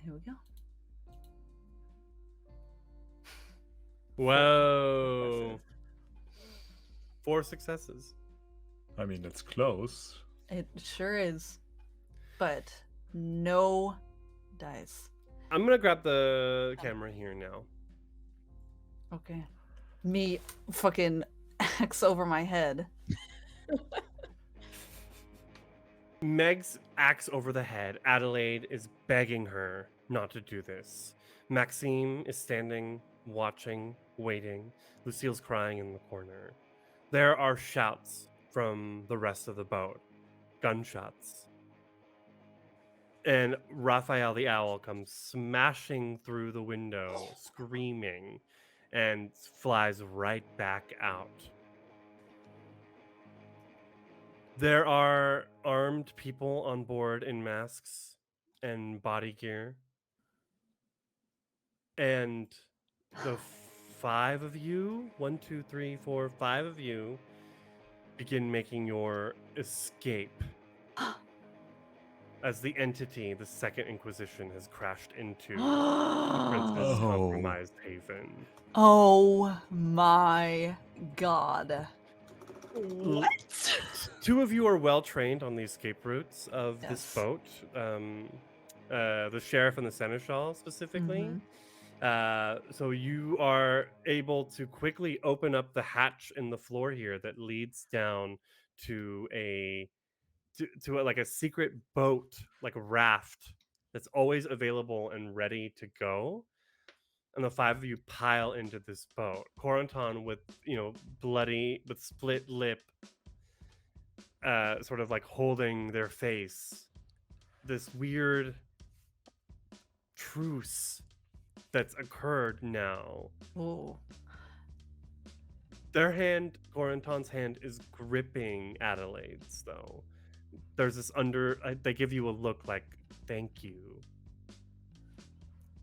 Here we go. Whoa. 4 successes. I mean, it's close. It sure is. But no dice. I'm gonna grab the camera here now. Okay. Me fucking axe over my head. Meg's axe over the head. Adelaide is begging her not to do this. Maxime is standing, watching, waiting. Lucille's crying in the corner. There are shouts from the rest of the boat, gunshots. And Raphael the owl comes smashing through the window, screaming, and flies right back out. There are armed people on board in masks and body gear. And the 5 of you, 1, 2, 3, 4, 5 of you, begin making your escape as the entity, the Second Inquisition, has crashed into the Prince's Oh. compromised haven. Oh my god. What? 2 of you are well trained on the escape routes of this Yes. boat. The sheriff and the seneschal specifically. So you are able to quickly open up the hatch in the floor here that leads down to like a secret boat, like a raft that's always available and ready to go. And the 5 of you pile into this boat. Corentin with, bloody, with split lip, sort of like holding their face. This weird truce that's occurred now. Ooh. Their hand, Corentin's hand, is gripping Adelaide's, though. There's this they give you a look like, thank you.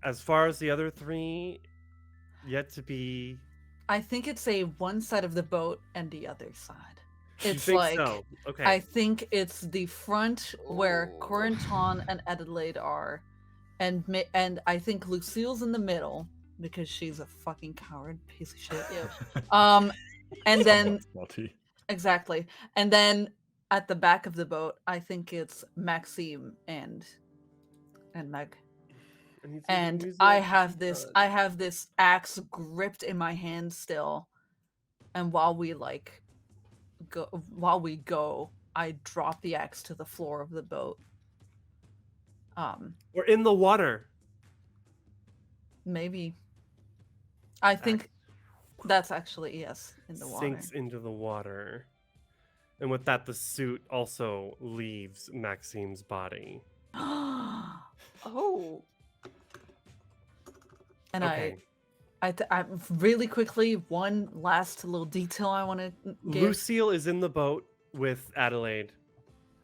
As far as the other 3, yet to be. I think it's a one side of the boat and the other side. You It's think like so? Okay. I think it's the front where Ooh. Corentin and Adelaide are, and I think Lucille's in the middle because she's a fucking coward piece of shit. And then Somewhat naughty. exactly, and then at the back of the boat, I think it's Maxime and Meg. And I have this axe gripped in my hand still, and while we go, I drop the axe to the floor of the boat. We're in the water. Maybe I think that's actually, yes, in the water. sinks into the water. And with that, the suit also leaves Maxime's body. Oh. And Okay. I really quickly, one last little detail I want to give. Lucille is in the boat with Adelaide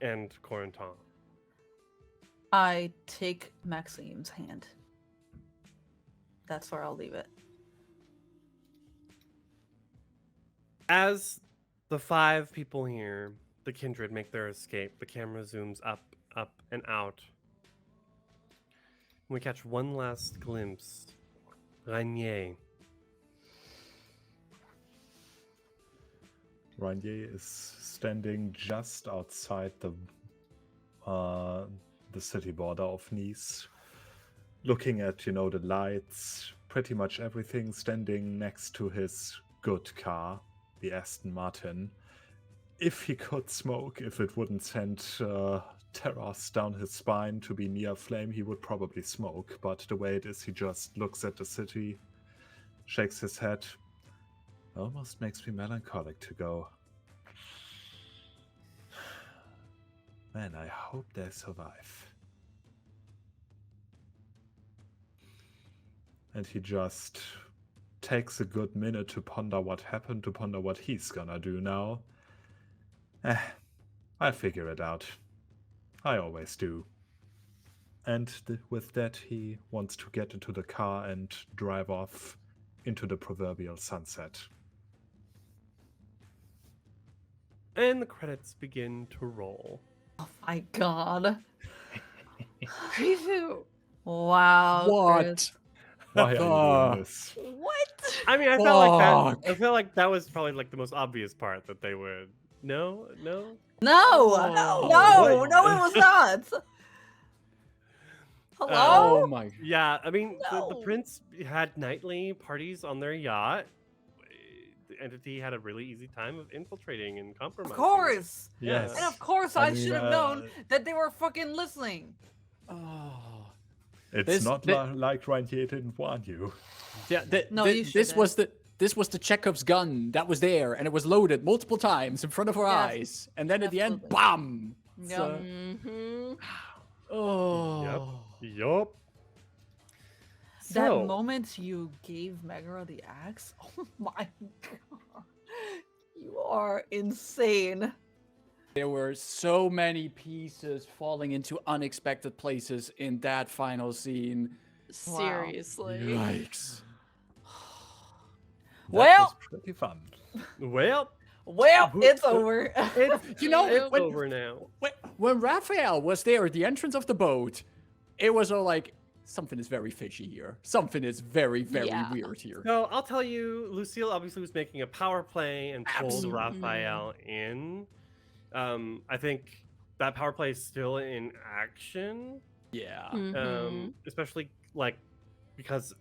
and Corentin. I take Maxime's hand. That's where I'll leave it. As the 5 people here, the kindred, make their escape, the camera zooms up, and out. We catch one last glimpse. Rainier. Rainier is standing just outside the city border of Nice, looking at, the lights, pretty much everything, standing next to his good car, the Aston Martin. If he could smoke, if it wouldn't send terrors down his spine to be near flame, he would probably smoke. But the way it is, he just looks at the city, shakes his head. Almost makes me melancholic to go. Man, I hope they survive. And he just takes a good minute to ponder what happened, to ponder what he's gonna do now. I'll figure it out. I always do. And with that, he wants to get into the car and drive off into the proverbial sunset. And the credits begin to roll. Oh my god. Preview. Wow. Chris. Why are you doing this? What? I mean, I felt like that. Fuck. I feel like that was probably like the most obvious part that they would. No. No, Oh. no, What? no, it was not. Oh Hello? my. Yeah, I mean, the No. prince had nightly parties on their yacht. The entity had a really easy time of infiltrating and Of compromising. course. Yes. And of course, I I mean, should have known that they were fucking listening. Oh. It's This- not thi- like Rainier didn't warn you. Yeah, No, you this was the Chekhov's gun that was there, and it was loaded multiple times in front of our Yes, eyes, and then at the end, absolutely. bam! It's, Yep. Mm-hmm. oh, Yup. That So, moment you gave Megara the axe, oh my god. You are insane. there were so many pieces falling into unexpected places in that final scene. Seriously. Yikes! That Well- was pretty fun. well, Well, Who- it's over. it's You know, it's when- over now. When Raphael was there at the entrance of the boat, it was all like, something is very fishy here. Something is very, very Yeah. weird here. So I'll tell you, Lucille obviously was making a power play and pulled Absolutely. Raphael in. I think that power play is still in action, Yeah. Mhm. especially like because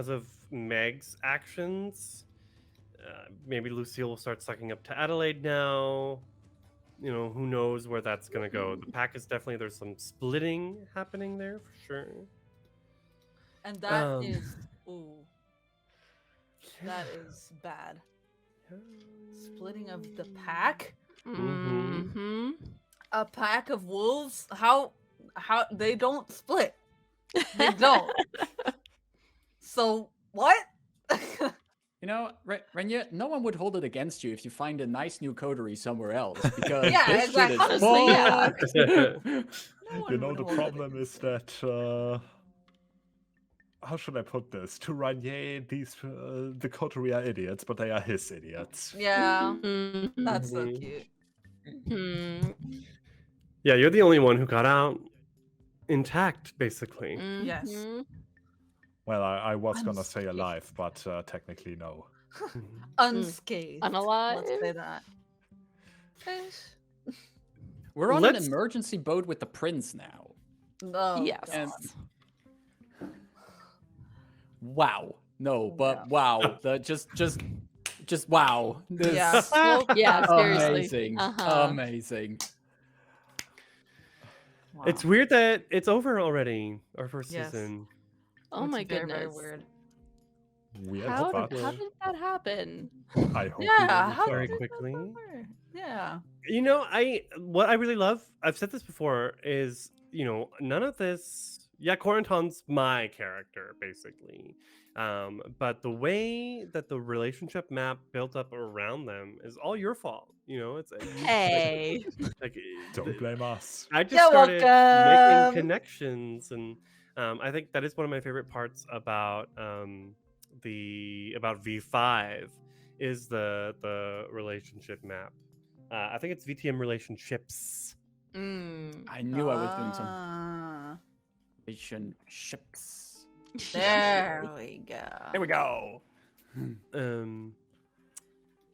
of Meg's actions. Maybe Lucille will start sucking up to Adelaide now. Who knows where that's gonna go. The pack is definitely, there's some splitting happening there for sure. And that is, Um, ooh, that is bad. Splitting of the pack? Mm-hmm. A pack of wolves? How they don't split. They don't. So what? You know, Renya, no one would hold it against you if you find a nice new coterie somewhere else, because Yeah, this exactly. shit is Honestly, yeah. fucked. No one You know, would the hold it problem against is that, how should I put this? To Rainier, the coterie are idiots, but they are his idiots. Yeah, Mm-hmm. that's so Mhm. cute. Yeah, you're the only one who got out intact, basically. Yes. Mhm. Well, I was gonna say Unscathed. alive, but technically no. Unscathed. Unalive? Let's say that. We're on Let's- an emergency boat with the prince now. No. Yes. And wow. No, but Yeah. wow. Just wow. This Yeah. So Yeah, seriously. amazing. Uh-huh. Amazing. Wow. It's weird that it's over already, our first Yes. season. Oh It's my very, goodness. very weird. Weird, How but did that happen? I hope we Yeah, will how Very did return. that quickly. work? Yeah. You know, what I really love, I've said this before, is none of this. Yeah, Corenton's my character basically, but the way that the relationship map built up around them is all your fault. It's you Hey. like Don't blame us. I just You're started making welcome. connections, and I think that is one of my favorite parts about about V5 is the relationship map. I think it's VTM relationships. Mm. I knew I was doing some Ah, relationships. there we go. There we go. Um,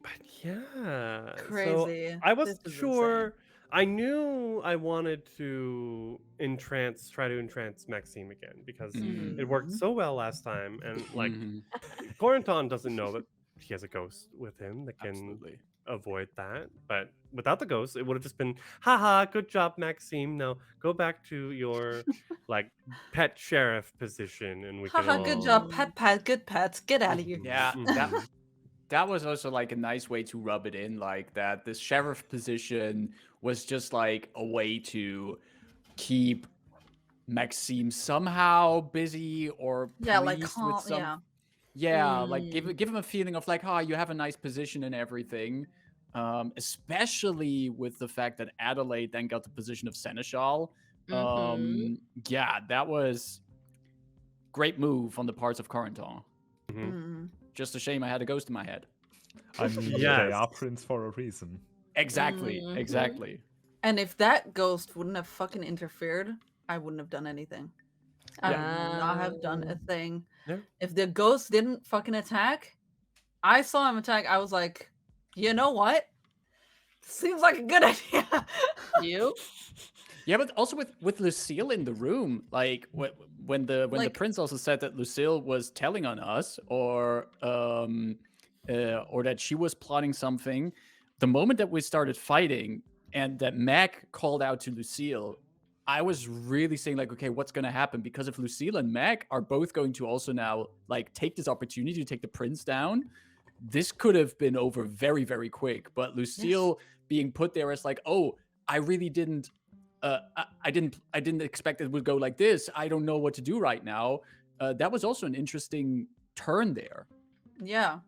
but yeah, so Crazy. I This wasn't is sure. I knew I wanted to try to entrance Maxime again because it worked Mhm. so well last time, and like Mhm. Corenton doesn't know that he has a ghost with him that can Absolutely. avoid that. But without the ghost, it would have just been, haha, good job, Maxime. Now go back to your like pet sheriff position, and we can Haha, good job, all. pet. Good pets. Get out of here. Yeah, Mhm. that was also like a nice way to rub it in, like that the sheriff position was just like a way to keep Maxime somehow busy or Yeah, like pleased with calm. some. Yeah. Yeah, like give Mm. give him a feeling of like, you have a nice position and everything. Especially with the fact that Adelaide then got the position of seneschal. Mhm. Yeah, that was great move on the parts of Corenton. Mhm. Mm. Just a shame I had a ghost in my head. I mean, they Yes. are prince for a reason. Exactly, Mhm. exactly. And if that ghost wouldn't have fucking interfered, I wouldn't have done anything. I Yeah. would not have done a Ah. thing. Yeah. If the ghost didn't fucking attack, I saw him attack. I was like, you know what? Seems like a good idea. You? Yeah, but also with Lucille in the room, like when the Like- prince also said that Lucille was telling on us, or that she was plotting something, the moment that we started fighting and that Mac called out to Lucille, I was really saying like, okay, what's gonna happen? Because if Lucille and Mac are both going to also now like take this opportunity to take the prince down, this could have been over very, very quick. But Lucille being put there as like, oh, I really didn't I didn't expect it would go like this. I don't know what to do right now. That was also an interesting turn there. Yeah.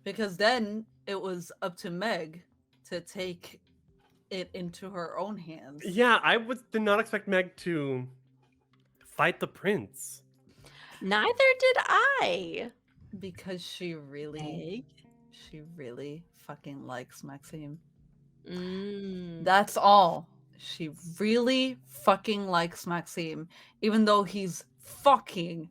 Because then it was up to Meg to take it into her own hands. Yeah, did not expect Meg to fight the prince. Neither did I. Because she really fucking likes Maxime. Mm. That's all. She really fucking likes Maxime, even though he's fucking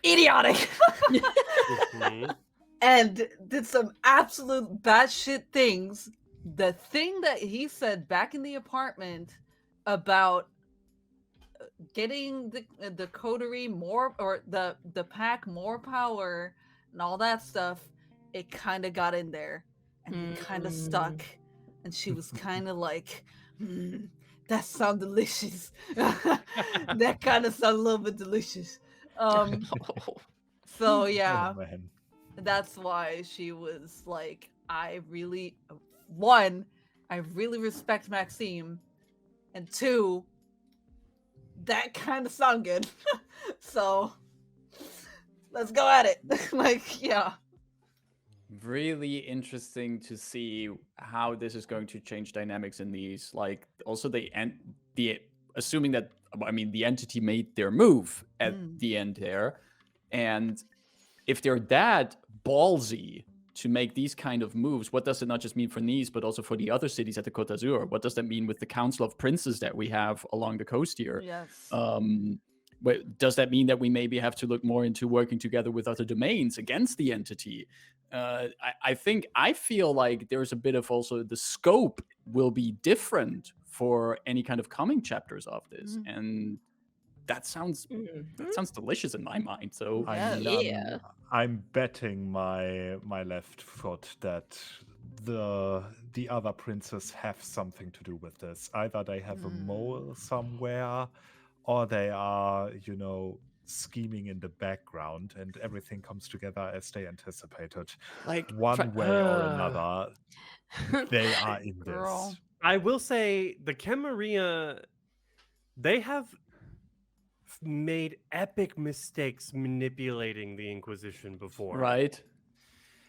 idiotic Mhm. and did some absolute batshit things. The thing that he said back in the apartment about getting the coterie more, or the pack more power and all that stuff, it kind of got in there and it kind of stuck, and she was kind of like, that sounds delicious. That kind of sounds a little bit delicious. So yeah, Oh man. that's why she was like, I really respect Maxime, and two, that kind of sound good. So let's go at it. Like, yeah. Really interesting to see how this is going to change dynamics in these. Like also the assuming that, I mean, the entity made their move at the end there, and if they're that ballsy to make these kind of moves, what does it not just mean for Nice, but also for the other cities at the Côte d'Azur? What does that mean with the Council of Princes that we have along the coast here? Yes. Does that mean that we maybe have to look more into working together with other domains against the entity? I feel like there's a bit of also the scope will be different for any kind of coming chapters of this, and that sounds delicious in my mind. So Yeah. I'm betting my left foot that the other princes have something to do with this. Either they have a mole somewhere, or they are, scheming in the background, and everything comes together as they anticipated. Like One way or another, they are in Girl. this. I will say the Camarilla, they have made epic mistakes manipulating the Inquisition before. Right.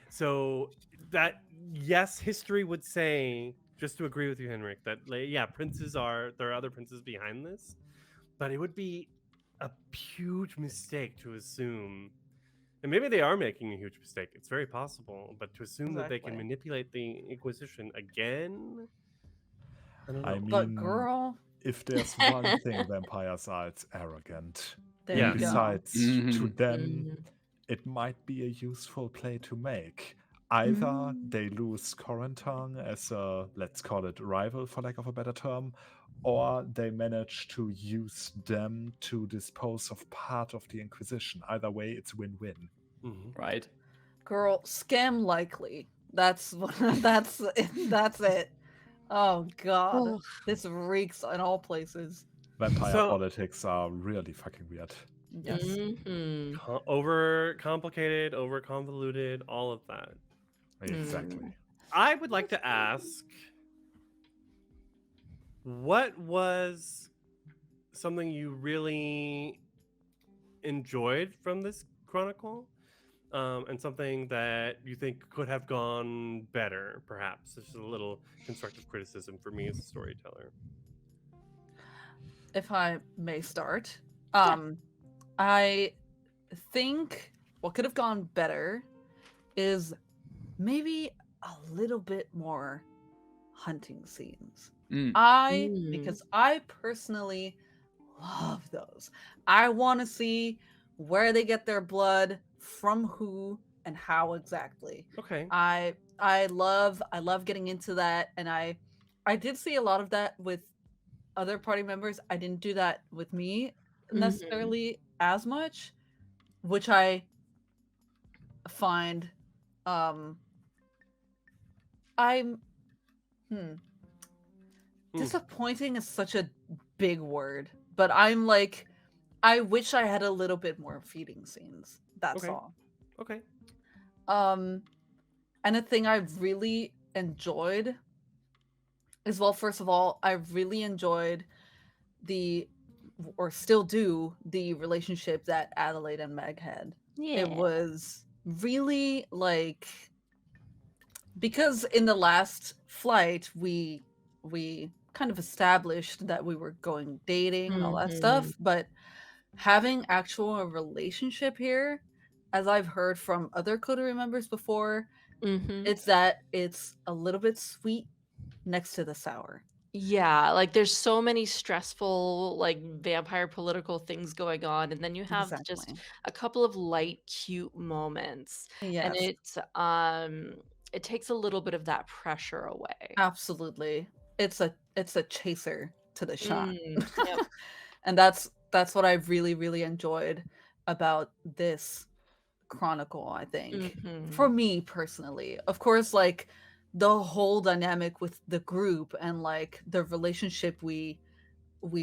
So that, yes, history would say, just to agree with you, Henrik, that yeah, there are other princes behind this, but it would be a huge mistake to assume, and maybe they are making a huge mistake. It's very possible, but to assume that they can Exactly. manipulate the Inquisition again, I don't know. I But mean, girl, if there's one thing vampires are, it's arrogant. there Yeah. you go. Besides, to Mhm. them, Mhm. it might be a useful play to make. Either Mm. they lose Corentin as a, let's call it, rival, for lack of a better term, or they manage to use them to dispose of part of the Inquisition. Either way, it's win-win. Mhm. Right. Girl, scam likely. That's that's that's it. Oh god, Oh. this reeks in all places. Vampire So- politics are really fucking weird. Yes. Mhm. Over complicated, over convoluted, all of that. Exactly. I would like to ask, what was something you really enjoyed from this chronicle, and something that you think could have gone better, perhaps? This is a little constructive criticism for me as a storyteller. If I may start. Yeah. I think what could have gone better is maybe a little bit more hunting scenes. Mm. Because I personally love those. I want to see where they get their blood, from who, and how exactly. Okay. I love getting into that, and I did see a lot of that with other party members. I didn't do that with me necessarily as much, which I find I'm disappointing is such a big word, but I'm like, I wish I had a little bit more feeding scenes. That's Okay. all. Okay. And a thing I've really enjoyed is, well, first of all, I really enjoyed or still do, the relationship that Adelaide and Meg had. Yeah. It was really like, because in the last flight we kind of established that we were going dating and all that stuff, but having actual relationship here, as I've heard from other coterie members before, it's that it's a little bit sweet next to the sour. Yeah, like there's so many stressful, like vampire political things going on, and then you have just Exactly. a couple of light, cute moments, Yes, and it takes a little bit of that pressure away. absolutely. It's a chaser to the shot. Yep. And that's what I really, really enjoyed about this chronicle, I think. For me personally. Of course, like the whole dynamic with the group and like the relationship we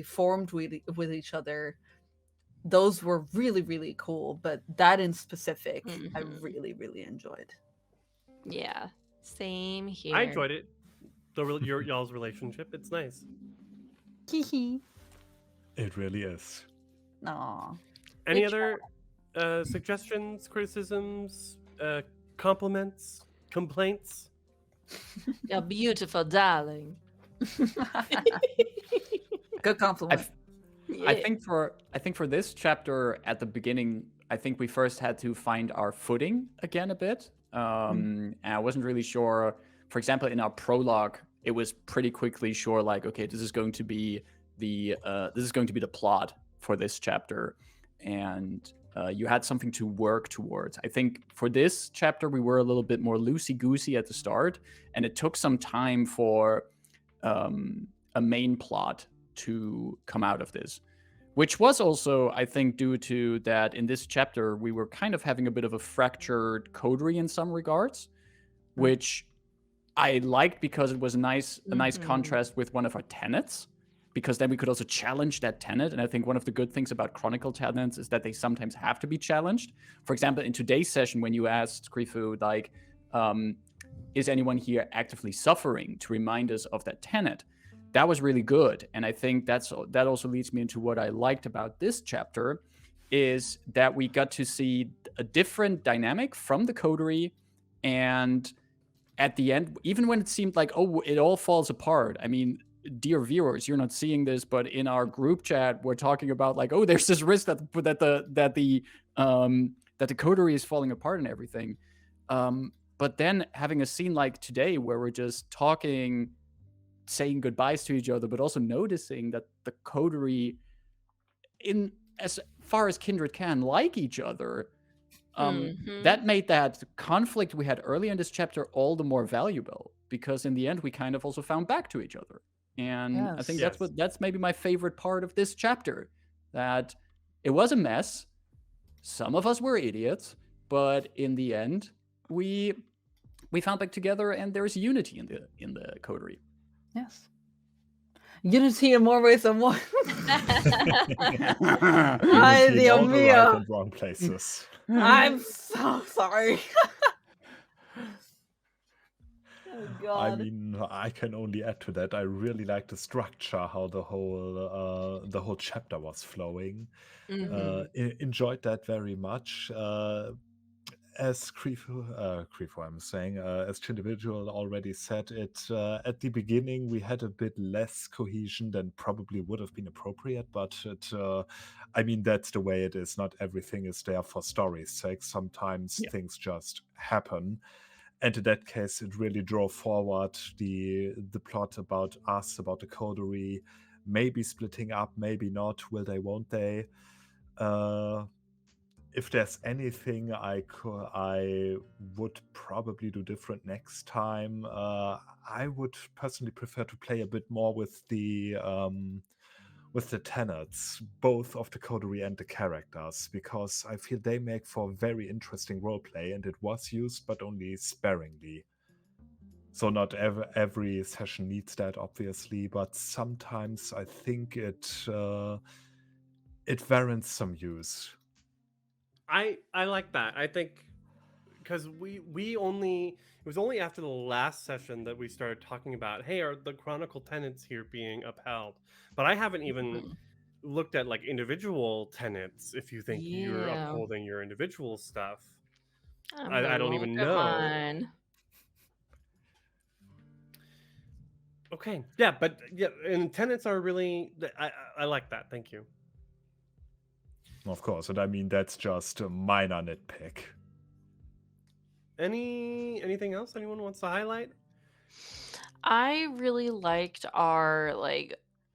formed with each other, those were really, really cool. But that in specific, I really, really enjoyed. Yeah, same here. I enjoyed it. Y'all's relationship. It's nice. It really is. Aw. Any Good other suggestions, criticisms, compliments, complaints? You're beautiful, darling. Good compliment. I think for this chapter at the beginning, I think we first had to find our footing again a bit. And I wasn't really sure. For example, in our prologue, it was pretty quickly sure, like, okay, this is going to be the plot for this chapter, and you had something to work towards. I think for this chapter, we were a little bit more loosey-goosey at the start, and it took some time for a main plot to come out of this, which was also, I think, due to that in this chapter, we were kind of having a bit of a fractured coterie in some regards, which I liked because it was a nice contrast with one of our tenets. because then we could also challenge that tenet. And I think one of the good things about chronicle tenets is that they sometimes have to be challenged. For example, in today's session, when you asked Krifu, like, is anyone here actively suffering, to remind us of that tenet, that was really good. And I think that also leads me into what I liked about this chapter, is that we got to see a different dynamic from the coterie. And at the end, even when it seemed like, oh, it all falls apart, I mean, dear viewers, you're not seeing this, but in our group chat, we're talking about like, oh, there's this risk that the coterie is falling apart and everything. But then having a scene like today where we're just talking, saying goodbyes to each other, but also noticing that the coterie, in as far as kindred can, like each other, that made that conflict we had earlier in this chapter all the more valuable, because in the end we kind of also found back to each other. And I think Yes. that's maybe my favorite part of this chapter, that it was a mess. Some of us were idiots, but in the end we found back together, and there's unity in the coterie. Yes. Unity in more ways than one. Ay, Unity in Dios all the right mío. and wrong places. I'm so sorry. Oh I God. mean, I can only add to that. I really like the structure, how the whole chapter was flowing. Enjoyed that very much. As Krifu, I'm saying, as Individual already said, it at the beginning we had a bit less cohesion than probably would have been appropriate, but I mean, that's the way it is. Not everything is there for story's sake. Sometimes things just happen. And in that case, it really drove forward the plot about us, about the coterie, maybe splitting up, maybe not. Will they, won't they? If there's anything I would probably do different next time, I would personally prefer to play a bit more with the tenets, both of the coterie and the characters, because I feel they make for very interesting roleplay, and it was used, but only sparingly. So not every session needs that, obviously, but sometimes I think it warrants some use. I like that. I think because we only, it was only after the last session that we started talking about, hey, are the chronicle tenets here being upheld? But I haven't even looked at like individual tenets. If you think you're Yeah. upholding your individual stuff, I'm I gonna don't look even at know. mine. Okay, yeah, but yeah, and tenets are really. I like that. Thank you. Of course, and I mean that's just a minor nitpick. Anything else anyone wants to highlight? I really liked our like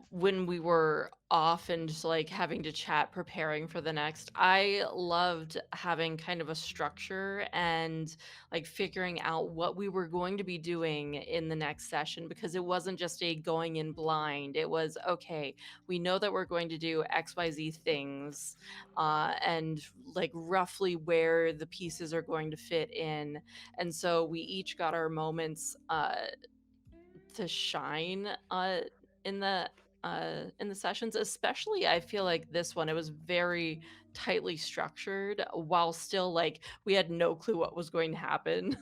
when we were off and just like having to chat preparing for the next. I loved having kind of a structure and like figuring out what we were going to be doing in the next session, because it wasn't just a going in blind. It was okay, we know that we're going to do XYZ things, and like roughly where the pieces are going to fit in. And so we each got our moments to shine in the sessions. Especially I feel like this one, it was very tightly structured while still like we had no clue what was going to happen.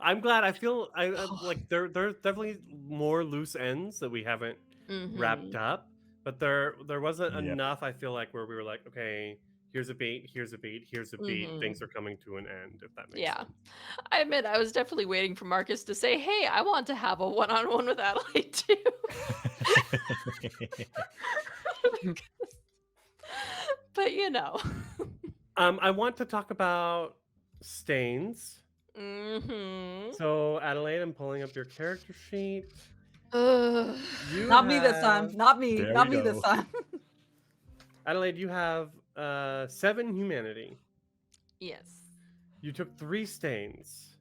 I'm glad. I feel I like there's definitely more loose ends that we haven't wrapped up, but there wasn't enough. I feel like where we were like, okay, here's a beat, here's a beat, here's a beat. Things are coming to an end. If that makes sense. I admit I was definitely waiting for Marcus to say, hey, I want to have a one-on-one with Adelaide too. But you know. I want to talk about stains. So Adelaide, I'm pulling up your character sheet. Not me this time. Not me. There Not we me this go. time. Adelaide, you have 7 humanity. Yes. You took 3 stains.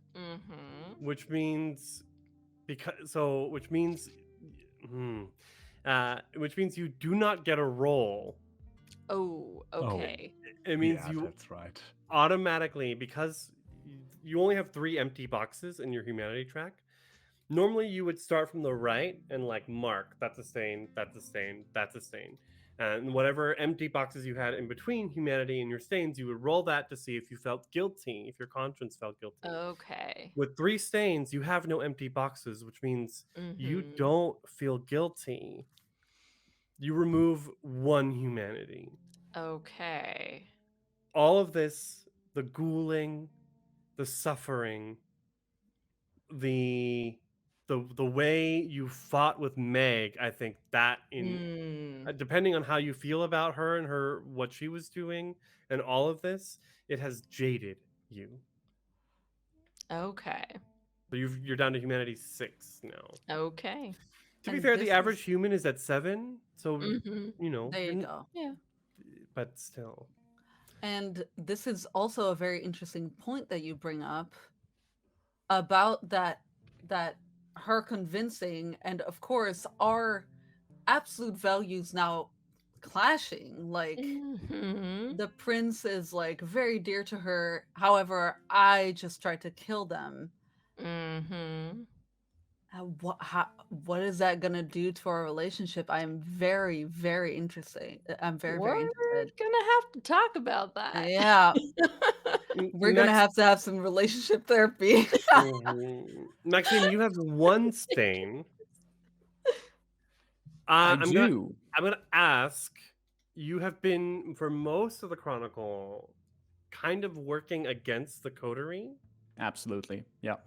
Which means which means you do not get a roll. Oh, okay. It means Yeah, you that's right. automatically, because you only have 3 empty boxes in your humanity track, Normally, you would start from the right and like mark that's a stain, that's a stain, that's a stain. And whatever empty boxes you had in between humanity and your stains, you would roll that to see if you felt guilty, if your conscience felt guilty. Okay. With 3 stains, you have no empty boxes, which means you Mhm. don't feel guilty. You remove 1 humanity. Okay. All of this, the ghouling, the suffering, the way you fought with Meg, I think that depending on how you feel about her and her what she was doing and all of this, it has jaded you. Okay. So you're down to humanity 6 now. Okay. To be And fair, the this average is- human is at 7, so Mhm. you know, There you you're go. Yeah. but still. And this is also a very interesting point that you bring up about that her convincing, and of course our absolute values now clashing. Like Mhm. the prince is like very dear to her, however I just tried to kill them. Mhm. What is that gonna do to our relationship? I'm very, very interested. I'm very, We're very interested. gonna have to talk about that. Yeah, we're gonna Max, have to have some relationship therapy. Maxime, you have 1 stain. I I'm do. gonna ask. You have been for most of the chronicle, kind of working against the coterie. Absolutely. Yeah.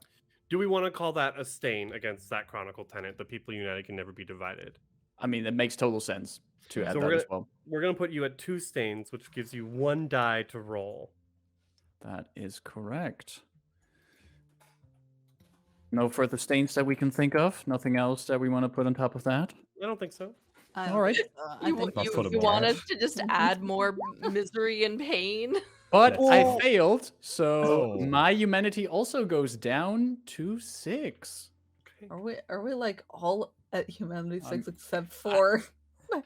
Do we want to call that a stain against that chronicle tenet? The people united can never be divided. I mean, it makes total sense to add So that as well. we're gonna put you at 2 stains, which gives you 1 die to roll. That is correct. No further stains that we can think of? Nothing else that we want to put on top of that? I don't think so. I All right. think so. I You, think Not for the you want us moment. to just add more misery and pain? But I Oh. failed, so Oh. my humanity also goes down to 6. Okay. Are we like all at humanity 6 Um, except for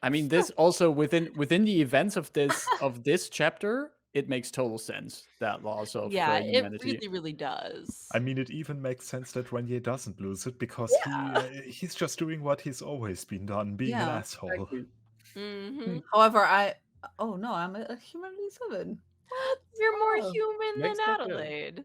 I mean, this also within the events of this chapter, it makes total sense, that loss of Yeah, it humanity. really, really does. I mean, it even makes sense that Renier doesn't lose it because he's just doing what he's always been done, being an Yeah, asshole. Exactly. Mhm. however oh no, I'm a humanity 7. What? You're more Oh. human than Makes sense, yeah. Adelaide.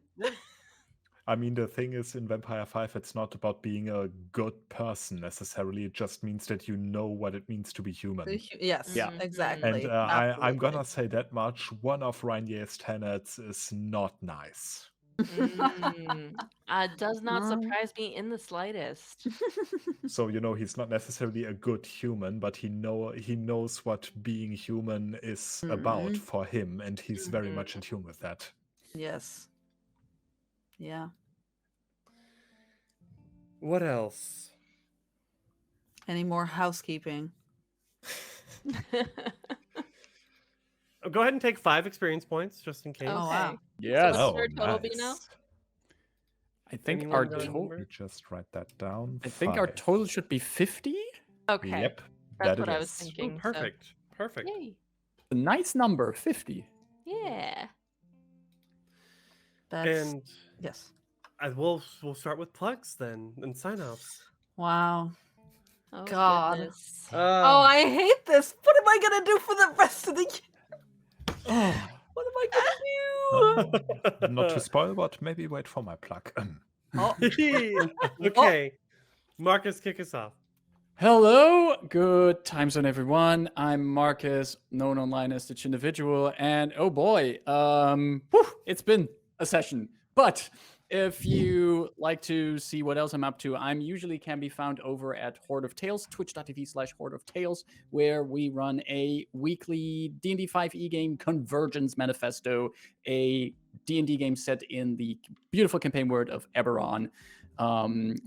I mean, the thing is, in Vampire 5, it's not about being a good person necessarily. It just means that you know what it means to be human. Yes, Yeah. Mhm. exactly. And I'm absolutely. gonna say that much. One of Renier's tenets is not nice. Does not Um, surprise me in the slightest. So he's not necessarily a good human, but he knows what being human is about Mhm. for him, and he's very much in tune with that. Yes. Yeah. What else? Any more housekeeping? Go ahead and take 5 experience points just in case. Oh, Okay. wow. Yes. So what's our total be now? nice. I think Anyone our got a total. number? Let me just write that down. I think our 5. total should be 50. Okay. Yep, That's that what it I was is. Ooh, thinking. perfect. Perfect. So. Yay. A nice number, 50. Yeah. That's And yes. we'll start with plugs then and sign offs. Wow. Oh, God. goodness. Oh, I hate this. What am I gonna do for the rest of the year? Oh, What am I gonna do? Not to spoil, but maybe wait for my plug. Oh, Okay. Marcus, kick us off. hello, good times on everyone. I'm Marcus, known online as the Individual, and oh boy, it's been a session. But if you like to see what else I'm up to, I'm usually can be found over at Horde of Tales, twitch.tv/Horde of Tales, where we run a weekly D&D 5e game, Convergence Manifesto, a D&D game set in the beautiful campaign world of Eberron,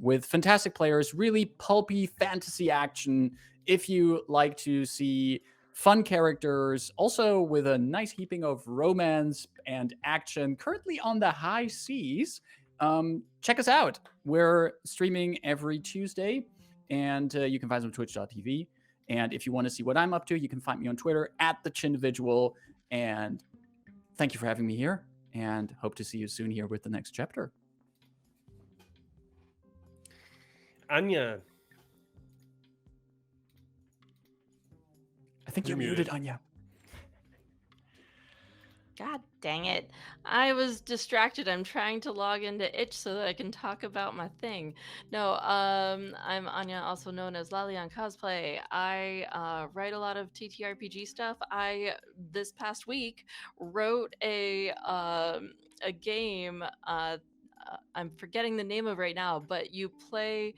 with fantastic players, really pulpy fantasy action. If you like to see fun characters, also with a nice heaping of romance and action, currently on the high seas, check us out. We're streaming every Tuesday, and you can find us on twitch.tv. And if you want to see what I'm up to, you can find me on Twitter at the Chindividual. And thank you for having me here, and hope to see you soon here with the next chapter. Anya, I think You're you're muted. muted, Anya. God dang it. I was distracted. I'm trying to log into itch so that I can talk about my thing. No, I'm Anya, also known as Lalian Cosplay. I write a lot of TTRPG stuff. I this past week wrote a game I'm forgetting the name of right now, but you play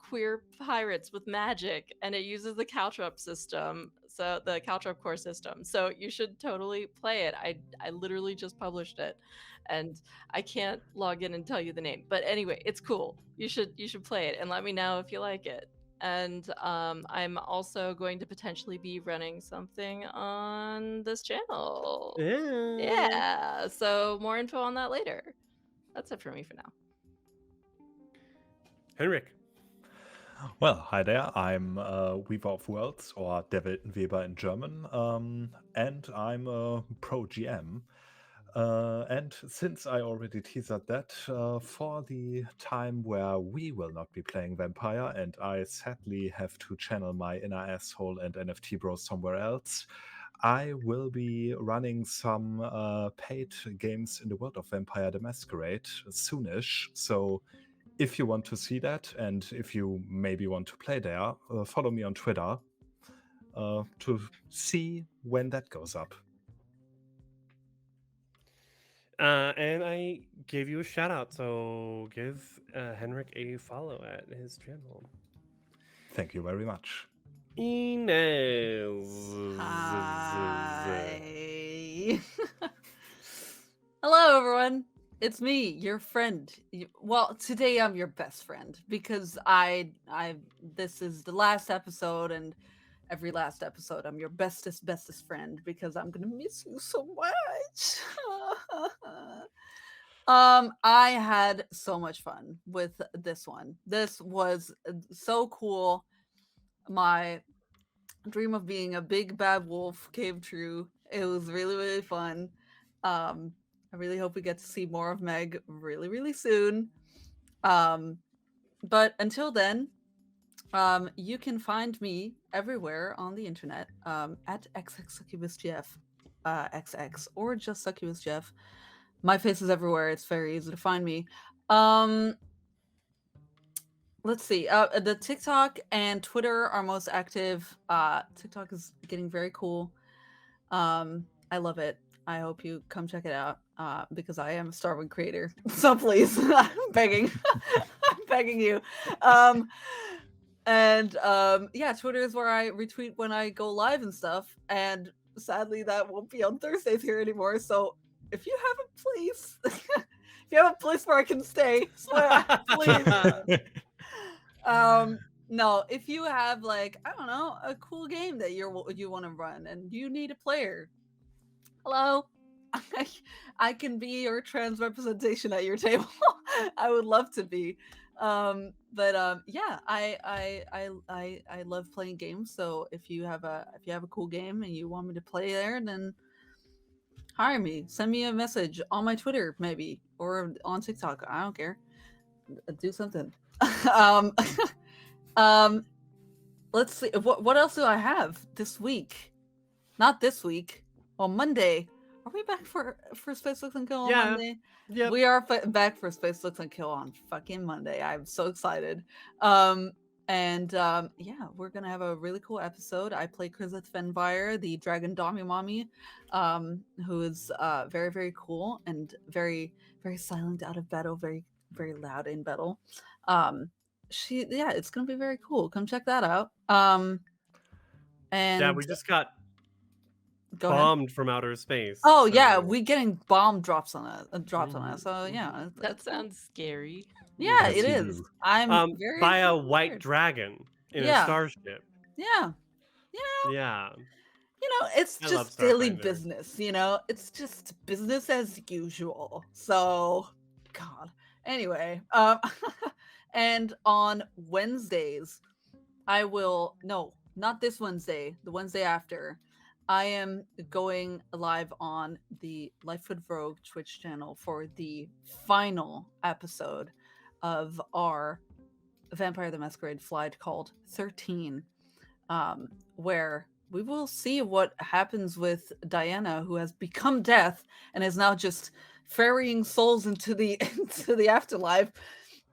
queer pirates with magic, and it uses the caltrop system, so the caltrop core system. So you should totally play it. I literally just published it, and I can't log in and tell you the name, but anyway, it's cool. You should play it and let me know if you like it. And I'm also going to potentially be running something on this channel. yeah. Yeah, so more info on that later. That's it for me for now. Henrik. Well, hi there. I'm Weaver of Worlds, or Der Weltenweber in German, and I'm a pro GM. And since I already teased that, for the time where we will not be playing Vampire, and I sadly have to channel my inner asshole and NFT bro somewhere else, I will be running some paid games in the world of Vampire the Masquerade soonish. So if you want to see that, and if you maybe want to play there, follow me on Twitter to see when that goes up. And I gave you a shout out, so give Henrik a follow at his channel. Thank you very much. Inez. Hi. Hello, everyone. It's me, your friend. Well, today I'm your best friend because this is the last episode, and every last episode I'm your bestest friend because I'm gonna miss you so much. I had so much fun with this one. This was so cool. My dream of being a big bad wolf came true. It was really fun. I really hope we get to see more of Meg really soon. But until then, you can find me everywhere on the internet at xxsuccubusgf, XX, or just succubusgf. My face is everywhere. It's very easy to find me. Let's see. The TikTok and Twitter are most active. TikTok is getting very cool. I love it. I hope you come check it out because I am a starving creator. So please, I'm begging, I'm begging you. Yeah, Twitter is where I retweet when I go live and stuff. And sadly, that won't be on Thursdays here anymore. So if you have a place, if you have a place where I can stay, swear, please. No, if you have like, I don't know, a cool game that you want to run and you need a player, hello, I can be your trans representation at your table. I would love to be. Yeah, I love playing games. So if you have a cool game and you want me to play there, then hire me. Send me a message on my Twitter, maybe, or on TikTok. I don't care. Do something. Let's see. What else do I have this week? Not this week. Well, Monday. Are we back for Space Looks and Kill on Monday? Yep. We are back for Space Looks and Kill on fucking Monday. I'm so excited. Yeah, we're gonna have a really cool episode. I play Krizith Fenvire, the Dragon Domimami, who is very cool and very silent out of battle, very loud in battle. It's gonna be very cool. Come check that out. And Yeah, we just got go ahead. bombed from outer space. Oh yeah, so- we getting bomb drops on us. So yeah, That sounds scary. yeah, Yes, it you is. do. I'm very by a fucking white scared. dragon in Yeah. a starship. Yeah, Yeah. it's I love just daily Starfighter. business. It's just business as usual. So, God. Anyway, and on Wednesdays, not this Wednesday, the Wednesday after, I am going live on the Lightfoot Rogue Twitch channel for the final episode of our Vampire the Masquerade flight called 13, where we will see what happens with Diana, who has become death and is now just ferrying souls into the into the afterlife.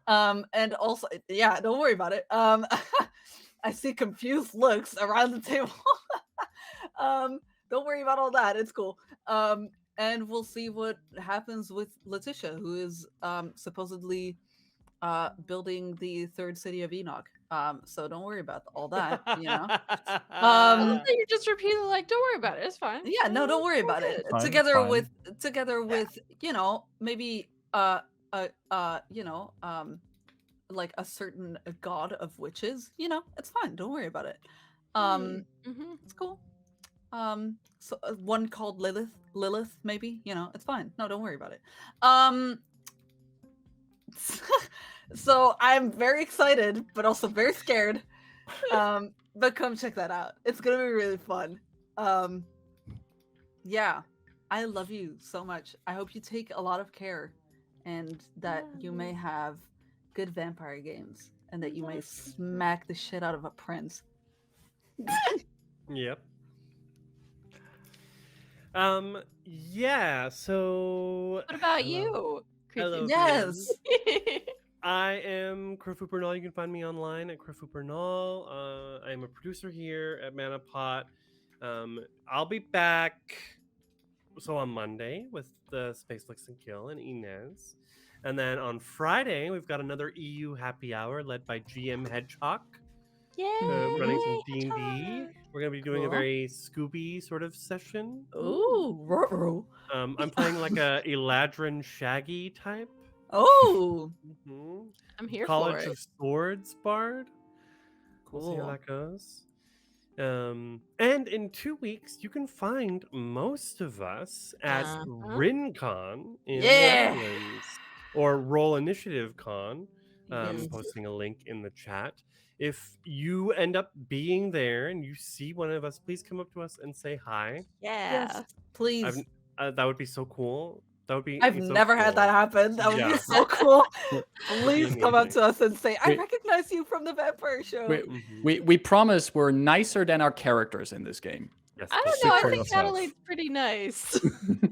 And also, yeah, don't worry about it. I see confused looks around the table. Don't worry about all that. It's cool. And we'll see what happens with Letitia, who is supposedly building the third city of Enoch. So don't worry about all that. You know. I love Um, that you just repeatedly like, don't worry about it. It's fine. yeah, no, don't worry We're about it. good. Fine, Together fine. with maybe you know like a certain god of witches. You know, it's fine. Don't worry about it. Mhm. It's cool. So one called Lilith, maybe. You know, it's fine. No, don't worry about it. So I'm very excited, but also very scared. But come check that out. It's gonna be really fun. Yeah, I love you so much. I hope you take a lot of care, and that you may have good vampire games, and that you may smack the shit out of a prince. Yep. Yeah, so What about hello. you? Hello, Yes. I am Crifu Bernal. You can find me online at Crifu Bernal. I am a producer here at Manapot. I'll be back on Monday with the Space Flicks and Kill and Inez. And then on Friday, we've got another EU happy hour led by GM Hedgehog, Yay! running some Hedgehog. D&D. We're going to be doing a Cool. very Scooby sort of session. Ooh, ruh-roh. I'm playing like a Eladrin Shaggy type. Oh, Mhm. I'm here College for of it. Swords bard. We'll see how cool. that goes. And in 2 weeks, you can find most of us at Uh-huh. RinCon in the Yeah. Netherlands, or Roll Initiative Con. Yes. Posting a link in the chat. If you end up being there and you see one of us, please come up to us and say hi. Yeah. Yes, please. That would be so cool. That would be. I've so never had cool. that happen. That would Yeah. be so cool. Would be Please come up amazing. to us and say, "I Wait. recognize you from the vampire show." We, we promise we're nicer than our characters in this game. Yes, I please. don't know. Speak for I think yourself. Adelaide's pretty nice.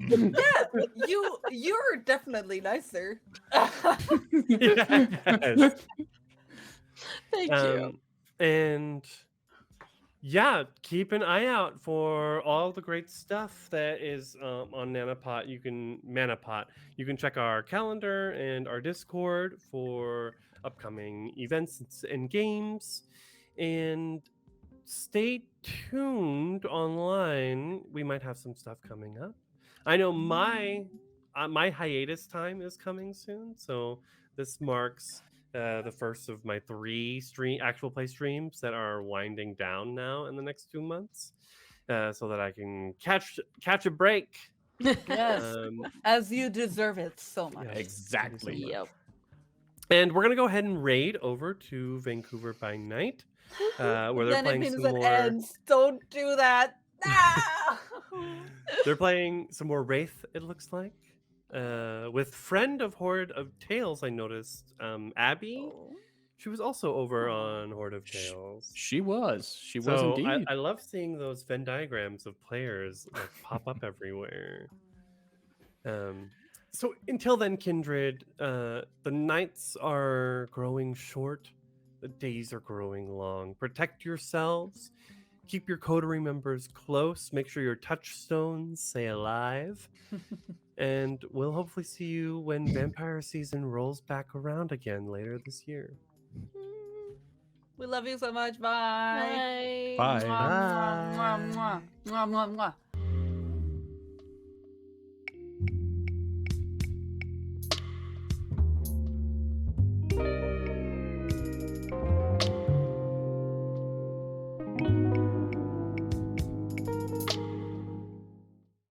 Yeah, you're definitely nicer. Yes. Thank you. And yeah, keep an eye out for all the great stuff that is on Manapot. Manapot. You can check our calendar and our Discord for upcoming events and games. And stay tuned online. We might have some stuff coming up. I know my hiatus time is coming soon, so this marks the first of my 3 actual play streams that are winding down now in the next 2 months, so that I can catch a break. Yes, Um, as you deserve it so much. yes, Exactly. thank you so much. Yep. And we're gonna go ahead and raid over to Vancouver by Night, where they're Then it playing means some it more. ends. Don't do that. Ah! They're playing some more Wraith, it looks like. With friend of Horde of Tales, I noticed Abby. She was also over on Horde of Tales. She was. She was So indeed. I love seeing those Venn diagrams of players like pop up everywhere. So until then, Kindred, the nights are growing short, the days are growing long. Protect yourselves. Keep your coterie members close. Make sure your touchstones stay alive. And we'll hopefully see you when vampire season rolls back around again later this year. We love you so much. Bye. Bye. Bye. Mwah, mwah, mwah, mwah, mwah, mwah.